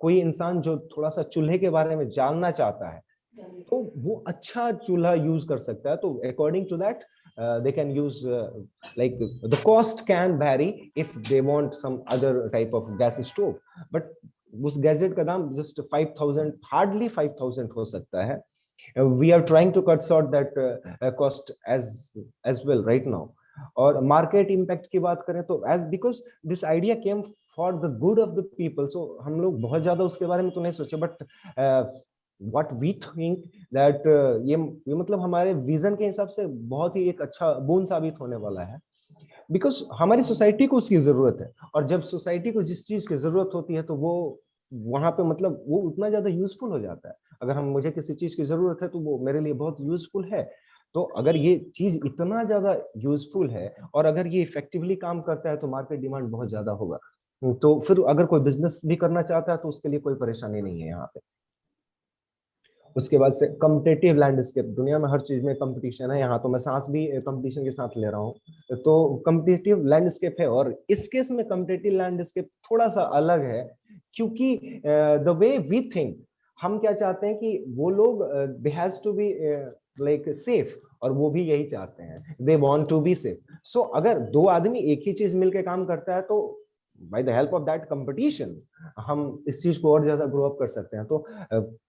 कोई इंसान जो थोड़ा सा चूल्हे के बारे में जानना चाहता है, तो वो अच्छा चूल्हा यूज कर सकता है. तो according to that they can use like the cost can vary if they want some other type of gas stove, but उस गैजेट का दाम just 5,000, hardly 5,000 हो सकता है. We are trying to cut short that cost as well right now. और market impact की बात करें तो as because this idea came for the good of the people, so हम लोग बहुत ज्यादा उसके बारे में तो नहीं सोचे, but what we think that ये मतलब हमारे विजन के हिसाब से बहुत ही एक अच्छा बूंद साबित होने वाला है, बिकॉज हमारी सोसाइटी को उसकी जरूरत है. और जब सोसाइटी को जिस चीज की जरूरत होती है, तो वो वहां पे मतलब वो उतना ज्यादा यूजफुल हो जाता है. अगर मुझे किसी चीज की जरूरत है, तो वो मेरे लिए बहुत यूजफुल है. तो अगर ये चीज इतना ज्यादा यूजफुल है, और अगर ये इफेक्टिवली काम करता है, तो मार्केट डिमांड बहुत ज्यादा होगा. तो फिर अगर कोई बिजनेस भी करना चाहता है, तो उसके लिए कोई परेशानी नहीं है यहाँ पे. उसके बाद से कम्पिटिटिव लैंडस्केप. दुनिया में हर चीज में कंपटीशन है, यहाँ तो मैं सांस भी कंपटीशन के साथ ले रहा हूँ. तो कम्पिटिटिव लैंडस्केप है, और इस केस में कम्पिटिटिव लैंडस्केप थोड़ा सा अलग है, क्योंकि द वे वी थिंक, हम क्या चाहते हैं कि वो लोग they has to be like safe, और वो भी यही चाहते हैं, they want to be safe. So अगर दो आदमी एक ही चीज मिलके काम करता है, तो by the help of that competition हम इस चीज को और ज्यादा ग्रो अप कर सकते हैं. तो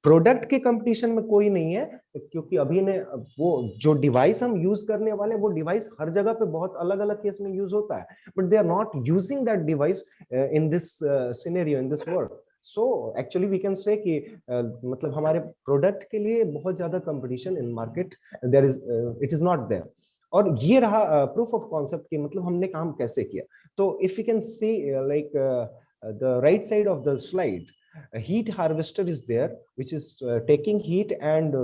प्रोडक्ट के कंपटीशन में कोई नहीं है, क्योंकि अभी ने वो जो डिवाइस हम यूज करने वाले हैं, वो डिवाइस हर जगह पे बहुत अलग अलग केस में यूज होता है, but they are not using that device in this scenario, in this world. So actually we can say कि मतलब हमारे प्रोडक्ट के लिए बहुत ज्यादा competition in market there is, it is not there. और ये रहा प्रूफ ऑफ कॉन्सेप्ट कि मतलब हमने काम कैसे किया. तो if you can see like the right side of the slide, heat harvester is there, which is taking heat and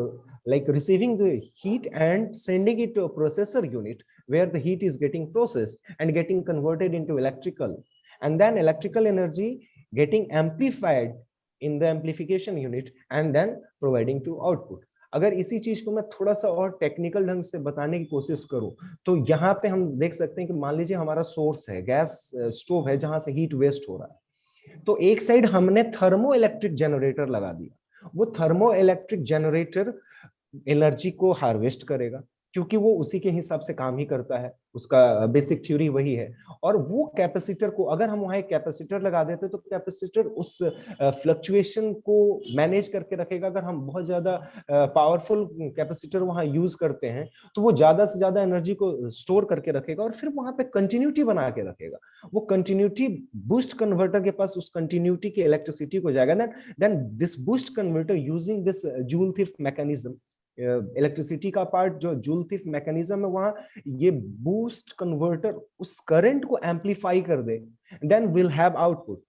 like receiving the heat and sending it to a processor unit, where the heat is getting processed and getting converted into electrical, and then electrical energy getting amplified in the amplification unit and then providing to output. अगर इसी चीज को मैं थोड़ा सा और technical ढंग से बताने की कोशिश करूं, तो यहाँ पे हम देख सकते हैं कि मान लीजिए हमारा सोर्स है, गैस स्टोव है, जहां से हीट वेस्ट हो रहा है. तो एक साइड हमने थर्मो इलेक्ट्रिक जनरेटर लगा दिया. वो थर्मो इलेक्ट्रिक जनरेटर एनर्जी को हार्वेस्ट करेगा, क्योंकि वो उसी के हिसाब से काम ही करता है, उसका बेसिक थ्योरी वही है. और वो कैपेसिटर को, अगर हम वहां एक कैपेसिटर लगा देते, तो कैपेसिटर उस फ्लक्चुएशन को मैनेज करके रखेगा. अगर हम बहुत ज्यादा पावरफुल कैपेसिटर वहां यूज करते हैं, तो वो ज्यादा से ज्यादा एनर्जी को स्टोर करके रखेगा, और फिर वहां पे कंटिन्यूटी बना के रखेगा. वो कंटिन्यूटी बूस्ट कन्वर्टर के पास उस कंटिन्यूटी की इलेक्ट्रिसिटी को जाएगा. Then this boost converter using this joule thief mechanism, electricity का पार्ट जो जूल थीफ मैकेनिज्म है, वहां ये बूस्ट कन्वर्टर उस करंट को एम्पलीफाई कर दे. Then will have output.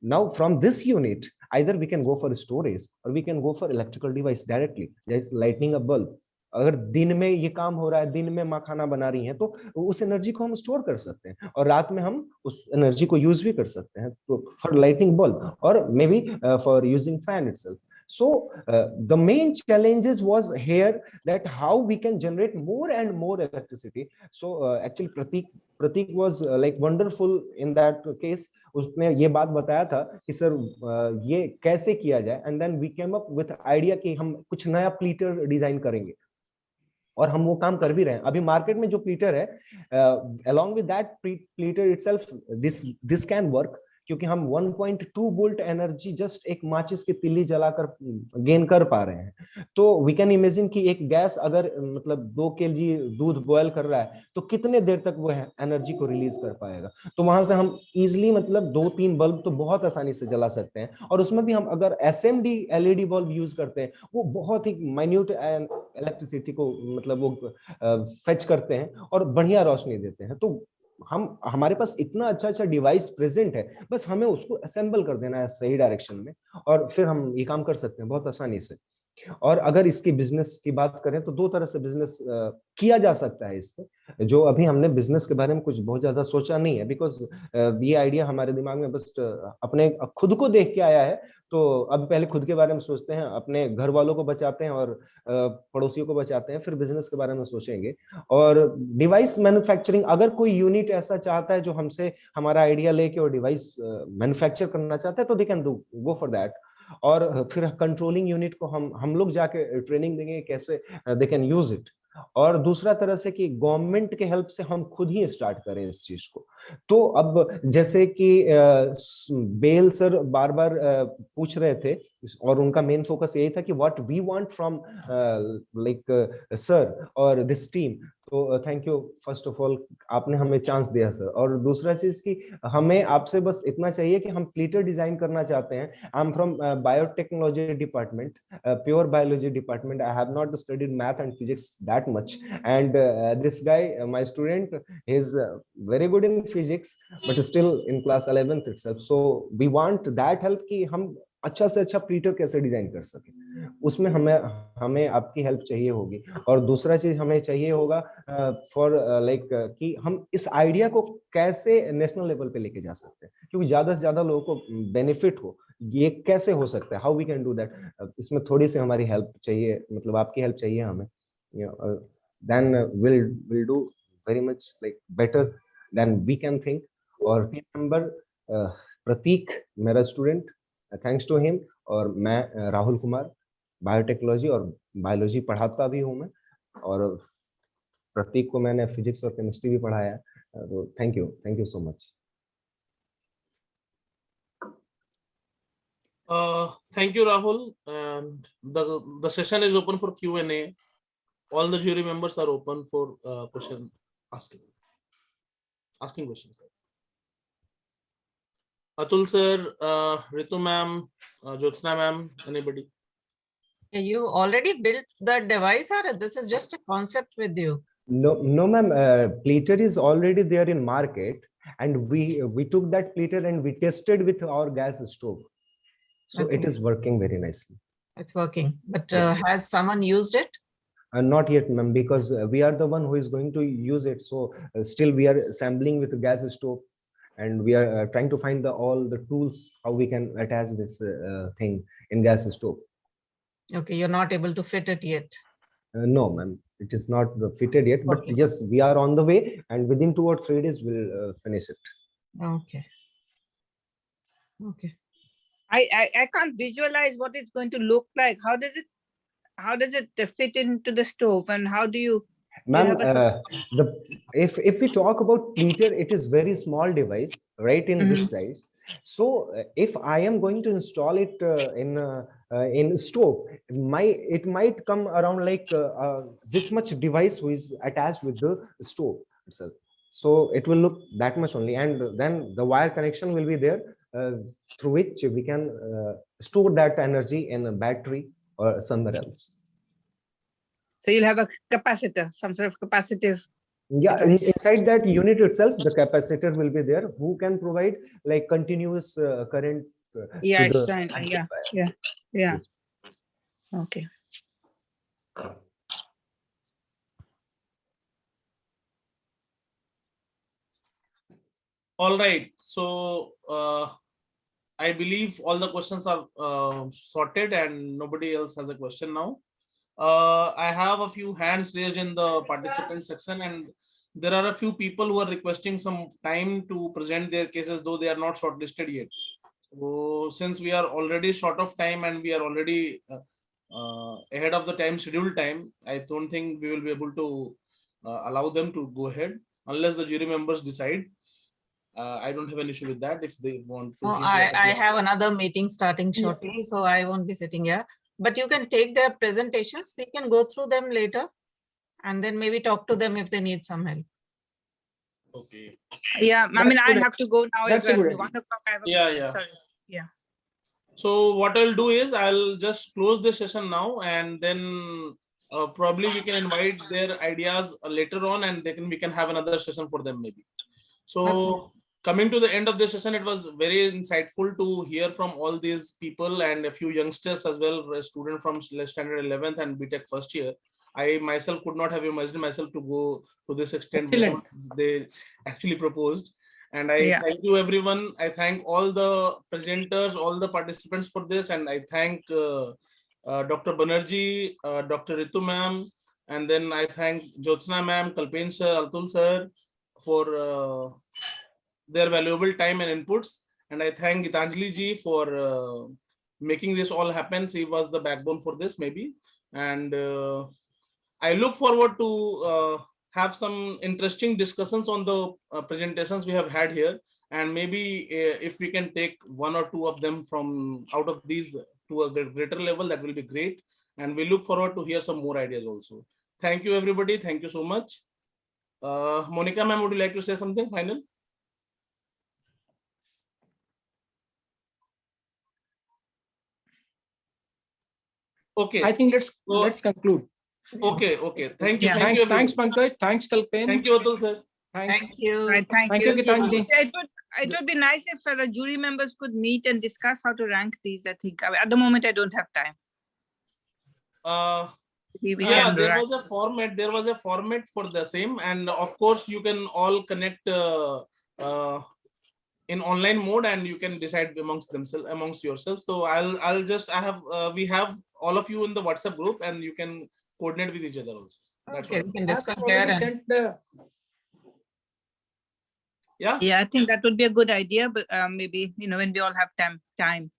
Now from this unit either we can go for storage or we can go for electrical device directly, like lighting a bulb. अगर दिन में ये काम हो रहा है, दिन में माँ खाना बना रही है, तो उस एनर्जी को हम स्टोर कर सकते हैं, और रात में हम उस एनर्जी को यूज भी कर सकते हैं, तो फॉर लाइटिंग बल्ब और may be for using fan itself. So the main challenges was here that how we can generate more and more electricity. So actually Pratik was like wonderful in that case. उसने ये बात बताया था कि sir ये कैसे किया जाए, and then we came up with idea कि हम कुछ नया प्लीटर डिजाइन करेंगे, और हम वो काम कर भी रहे हैं. अभी मार्केट में जो प्लीटर है, along with that प्लीटर itself, this can work, क्योंकि हम 1.2 वोल्ट एनर्जी जस्ट एक माचिस की तिल्ली जलाकर गेन कर पा रहे हैं। तो वी कैन इमेजिन कि एक गैस अगर मतलब 2 kg दूध बॉयल कर रहा है तो कितने देर तक वो एनर्जी को रिलीज कर पाएगा। तो वहां से हम इजिली मतलब 2-3 बल्ब तो बहुत आसानी से जला सकते हैं। और उसमें भी हम अगर SMD LED बल्ब यूज करते हैं, वो बहुत ही माइन्यूट इलेक्ट्रिसिटी को मतलब वो फेच करते हैं और बढ़िया रोशनी देते हैं। तो हमारे पास इतना अच्छा डिवाइस प्रेजेंट है, बस हमें उसको असेंबल कर देना है सही डायरेक्शन में, और फिर हम ये काम कर सकते हैं बहुत आसानी से। और अगर इसकी बिजनेस की बात करें तो 2 तरह से बिजनेस किया जा सकता है इस पे, जो अभी हमने बिजनेस के बारे में कुछ बहुत ज्यादा सोचा नहीं है, बिकॉज ये आइडिया हमारे दिमाग में बस अपने खुद को देख के आया है। तो अब पहले खुद के बारे में सोचते हैं, अपने घर वालों को बचाते हैं और पड़ोसियों को बचाते हैं, फिर बिजनेस के बारे में सोचेंगे। और डिवाइस मैन्युफैक्चरिंग, अगर कोई यूनिट ऐसा चाहता है जो हमसे हमारा आइडिया लेके और डिवाइस मैन्युफैक्चर करना चाहता है, तो they can do go for that. और फिर कंट्रोलिंग यूनिट को हम लोग जाके ट्रेनिंग देंगे कैसे दे कैन यूज इट। और दूसरा तरह से कि गवर्नमेंट के हेल्प से हम खुद ही स्टार्ट करें इस चीज को। तो अब जैसे कि बेल सर बार बार पूछ रहे थे, और उनका मेन फोकस यही था कि what we want from like sir और दिस टीम। तो thank you first of all, आपने हमें चांस दिया सर। और दूसरा चीज कि हमें आपसे बस इतना चाहिए कि हम प्लीटर डिजाइन करना चाहते हैं। I am from biotechnology department, pure biology department. I have not studied math and physics that much, and this guy, my student, is very good in physics but still in class 11th itself. So we want that help कि हम अच्छा से अच्छा प्लीटर कैसे design कर सके, उसमें हमें आपकी हेल्प चाहिए होगी। और दूसरा चीज हमें चाहिए होगा फॉर लाइक कि हम इस आइडिया को कैसे नेशनल लेवल पे लेके जा सकते हैं, क्योंकि ज्यादा से ज्यादा लोगों को बेनिफिट हो, ये कैसे हो सकता है, how we can do that. इसमें थोड़ी सी हमारी हेल्प चाहिए, मतलब आपकी हेल्प चाहिए हमें। Then we'll do very much like better than we can think. और team member प्रतीक मेरा स्टूडेंट, थैंक्स टू हिम। और मैं राहुल कुमार, बायोटेक्नोलॉजी और बायोलॉजी पढ़ाता भी हूँ मैं, और प्रतीक को मैंने फिजिक्स और केमिस्ट्री भी पढ़ाया। तो thank you so much. Thank you, Rahul. And the session is open for Q&A. All the jury members are open for question asking questions. Atul sir, Ritu ma'am, Jyotsna ma'am, anybody? You already built the device, or this is just a concept with you? No ma'am, pleater is already there in market, and we took that pleater and we tested with our gas stove. So Okay. it is working very nicely. It's working, but has someone used it? Not yet ma'am, because we are the one who is going to use it. So still we are assembling with gas stove, and we are trying to find all the tools how we can attach this thing in gas stove. Okay, you're not able to fit it yet. No ma'am, it is not fitted yet, but Okay. yes, we are on the way, and within 2 or 3 days we'll finish it. Okay. Okay. I can't visualize what it's going to look like. How does it fit into the stove, and how do you Ma'am, have if we talk about pleater, it is very small device right in this size. So if I am going to install it in stove, it might come around like this much device who is attached with the stove itself. So it will look that much only, and then the wire connection will be there through which we can store that energy in a battery or somewhere else. So you'll have a capacitor, some sort of capacitive. Yeah, inside that unit itself, the capacitor will be there, who can provide like continuous current Yeah, to the fine. Yeah. Yes. Okay. All right. So I believe all the questions are sorted, and nobody else has a question now. I have a few hands raised in the participant section, and there are a few people who are requesting some time to present their cases, though they are not shortlisted yet. So since we are already short of time and we are already ahead of the scheduled time, I don't think we will be able to allow them to go ahead unless the jury members decide. I don't have an issue with that if they want to. No, hear I the- have another meeting starting shortly, so I won't be sitting here. But you can take their presentations. We can go through them later and then maybe talk to them if they need some help. Okay. Yeah, I mean, I good. have to go now as That's a well. good idea. 1 o'clock I have a Yeah, meeting, yeah. sorry. Yeah. So what I'll do is I'll just close the session now, and then probably we can invite their ideas later on, and we can have another session for them maybe. So coming to the end of the session, it was very insightful to hear from all these people and a few youngsters as well, a student from standard 11th and BTech first year. I myself could not have imagined myself to go to this extent Excellent. what they actually proposed. And I thank you everyone. I thank all the presenters, all the participants for this. And I thank Dr. Banerjee, Dr. Ritu ma'am, and then I thank Jyotsna ma'am, Kalpen sir, Atul sir for their valuable time and inputs. And I thank Gitanjali ji for making this all happen. She was the backbone for this maybe. And I look forward to have some interesting discussions on the presentations we have had here, and maybe if we can take 1 or 2 of them from out of these to a greater level, that will be great. And we look forward to hear some more ideas also. Thank you everybody. Thank you so much. Monica ma'am, would you like to say something final? Okay, I think let's conclude. Okay. Thank you. Yeah. Thank you. Thanks, everyone. Pankaj. Thanks, Kalpen. Thank you, Atul sir. Thanks. Thank you. Right, thank Thank you. you, Gitanjali. It would be nice if the jury members could meet and discuss how to rank these. I think at the moment I don't have time. We Yeah, can there rank. was a format. There was a format for the same, and of course you can all connect in online mode, and you can decide amongst yourselves. So we have all of you in the WhatsApp group, and you can coordinate with each other also. That's Okay, what. we can discuss I've there. already And sent the Yeah, I think that would be a good idea, but maybe when we all have time.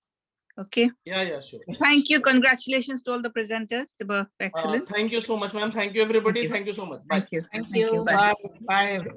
Okay. Yeah, sure. Thank you. Congratulations to all the presenters. They were excellent. Thank you so much, ma'am. Thank you, everybody. Thank you so much. Bye. Thank you. thank you. Bye. Bye. Bye, everyone.